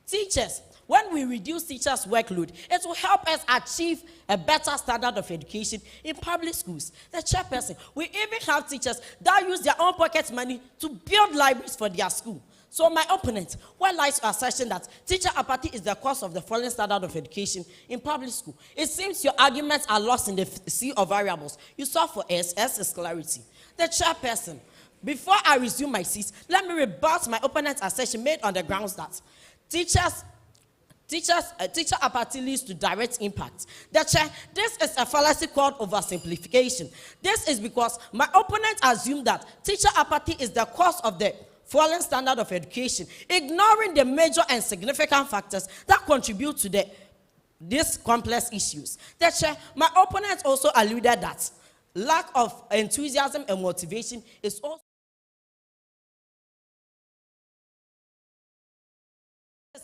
teachers, when we reduce teachers' workload, it will help us achieve a better standard of education in public schools. The chairperson, we even have teachers that use their own pocket money to build libraries for their school. So my opponent, where lies your assertion that teacher apathy is the cause of the falling standard of education in public school? It seems your arguments are lost in the sea of variables. You saw for S is clarity. The chairperson, before I resume my seat, let me rebut my opponent's assertion made on the grounds that teacher apathy leads to direct impact. The chair, this is a fallacy called oversimplification. This is because my opponent assumed that teacher apathy is the cause of the falling standard of education, ignoring the major and significant factors that contribute to these complex issues. The chair, my opponent also alluded that lack of enthusiasm and motivation is also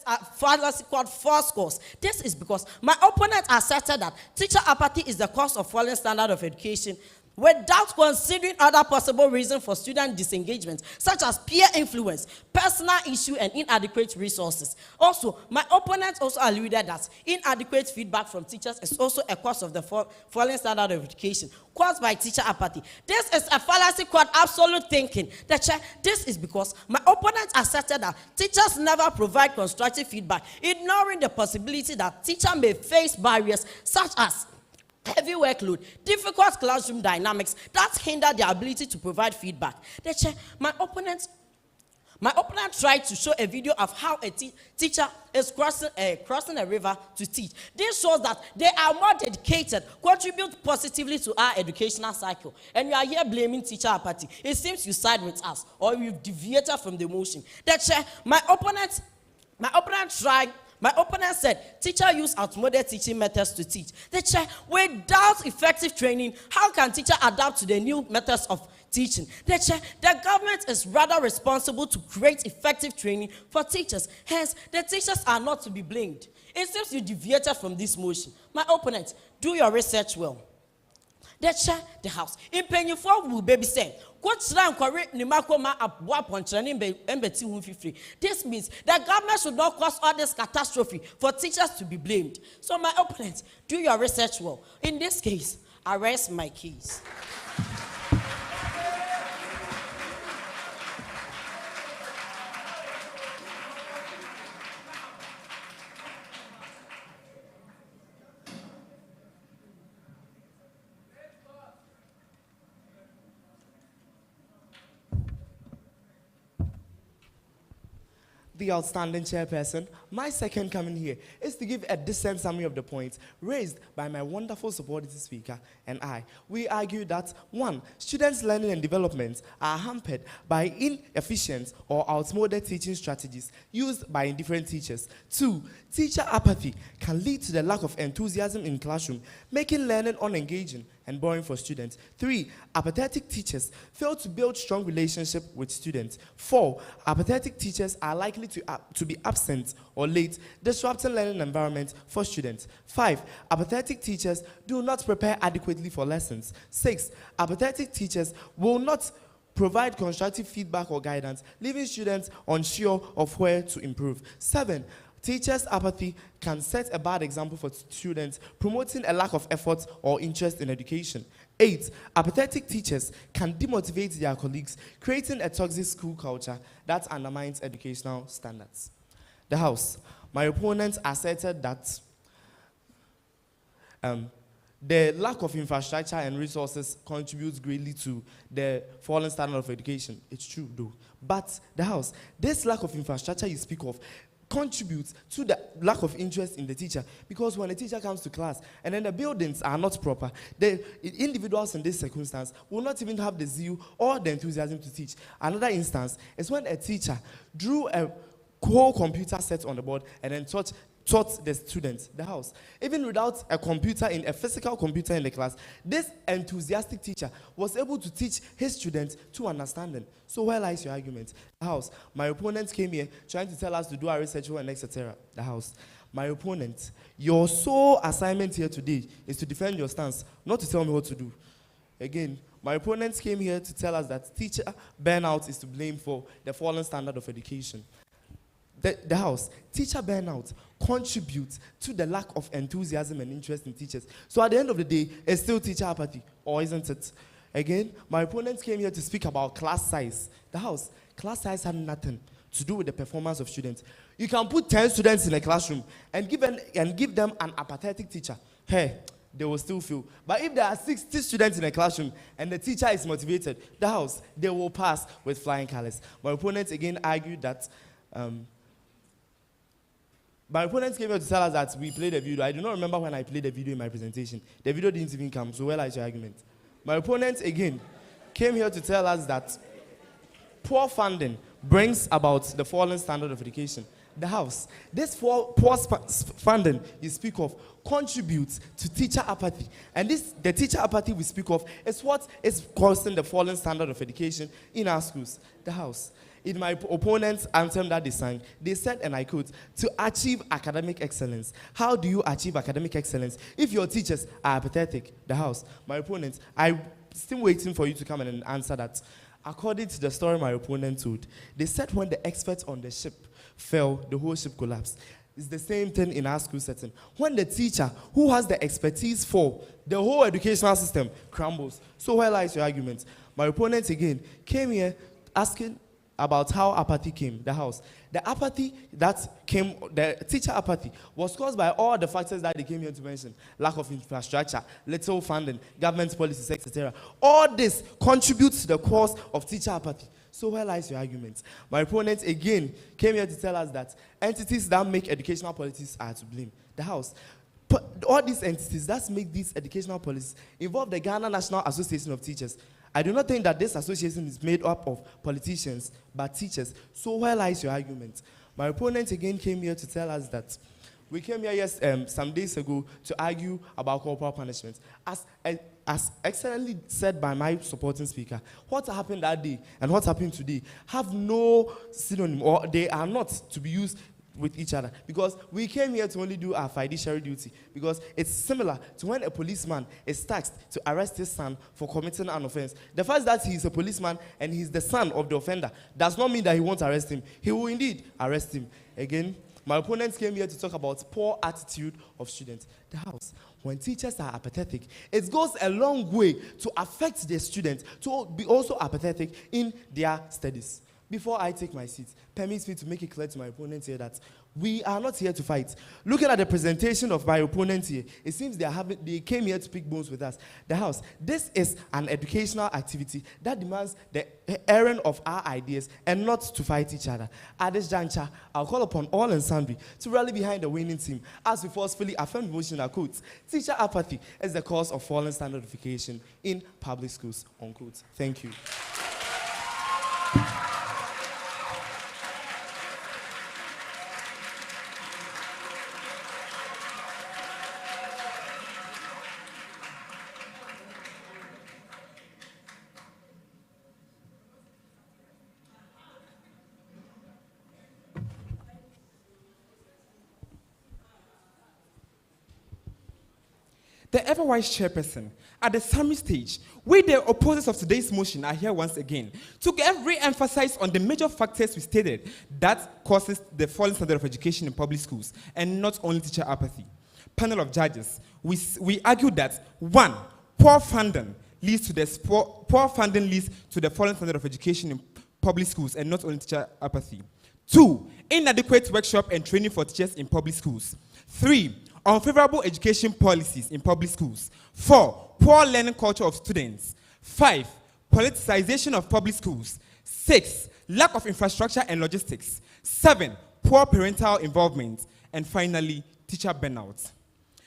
a fallacy called false cause. This is because my opponent asserted that teacher apathy is the cause of falling standard of education without considering other possible reasons for student disengagement, such as peer influence, personal issue, and inadequate resources. Also, my opponent also alluded that inadequate feedback from teachers is also a cause of the falling standard of education, caused by teacher apathy. This is a fallacy called absolute thinking. This is because my opponent asserted that teachers never provide constructive feedback, ignoring the possibility that teachers may face barriers such as heavy workload, difficult classroom dynamics that hinder their ability to provide feedback. My opponent tried to show a video of how a teacher is crossing a river to teach. This shows that they are more dedicated, contribute positively to our educational cycle. And you are here blaming teacher apathy. It seems you side with us, or you've deviated from the motion. My opponent said, teacher use outmoded teaching methods to teach. Without effective training, how can teacher adapt to the new methods of teaching? The government is rather responsible to create effective training for teachers. Hence, the teachers are not to be blamed. It seems you deviated from this motion. My opponent, do your research well. The house. In penny for will baby say, this means the government should not cause all this catastrophe for teachers to be blamed. So my opponent, do your research well. In this case, I rest my case. The outstanding chairperson, my second coming here is to give a decent summary of the points raised by my wonderful supporting speaker and I. We argue that 1, students' learning and development are hampered by inefficient or outmoded teaching strategies used by indifferent teachers. 2, teacher apathy can lead to the lack of enthusiasm in classroom, making learning unengaging and boring for students. 3, apathetic teachers fail to build strong relationship with students. 4, apathetic teachers are likely to be absent or late, disrupting learning environment for students. 5, apathetic teachers do not prepare adequately for lessons. 6, apathetic teachers will not provide constructive feedback or guidance, leaving students unsure of where to improve. 7, teachers' apathy can set a bad example for students, promoting a lack of effort or interest in education. 8, apathetic teachers can demotivate their colleagues, creating a toxic school culture that undermines educational standards. The House. My opponent asserted that the lack of infrastructure and resources contributes greatly to the fallen standard of education. It's true, though. But the House, this lack of infrastructure you speak of contributes to the lack of interest in the teacher, because when a teacher comes to class and then the buildings are not proper, the individuals in this circumstance will not even have the zeal or the enthusiasm to teach. Another instance is when a teacher drew a whole computer set on the board and then taught the students, the House. Even without a computer, in a physical computer in the class, this enthusiastic teacher was able to teach his students to understanding. So where lies your argument? The House. My opponent came here trying to tell us to do our research and etc. The House. My opponent, your sole assignment here today is to defend your stance, not to tell me what to do. Again, my opponents came here to tell us that teacher burnout is to blame for the fallen standard of education. The House, teacher burnout contributes to the lack of enthusiasm and interest in teachers. So at the end of the day, it's still teacher apathy, or isn't it? Again, my opponents came here to speak about class size. The House, class size had nothing to do with the performance of students. You can put 10 students in a classroom and give them an apathetic teacher. Hey, they will still fail. But if there are 60 students in a classroom and the teacher is motivated, the House, they will pass with flying colors. My opponents again argued that my opponents came here to tell us that we played a video. I do not remember when I played the video in my presentation. The video didn't even come, so where lies your argument? My opponents, again, came here to tell us that poor funding brings about the fallen standard of education. The House, this poor funding you speak of contributes to teacher apathy. And the teacher apathy we speak of is what is causing the fallen standard of education in our schools. The House. In my opponent's anthem that they sang, they said, and I quote, to achieve academic excellence. How do you achieve academic excellence if your teachers are apathetic? The House. My opponents, I still waiting for you to come and answer that. According to the story my opponent told, they said when the experts on the ship fell, the whole ship collapsed. It's the same thing in our school setting. When the teacher who has the expertise fall, the whole educational system crumbles. So where lies your argument? My opponent again came here asking about how apathy came, the house. The apathy that came, the teacher apathy, was caused by all the factors that they came here to mention. Lack of infrastructure, little funding, government policies, etc. All this contributes to the cause of teacher apathy. So where lies your argument? My opponent again came here to tell us that entities that make educational policies are to blame. The house. All these entities that make these educational policies involve the Ghana National Association of Teachers. I do not think that this association is made up of politicians, but teachers. So where lies your argument? My opponent again came here to tell us that we came here some days ago to argue about corporal punishment. As excellently said by my supporting speaker, what happened that day and what happened today have no synonym, or they are not to be used with each other, because we came here to only do our fiduciary duty, because it's similar to when a policeman is tasked to arrest his son for committing an offense. The fact that he is a policeman and he's the son of the offender does not mean that he won't arrest him. He will indeed arrest him. Again, my opponents came here to talk about poor attitude of students. The house, when teachers are apathetic, it goes a long way to affect the students to be also apathetic in their studies. Before I take my seat, permit me to make it clear to my opponents here that we are not here to fight. Looking at the presentation of my opponents here, it seems they came here to pick bones with us. The house, this is an educational activity that demands the airing of our ideas and not to fight each other. At this juncture, I'll call upon all and sundry to rally behind the winning team as we forcefully affirm the motion that quotes, teacher apathy is the cause of falling standardification in public schools, unquote. Thank you. The ever-wise chairperson, at the summary stage, we, the opposers of today's motion, are here once again to re-emphasize on the major factors we stated that causes the falling standard of education in public schools, and not only teacher apathy. Panel of judges, we argue that 1, poor funding leads to the falling standard of education in public schools, and not only teacher apathy. 2, inadequate workshop and training for teachers in public schools. 3, unfavorable education policies in public schools. 4, poor learning culture of students. 5, politicization of public schools. 6, lack of infrastructure and logistics. 7, poor parental involvement. And finally, teacher burnout.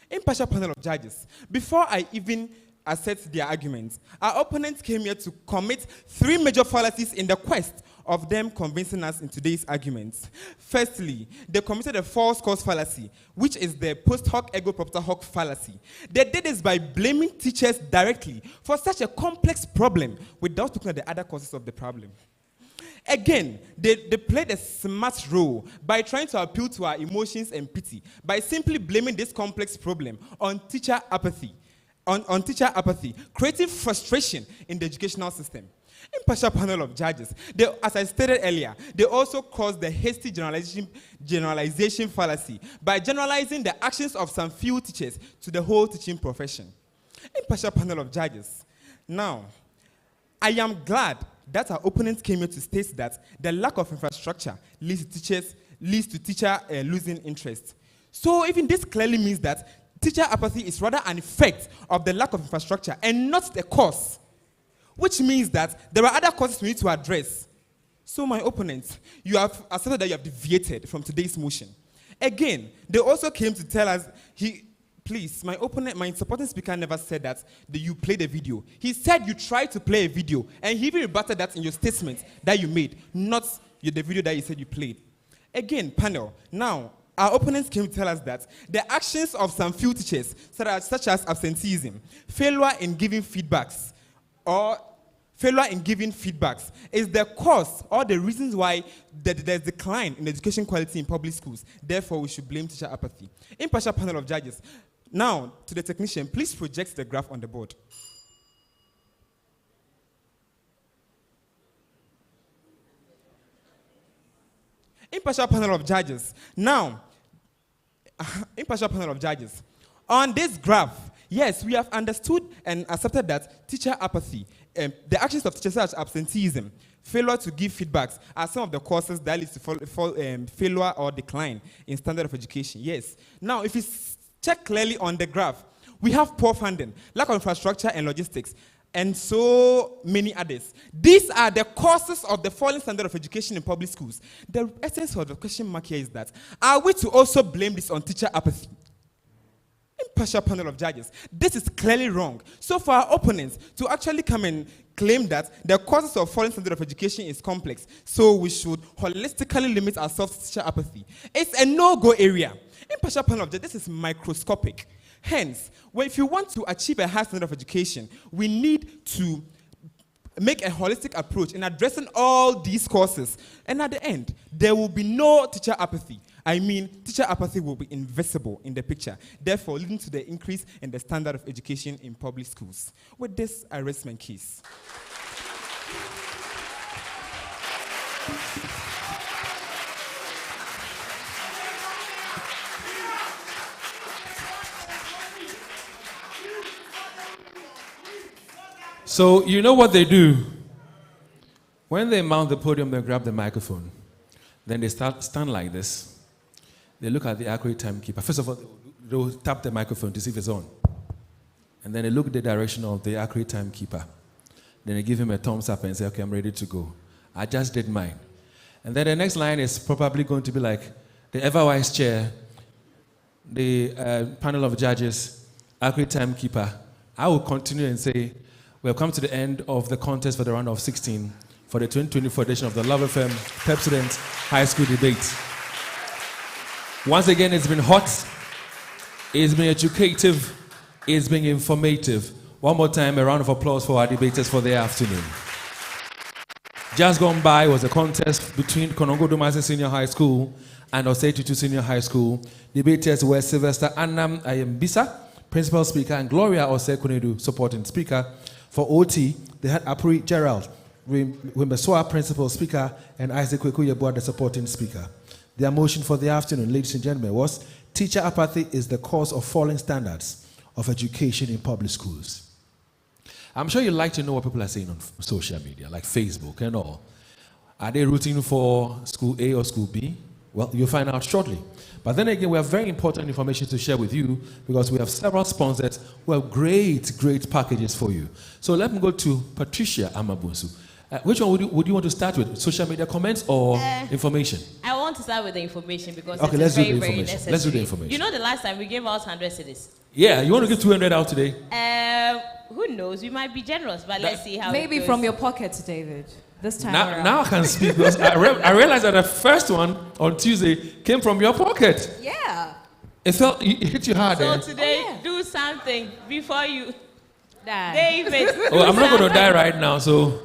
Impartial panel of judges, before I even assert their arguments, our opponents came here to commit 3 major fallacies in the quest of them convincing us in today's arguments. Firstly, they committed a false cause fallacy, which is the post hoc ego propter hoc fallacy. They did this by blaming teachers directly for such a complex problem without looking at the other causes of the problem. Again, they played a smart role by trying to appeal to our emotions and pity by simply blaming this complex problem on teacher apathy, creating frustration in the educational system. Impartial panel of judges, as I stated earlier, they also caused the hasty generalization fallacy by generalizing the actions of some few teachers to the whole teaching profession. Impartial panel of judges. Now, I am glad that our opponents came here to state that the lack of infrastructure leads to teacher losing interest. So even this clearly means that teacher apathy is rather an effect of the lack of infrastructure and not the cause, which means that there are other causes we need to address. So my opponents, you have asserted that you have deviated from today's motion. Again, they also came to tell us, please, my supporting speaker never said that you played a video. He said you tried to play a video, and he even rebutted that in your statement that you made, not the video that you said you played. Again, panel, now, our opponents came to tell us that the actions of some few teachers, such as absenteeism, failure in giving feedbacks, is the cause or the reasons why there's decline in education quality in public schools. Therefore, we should blame teacher apathy. Impartial panel of judges. Now, to the technician, please project the graph on the board. Impartial panel of judges. Now, impartial panel of judges. On this graph, yes, we have understood and accepted that teacher apathy, the actions of teachers such as absenteeism, failure to give feedbacks are some of the causes that leads to failure or decline in standard of education. Yes. Now, if you check clearly on the graph, we have poor funding, lack of infrastructure and logistics, and so many others. These are the causes of the falling standard of education in public schools. The essence of the question mark here is that, are we to also blame this on teacher apathy? Impartial panel of judges. This is clearly wrong. So for our opponents to actually come and claim that the causes of falling standard of education is complex, so we should holistically limit ourselves to teacher apathy, it's a no-go area. Impartial panel of judges, this is microscopic. Hence, if you want to achieve a high standard of education, we need to make a holistic approach in addressing all these causes. And at the end, there will be no teacher apathy. I mean, teacher apathy will be invisible in the picture, therefore leading to the increase in the standard of education in public schools. With this, I rest my case. So, you know what they do? When they mount the podium, they grab the microphone. Then they stand like this. They look at the accurate timekeeper. First of all, they'll tap the microphone to see if it's on. And then they look the direction of the accurate timekeeper. Then they give him a thumbs up and say, okay, I'm ready to go. I just did mine. And then the next line is probably going to be like, the ever-wise chair, the panel of judges, accurate timekeeper. I will continue and say, we have come to the end of the contest for the round of 16 for the 2024 edition of the Love FM Pepsodent High School Debate. Once again, it's been hot, it's been educative, it's been informative. One more time, a round of applause for our debaters for the afternoon. Just gone by was a contest between Konongo Odumase Senior High School and Osei Tutu Senior High School. Debaters were Sylvester Annam Ayembisa, Principal Speaker, and Gloria Osei Kunedu, Supporting Speaker. For OT, they had Apuri Gerald, Wimbeswa, Principal Speaker, and Isaac Kwekuyebua, the Supporting Speaker. Their motion for the afternoon, ladies and gentlemen, was teacher apathy is the cause of falling standards of education in public schools. I'm sure you'd like to know what people are saying on social media, like Facebook and all. Are they rooting for school A or school B? Well, you'll find out shortly. But then again, we have very important information to share with you because we have several sponsors who have great packages for you. So let me go to Patricia Amabunsu. Which one would you want to start with? Social media comments or information? I want to start with the information because okay, it's very necessary. Let's do the information. You know the last time we gave out 100 cedis? Yeah, you want to give 200 out today? Who knows? We might be generous, but let's see how maybe it goes. from your pockets, David. This time around. Now I can speak because I realized that the first one on Tuesday came from your pocket. Yeah. It hit you hard. So today, do something before you die. David. I'm not going to die right now, so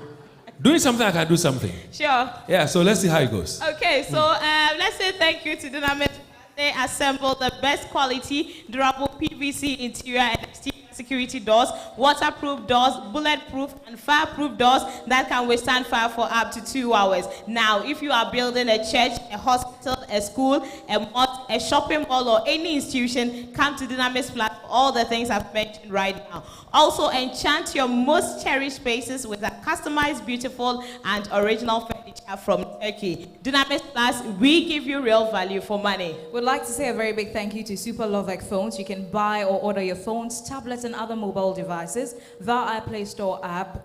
doing something, I can do something. Sure. Yeah, so let's see how it goes. Okay, so let's say thank you to Dynamis. They assembled the best quality, durable PVC interior and exterior security doors, waterproof doors, bulletproof and fireproof doors that can withstand fire for up to 2 hours. Now, if you are building a church, a hospital, a school, a mosque, a shopping mall, or any institution, come to Dynamis Flat for all the things I've mentioned right now. Also, enchant your most cherished spaces with a customized, beautiful, and original furniture from Turkey. Dynamis Plus, we give you real value for money. We'd like to say a very big thank you to Super Lovec Phones. You can buy or order your phones, tablets, and other mobile devices via our Play Store app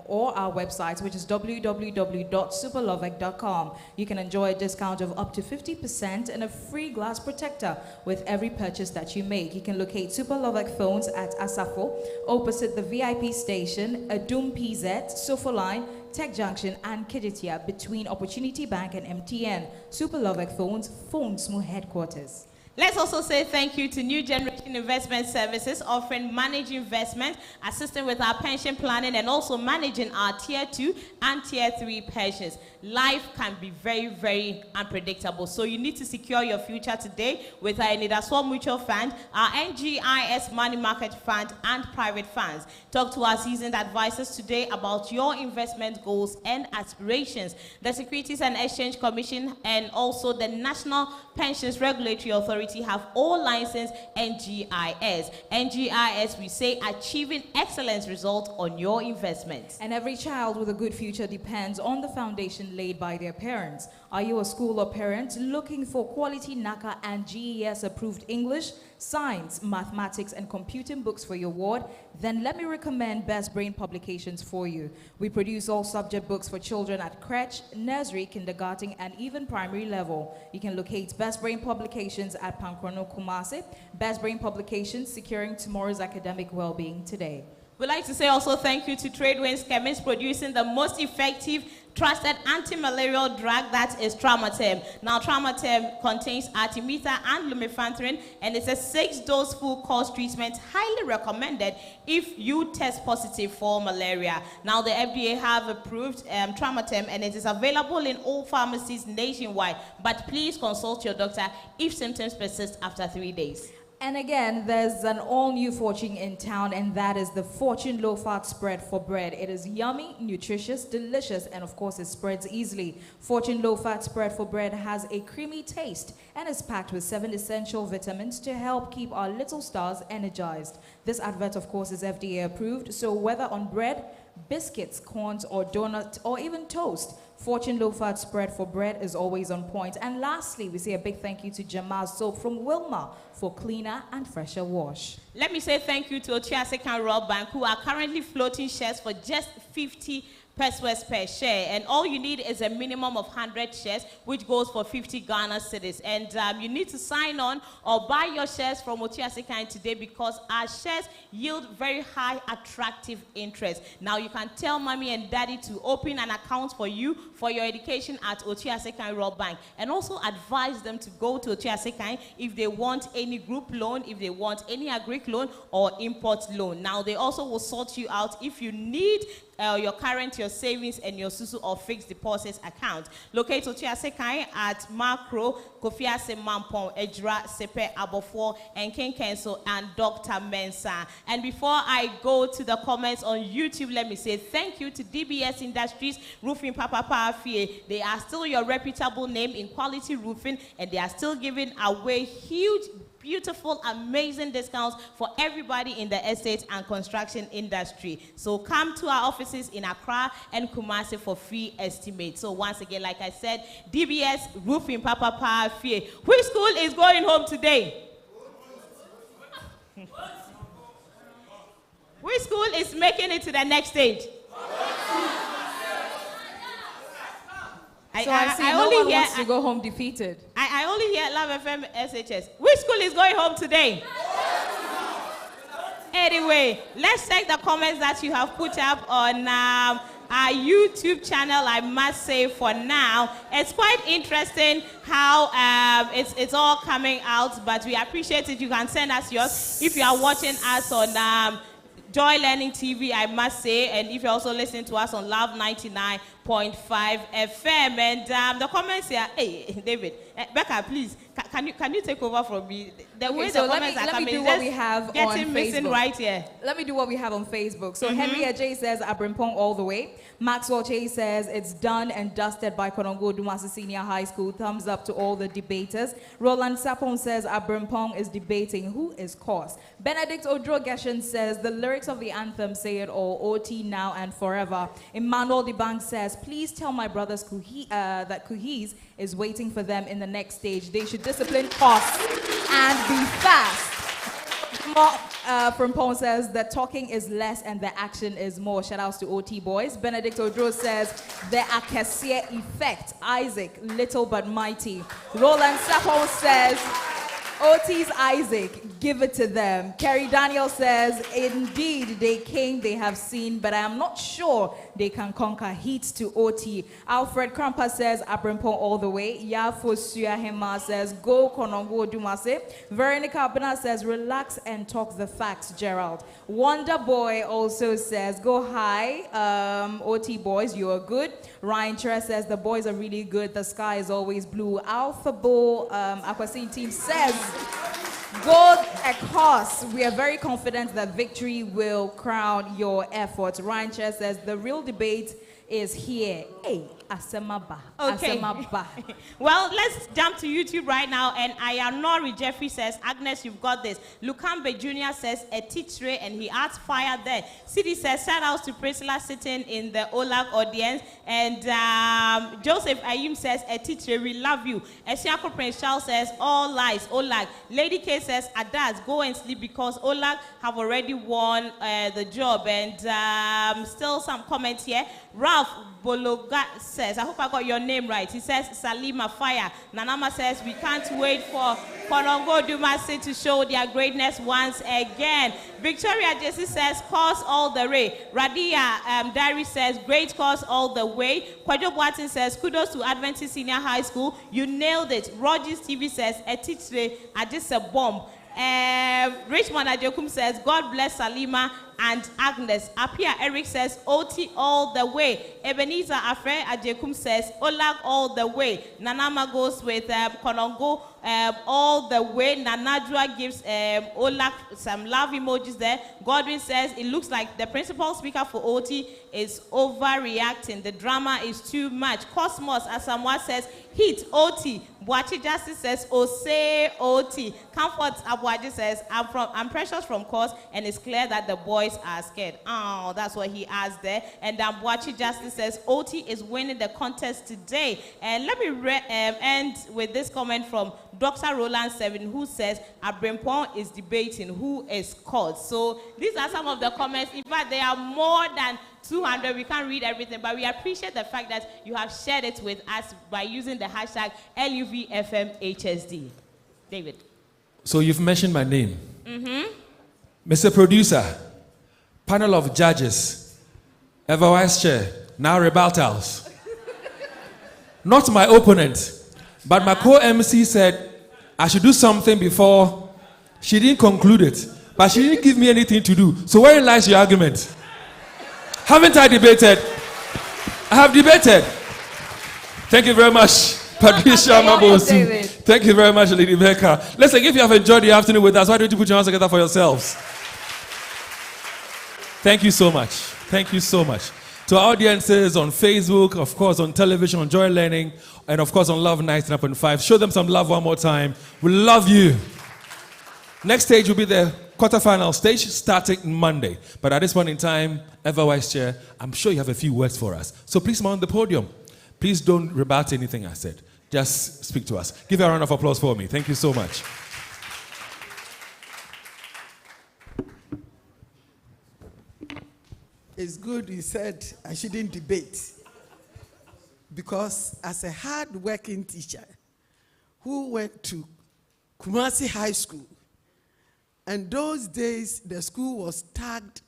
or our website, which is www.superlovec.com. You can enjoy a discount of up to 50% and a free glass protector with every purchase that you make. You can locate Super Lovec Phones at Asafo, opposite the VIP station, Adum PZ, Sofo Line, Tech Junction, and Kiditia, between Opportunity Bank and MTN. Super Lovec Phones, Phone Smooth Headquarters. Let's also say thank you to New Generation Investment Services, offering managed investment, assisting with our pension planning, and also managing our Tier 2 and Tier 3 pensions. Life can be very, very unpredictable, so you need to secure your future today with our Nidaswa Mutual Fund, our NGIS Money Market Fund, and private funds. Talk to our seasoned advisors today about your investment goals and aspirations. The Securities and Exchange Commission and also the National Pensions Regulatory Authority have all licensed NGIS. NGIS, we say, achieving excellence result on your investments. And every child with a good future depends on the foundation laid by their parents. Are you a school or parent looking for quality NACA and GES approved English, science, mathematics, and computing books for your ward? Then let me recommend Best Brain Publications for you. We produce all subject books for children at crèche, nursery, kindergarten, and even primary level. You can locate Best Brain Publications at Konongo Odumase. Best Brain Publications, securing tomorrow's academic well-being today. We'd like to say also thank you to Tradewinds Chemists, producing the most effective, trusted anti-malarial drug, that is Traumaterm. Now, Traumaterm contains artemether and lumefantrine, and it's a 6-dose full course treatment, highly recommended if you test positive for malaria. Now, the FDA have approved Traumaterm, and it is available in all pharmacies nationwide. But please consult your doctor if symptoms persist after 3 days. And again, there's an all-new fortune in town, and that is the Fortune Low-Fat Spread for Bread. It is yummy, nutritious, delicious, and of course, it spreads easily. Fortune Low-Fat Spread for Bread has a creamy taste and is packed with 7 essential vitamins to help keep our little stars energized. This advert, of course, is FDA approved, so whether on bread, biscuits, corns, or donut, or even toast, Fortune Low-Fat Spread for Bread is always on point. And lastly, we say a big thank you to Jamal Soap from Wilma for cleaner and fresher wash. Let me say thank you to Ochiasekan Royal Bank, who are currently floating shares for just 50 pesos per share, and all you need is a minimum of 100 shares, which goes for 50 Ghana cedis. And you need to sign on or buy your shares from Ochiasekan today, because our shares yield very high, attractive interest. Now you can tell mommy and daddy to open an account for you for your education at Ochiasekan Royal Bank, and also advise them to go to Ochiasekan if they want any group loan, if they want any agric loan or import loan. Now they also will sort you out if you need your current, your savings, and your Susu or fixed deposits account. Locate Ochiasekan at Macro, Kofiase Mampong, Ejra, Sepe, Abofo, and Ken Kenso, and Dr. Mensa. And before I go to the comments on YouTube, let me say thank you to DBS Industries, Roofing Papa Fie. They are still your reputable name in quality roofing, and they are still giving away huge, beautiful, amazing discounts for everybody in the estate and construction industry. So come to our offices in Accra and Kumasi for free estimates. So once again, like I said, DBS Roofing Papa Fie. Which school is going home today? Which school is making it to the next stage? So I see no one wants to go home defeated. I only hear Love FM SHS. Which school is going home today? Anyway, let's check the comments that you have put up on our YouTube channel. I must say for now, it's quite interesting how it's all coming out, but we appreciate it. You can send us yours if you are watching us on Joy Learning TV, I must say, and if you're also listening to us on Love 99.5 FM. And the comments here, hey, David, Becca, please, can you take over from me? The way so the comments are coming, let me do what we have on missing Facebook. Right here. Let me do what we have on Facebook. So Henry J says, Abrimpong all the way. Maxwell J says, it's done and dusted by Konongo Odumase Senior High School. Thumbs up to all the debaters. Roland Sapon says, Abrimpong is debating who is cause. Benedict Odrogeshan says, the lyrics of the anthem say it all, OT now and forever. Emmanuel Debank says, please tell my brothers that Kuhis is waiting for them in the next stage. They should discipline costs and be fast. From Pong says that talking is less and the action is more. Shout outs to OT boys. Benedict Odro says the Acacia effect. Isaac, little but mighty. Roland Sapon says OT's Isaac, give it to them. Kerry Daniel says, indeed, they came, they have seen, but I am not sure they can conquer. Heat to OT. Alfred Krampa says, Abrimpon all the way. Yafo Suyahema says, go Konongo Odumase. Veronica Abena says, relax and talk the facts, Gerald. Wonder Boy also says, go high. OT boys, you are good. Ryan Chere says, the boys are really good. The sky is always blue. Alpha Bull Aquasin team says, go across. We are very confident that victory will crown your efforts. Ryan Chere says, the real debate is here. Hey, Asemaba. Okay. Asemaba. Well, let's jump to YouTube right now. And Ayanori Jeffrey says, Agnes, you've got this. Lukambe Jr. says, a teacher, and he adds fire there. City says, shout outs to Priscilla sitting in the OLAG audience. And Joseph Ayim says, a teacher, we love you. Esiako Prince Charles says, all lies, OLAG. Lady K says, Adas, go and sleep because OLAG have already won the job. And still some comments here. Ralph Bologa says, I hope I got your name right. He says, Salima Fire. Nanama says, we can't wait for Konongo Odumase to show their greatness once again. Victoria Jesse says, cause all the way. Radia Diary says, great cause all the way. Kwajo Boatin says, kudos to Adventist Senior High School. You nailed it. Rogers TV says, a teacher, just a bomb. Richmond Ajokum says, God bless Salima and Agnes. Apia Eric says, OT all the way. Ebenezer Afre Ajekum says, OLAG all the way. Nanama goes with Konongo all the way. Nanadra gives OLAG some love emojis there. Godwin says, it looks like the principal speaker for OT is overreacting. The drama is too much. Cosmos Asamoah says, hit OT. Boachi Justice says, Osei OT. Comfort Abuaji says, I'm precious from course, and it's clear that the boys are scared. Oh, that's what he adds there. And Boachi Justice says, OT is winning the contest today. And let me end with this comment from Dr. Roland 7, who says, Abrimpon is debating who is caught. So these are some of the comments. In fact, there are more than 200. We can't read everything, but we appreciate the fact that you have shared it with us by using the hashtag LUVFMHSD. David. So you've mentioned my name. Mm-hmm. Mr. Producer, panel of judges, ever vice chair, now Rebuttals. Not my opponent, but my co-MC said I should do something before. She didn't conclude it, but she didn't give me anything to do. So wherein lies your argument? Haven't I debated? I have debated. Thank you very much, Patricia Mabosu. Thank you very much, Lady Becca. Listen, if you have enjoyed the afternoon with us, why don't you put your hands together for yourselves? Thank you so much. Thank you so much. To our audiences on Facebook, of course, on television, on Joy Learning, and of course on Love 99.5. Show them some love one more time. We love you. Next stage will be the quarterfinal stage starting Monday. But at this point in time, Ever Vice Chair, I'm sure you have a few words for us. So please mount the podium. Please don't rebut anything I said. Just speak to us. Give a round of applause for me. Thank you so much. It's good you said I shouldn't debate, because as a hard-working teacher who went to Kumasi High School, and those days the school was tagged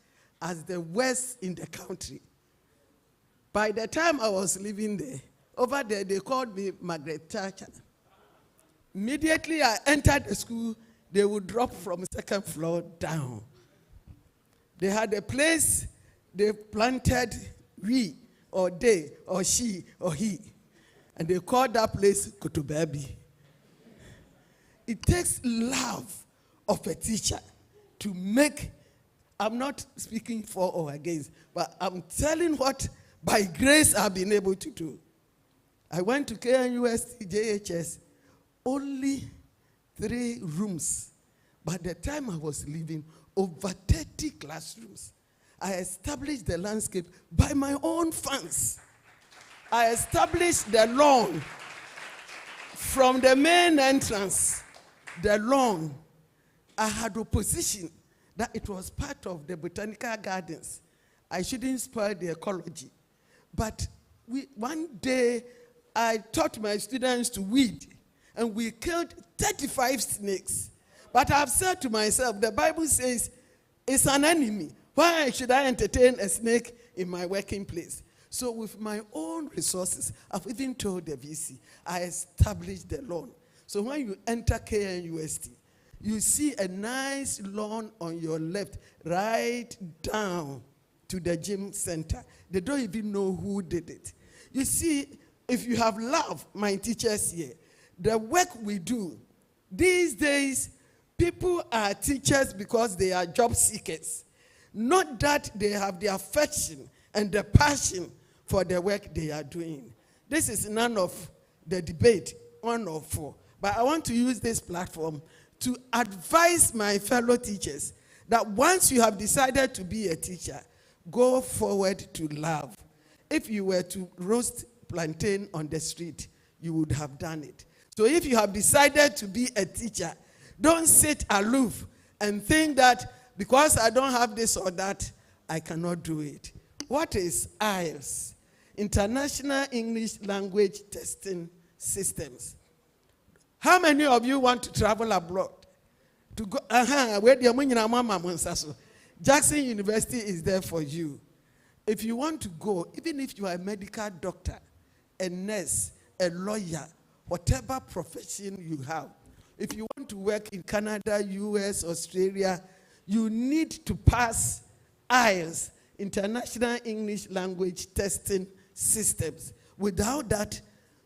as the worst in the country. By the time I was living there, over there they called me Margaret Thatcher. Immediately I entered the school, they would drop from second floor down. They had a place they planted we, or they, or she, or he. And they called that place Kotobabi. It takes love of a teacher to make, I'm not speaking for or against, but I'm telling what by grace I've been able to do. I went to KNUS JHS, only 3 rooms. By the time I was leaving, over 30 classrooms. I established the landscape by my own funds. I established the lawn from the main entrance, the lawn. I had opposition that it was part of the botanical gardens. I shouldn't spoil the ecology. But one day, I taught my students to weed, and we killed 35 snakes. But I've said to myself, the Bible says it's an enemy. Why should I entertain a snake in my working place. So with my own resources, I've even told the VC, I established the loan. So when you enter KNUST, you see a nice lawn on your left, right down to the gym center. They don't even know who did it. You see, if you have love, my teachers here, the work we do, these days, people are teachers because they are job seekers. Not that they have the affection and the passion for the work they are doing. This is none of the debate, 1 or 4. But I want to use this platform to advise my fellow teachers that once you have decided to be a teacher, go forward to love. If you were to roast plantain on the street, you would have done it. So if you have decided to be a teacher, don't sit aloof and think that because I don't have this or that, I cannot do it. What is IELTS? International English Language Testing Systems. How many of you want to travel abroad? To go, Jackson University is there for you. If you want to go, even if you are a medical doctor, a nurse, a lawyer, whatever profession you have, if you want to work in Canada, US, Australia, you need to pass IELTS, International English Language Testing Systems. Without that,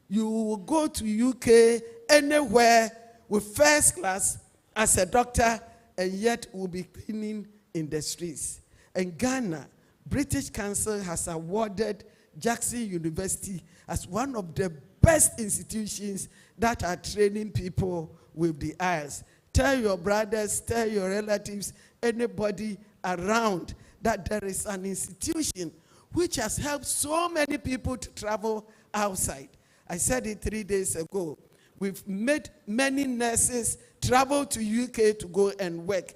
you will go to UK, anywhere, with first class as a doctor, and yet will be cleaning in the streets. In Ghana, British Council has awarded Jackson University as one of the best institutions that are training people with the IELTS. Tell your brothers, tell your relatives, anybody around that there is an institution which has helped so many people to travel outside. I said it 3 days ago. We've made many nurses travel to UK to go and work.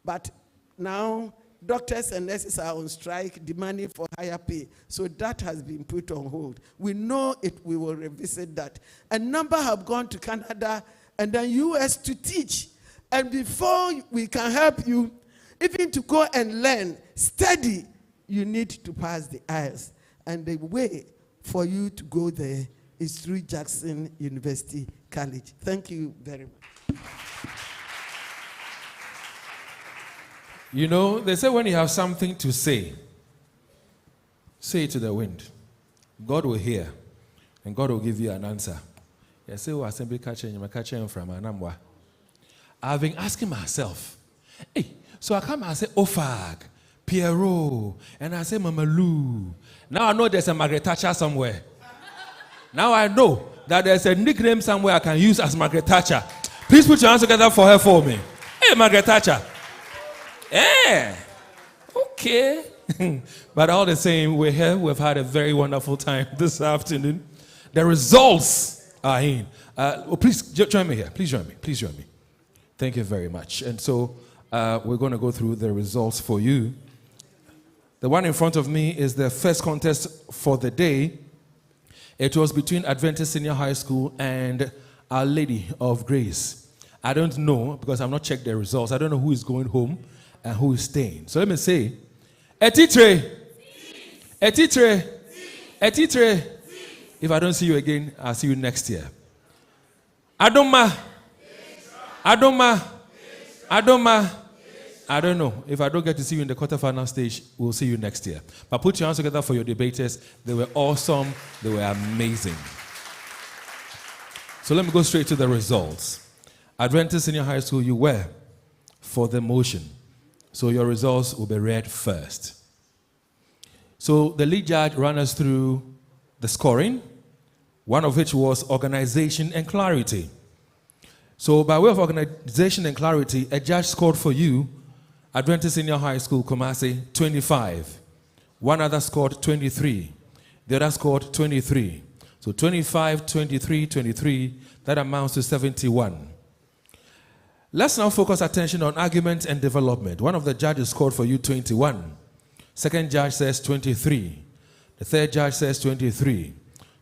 But now doctors and nurses are on strike demanding for higher pay. So that has been put on hold. We know we will revisit that. A number have gone to Canada and then US to teach. And before we can help you, even to go and learn, study, you need to pass the IELTS. And the way for you to go there is through Jackson University College. Thank you very much. You know, they say when you have something to say it to the wind. God will hear, and God will give you an answer. You say, "Oh, assembly catching from Anambwa." I've been asking myself, hey, so I come and say, Ofag, Pierrot, and I say, Mama Lou. Now I know there's a Margaret Thatcher somewhere. Now I know that there's a nickname somewhere I can use as Margaret Thatcher. Please put your hands together for her for me. Hey, Margaret Thatcher. Yeah. Okay. But all the same, we're here. We've had a very wonderful time this afternoon. The results are in. Please join me here. Please join me. Please join me. Thank you very much. And so we're going to go through the results for you. The one in front of me is the first contest for the day. It was between Adventist Senior High School and Our Lady of Grace. I don't know, because I've not checked the results. I don't know who is going home and who is staying. So let me say, Etitre. Etitre. Etitre. If I don't see you again, I'll see you next year. Adoma. Adoma. Adoma. I don't know. If I don't get to see you in the quarterfinal stage, we'll see you next year. But put your hands together for your debaters. They were awesome. They were amazing. So let me go straight to the results. Adventist Senior High School, you were for the motion. So your results will be read first. So the lead judge ran us through the scoring, one of which was organization and clarity. So by way of organization and clarity, a judge scored for you, Adventist Senior High School, Kumasi, 25. One other scored 23. The other scored 23. So 25, 23, 23, that amounts to 71. Let's now focus attention on argument and development. One of the judges scored for you 21. Second judge says 23. The third judge says 23.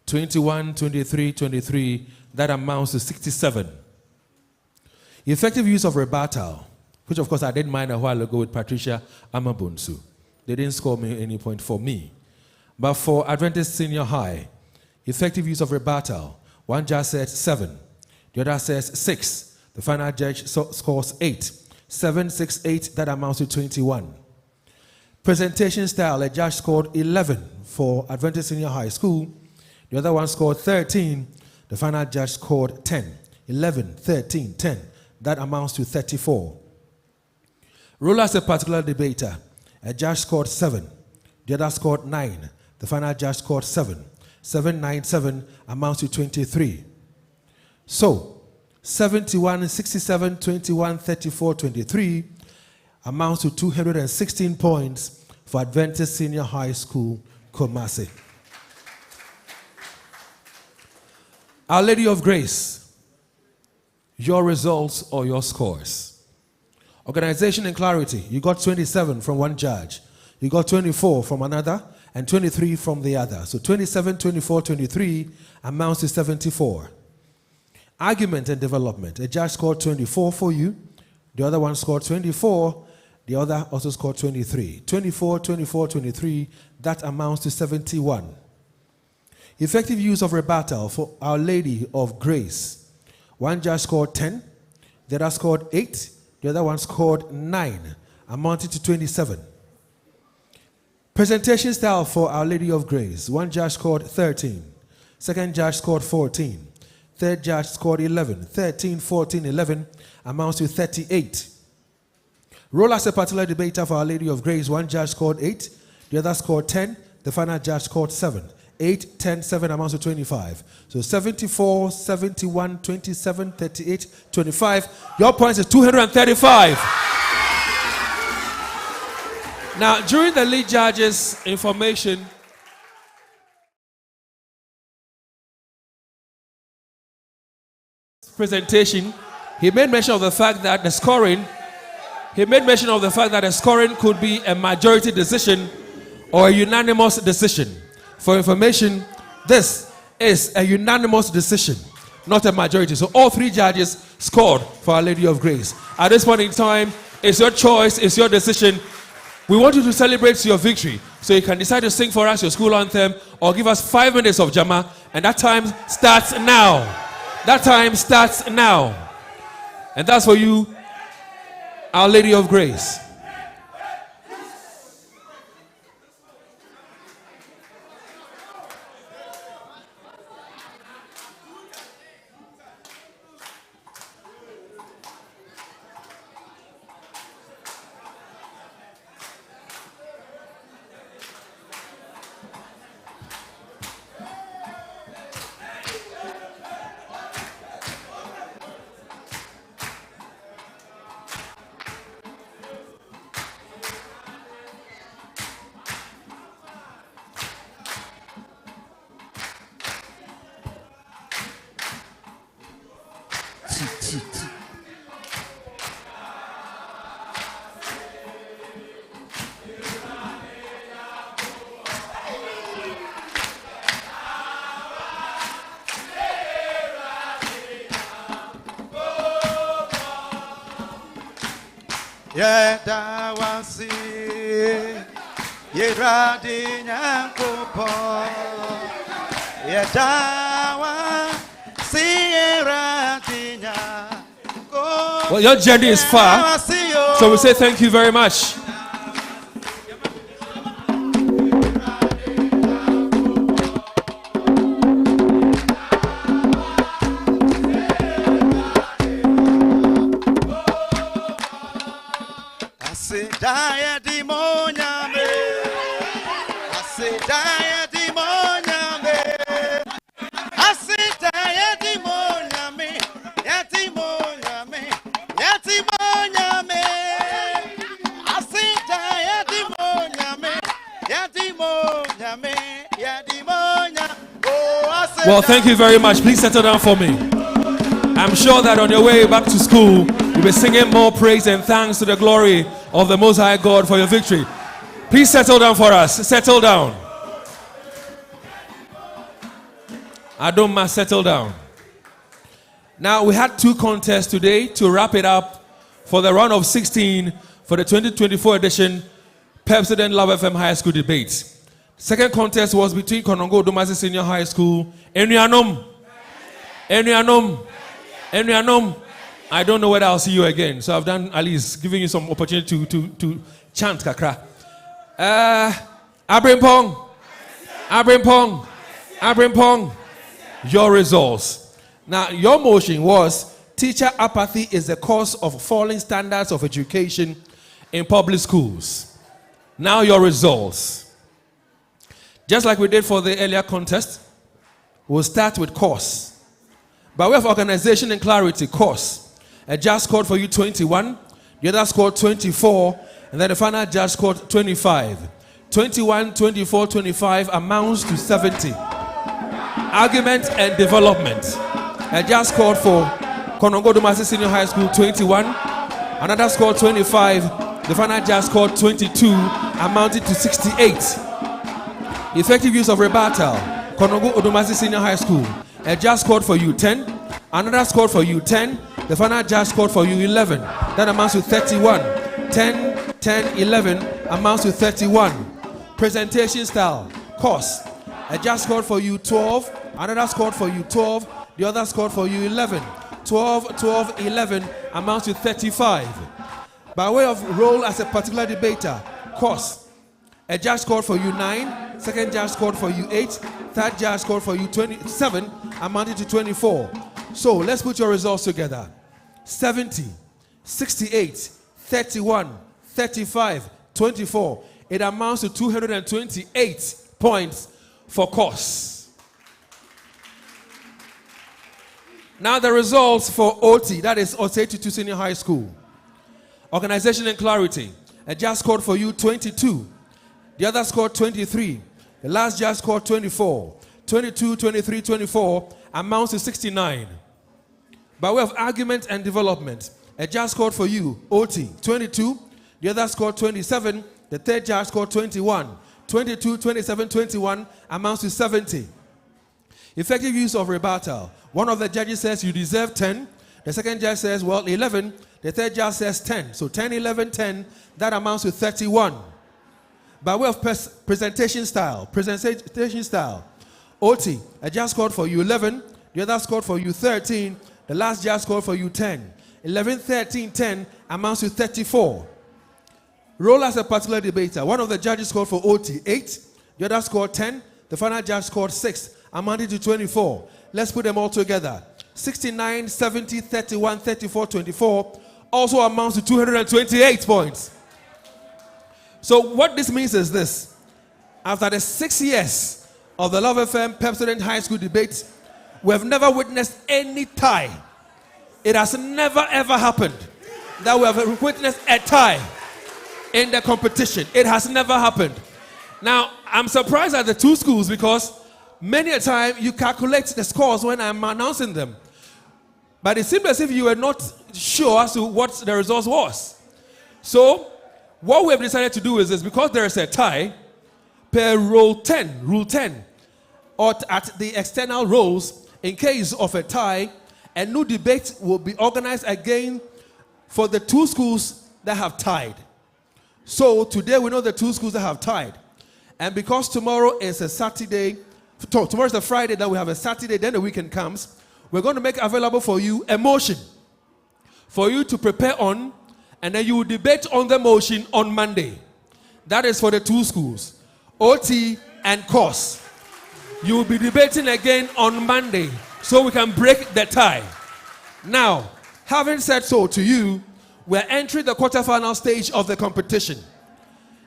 21, 23, 23, that amounts to 67. Effective use of rebuttal, which of course I didn't mind a while ago with Patricia Amabunsu. They didn't score me any point for me. But for Adventist Senior High, effective use of rebuttal, one judge says 7, the other says 6. The final judge scores 8. 7, 6, 8, that amounts to 21. Presentation style, a judge scored 11 for Adventist Senior High School. The other one scored 13. The final judge scored 10. 11, 13, 10. That amounts to 34. Role as a particular debater, a judge scored 7. The other scored 9. The final judge scored 7. 7, 9, 7 amounts to 23. So, 71, 67, 21, 34, 23 amounts to 216 points for Adventist Senior High School, Kumasi. Our Lady of Grace, your results or your scores. Organization and clarity, you got 27 from one judge. You got 24 from another and 23 from the other. So 27, 24, 23 amounts to 74. Argument and development, a judge scored 24 for you. The other one scored 24. The other also scored 23. 24, 24, 23, that amounts to 71. Effective use of rebuttal for Our Lady of Grace. One judge scored 10. The other scored 8. The other one scored 9, amounting to 27. Presentation style for Our Lady of Grace. One judge scored 13. Second judge scored 14. Third judge scored 11. 13, 14, 11 amounts to 38. Role as a particular debater for Our Lady of Grace. One judge scored 8. The other scored 10. The final judge scored 7. 8, 10, 7 amounts to 25. So 74, 71, 27, 38, 25. Your points is 235. Now, during the lead judge's information, presentation, he made mention of the fact that the scoring could be a majority decision or a unanimous decision. For information, this is a unanimous decision, not a majority. So all 3 judges scored for Our Lady of Grace. At this point in time, it's your choice, it's your decision. We want you to celebrate your victory. So you can decide to sing for us your school anthem or give us 5 minutes of Jama, and that time starts now. That time starts now. And that's for you, Our Lady of Grace. Yedawasi Yeradinya Kupo Yedawasi Yeradinya. Well, your journey is far, so we say thank you very much. Well, thank you very much. Please settle down for me. I'm sure that on your way back to school, you'll be singing more praise and thanks to the glory of the Most High God for your victory. Please settle down for us. Settle down. Adoma, settle down. Now, we had 2 contests today to wrap it up for the round of 16 for the 2024 edition Pepsodent Love FM High School Debates. Second contest was between Konongo Odumase Senior High School. Enuanom. I don't know whether I'll see you again. So I've done at least giving you some opportunity to chant kakra. Abrimpong. Your results. Now, your motion was teacher apathy is the cause of falling standards of education in public schools. Now, your results. Just like we did for the earlier contest, we'll start with course. By way of organization and clarity, course. A judge scored for you 21, the other scored 24, and then the final judge scored 25. 21, 24, 25 amounts to 70. Argument and development. A judge scored for Konongo Odumase Senior High School 21, another scored 25, the final judge scored 22, amounted to 68. Effective use of rebuttal. Konongo Odumase Senior High School. A judge scored for you 10, another scored for you 10, the final judge scored for you 11. That amounts to 31. 10, 10, 11 amounts to 31. Presentation style. Course. A judge scored for you 12, another scored for you 12, the other scored for you 11. 12, 12, 11 amounts to 35. By way of role as a particular debater. Course. A judge scored for you 9, second judge scored for you 8, third judge scored for you 27, amounting to 24. So let's put your results together. 70, 68, 31, 35, 24. It amounts to 228 points for course. Now the results for OT, that is Osei Tutu Senior High School. Organization and clarity. A judge scored for you 22. The other scored 23. The last judge scored 24. 22, 23, 24 amounts to 69. By way of argument and development, a judge scored for you, OT, 22. The other scored 27. The third judge scored 21. 22, 27, 21 amounts to 70. Effective use of rebuttal. One of the judges says you deserve 10. The second judge says, well, 11. The third judge says 10. So 10, 11, 10, that amounts to 31. By way of presentation style, OT, a judge scored for you 11, the other scored for you 13, the last judge scored for you 10. 11, 13, 10 amounts to 34. Role as a particular debater. One of the judges scored for OT 8, the other scored 10, the final judge scored 6, amounting to 24. Let's put them all together. 69, 70, 31, 34, 24 also amounts to 228 points. So what this means is this. After the 6 years of the Love FM Pepsodent High School debate, we have never witnessed any tie. It has never ever happened that we have witnessed a tie in the competition. It has never happened. Now, I'm surprised at the two schools because many a time you calculate the scores when I'm announcing them. But it seemed as if you were not sure as to what the result was. So, what we have decided to do is this, because there is a tie, per rule 10, or at the external roles, in case of a tie, a new debate will be organized again for the two schools that have tied. So today we know the two schools that have tied. And because tomorrow is a Saturday, tomorrow is a Friday, that we have a Saturday, then the weekend comes, we're going to make available for you a motion for you to prepare on, and then you will debate on the motion on Monday. That is for the two schools, OT and course. You will be debating again on Monday so we can break the tie. Now, having said so to you, we're entering the quarterfinal stage of the competition.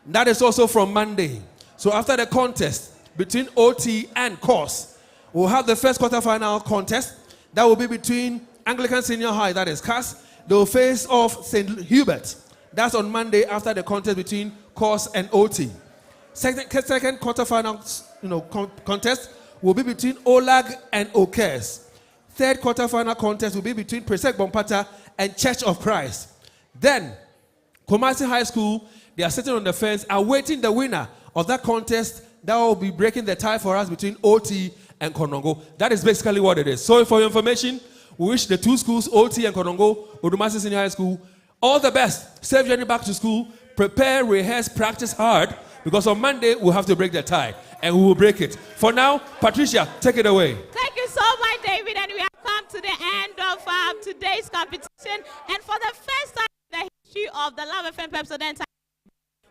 That is also from Monday. So after the contest between OT and course, we'll have the first quarterfinal contest. That will be between Anglican Senior High, that is CAS. They will face off St. Hubert. That's on Monday after the contest between course and OT. Second quarterfinal contest will be between OLAG and OKES. Third quarterfinal contest will be between Presec Bompata and Church of Christ. Then, Kumasi High School, they are sitting on the fence awaiting the winner of that contest that will be breaking the tie for us between OT and Konongo. That is basically what it is. So for your information, we wish the two schools, OT and Konongo Odumase Senior High School, all the best. Safe journey back to school. Prepare, rehearse, practice hard, Because on Monday, we'll have to break the tie. And we will break it. For now, Patricia, take it away. Thank you so much, David. And we have come to the end of today's competition. And for the first time in the history of the Love FM Pepsodent,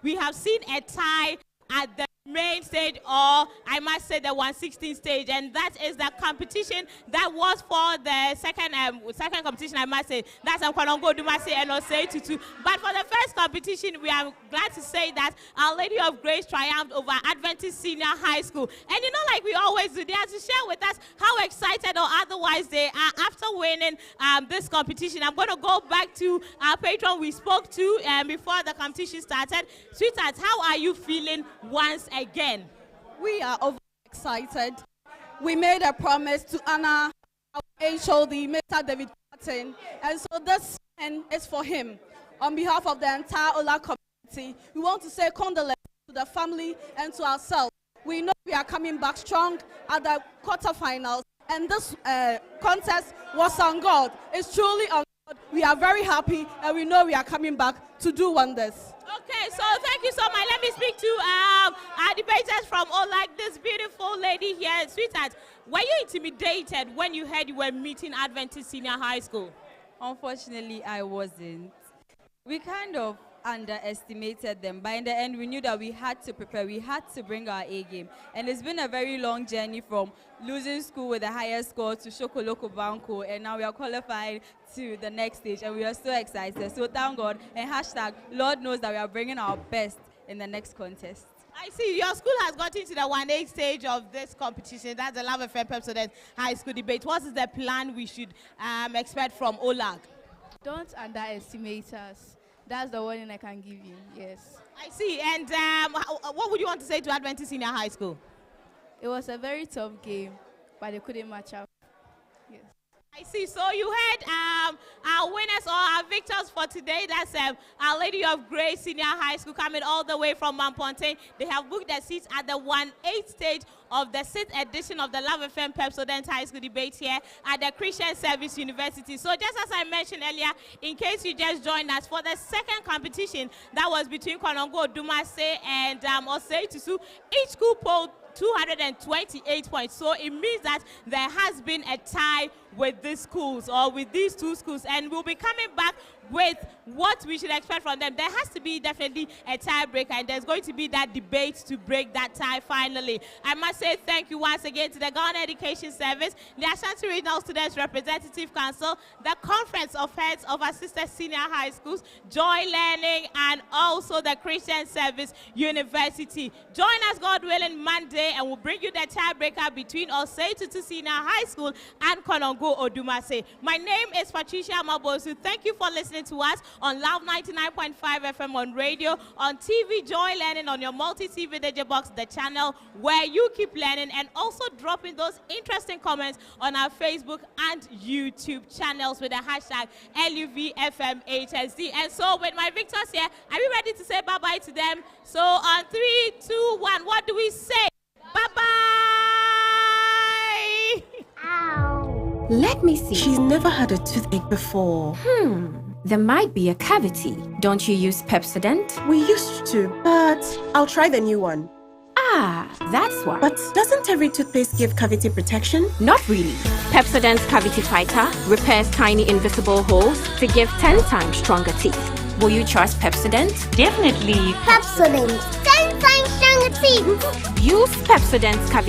we have seen a tie at the main stage, or I must say the 116 stage, and that is the competition that was for the second competition. I must say that's Konongo Odumase and Osei Tutu. But for the first competition, we are glad to say that Our Lady of Grace triumphed over Adventist Senior High School. And you know, like we always do, they have to share with us how excited or otherwise they are after winning this competition. I'm going to go back to our patron we spoke to before the competition started. Sweetheart, how are you feeling once again? We are overexcited. We made a promise to honor our HOD, Mr. David Patton, and so this is for him. On behalf of the entire OLAG community, we want to say condolences to the family and to ourselves. We know we are coming back strong at the quarterfinals, and this contest was on God. It's truly on God. We are very happy, and we know we are coming back to do wonders. Okay, so thank you so much. Let me speak to our debaters from OLAG, this beautiful lady here. Sweetheart, were you intimidated when you heard you were meeting Adventist Senior High School? Unfortunately, I wasn't. We kind of underestimated them, but in the end, we knew that we had to prepare. We had to bring our A game. And it's been a very long journey from losing school with the highest score to Shokoloko Banco, and now we are qualified to the next stage, and we are so excited. So thank God, and hashtag, Lord knows that we are bringing our best in the next contest. I see your school has gotten to the 1A stage of this competition. That's the Love FM Pepsodent High School debate. What is the plan we should expect from OLAG? Don't underestimate us. That's the warning I can give you, yes. I see. And what would you want to say to Adventist Senior High School? It was a very tough game, but they couldn't match up. Yes. I see. So you heard our winners or our victors for today. That's Our Lady of Grace Senior High School coming all the way from Mount Pontaine. They have booked their seats at the 1/8 stage of the 6th edition of the Love FM Pepsodent High School debate here at the Christian Service University. So just as I mentioned earlier, in case you just joined us, for the second competition that was between Konongo Odumase and Osei Tutu, each school polled 228 points. So it means that there has been a tie with these schools, or with these two schools, and we'll be coming back with what we should expect from them. There has to be definitely a tiebreaker, and there's going to be that debate to break that tie finally. I must say thank you once again to the Ghana Education Service, the Ashanti Regional Students Representative Council, the Conference of Heads of Assisted Senior High Schools, Joy Learning, and also the Christian Service University. Join us, God willing, Monday, and we'll bring you the tiebreaker between Osei Tutu Senior High School and Konongo Odumase. My name is Patricia Mabosu. Thank you for listening to us on Loud 99.5 FM on radio, on TV, Joy Learning, on your multi-TV digital box, the channel where you keep learning, and also dropping those interesting comments on our Facebook and YouTube channels with the hashtag LUVFMHSD. And so with my victors here, are we ready to say bye-bye to them? So on 3, 2, 1, what do we say? Bye-bye! Ow. Let me see. She's never had a toothache before. There might be a cavity. Don't you use Pepsodent? We used to, but I'll try the new one. Ah, that's why. But doesn't every toothpaste give cavity protection? Not really. Pepsodent's Cavity Fighter repairs tiny invisible holes to give 10 times stronger teeth. Will you trust Pepsodent? Definitely. Pepsodent, 10 times stronger teeth. Use Pepsodent's Cavity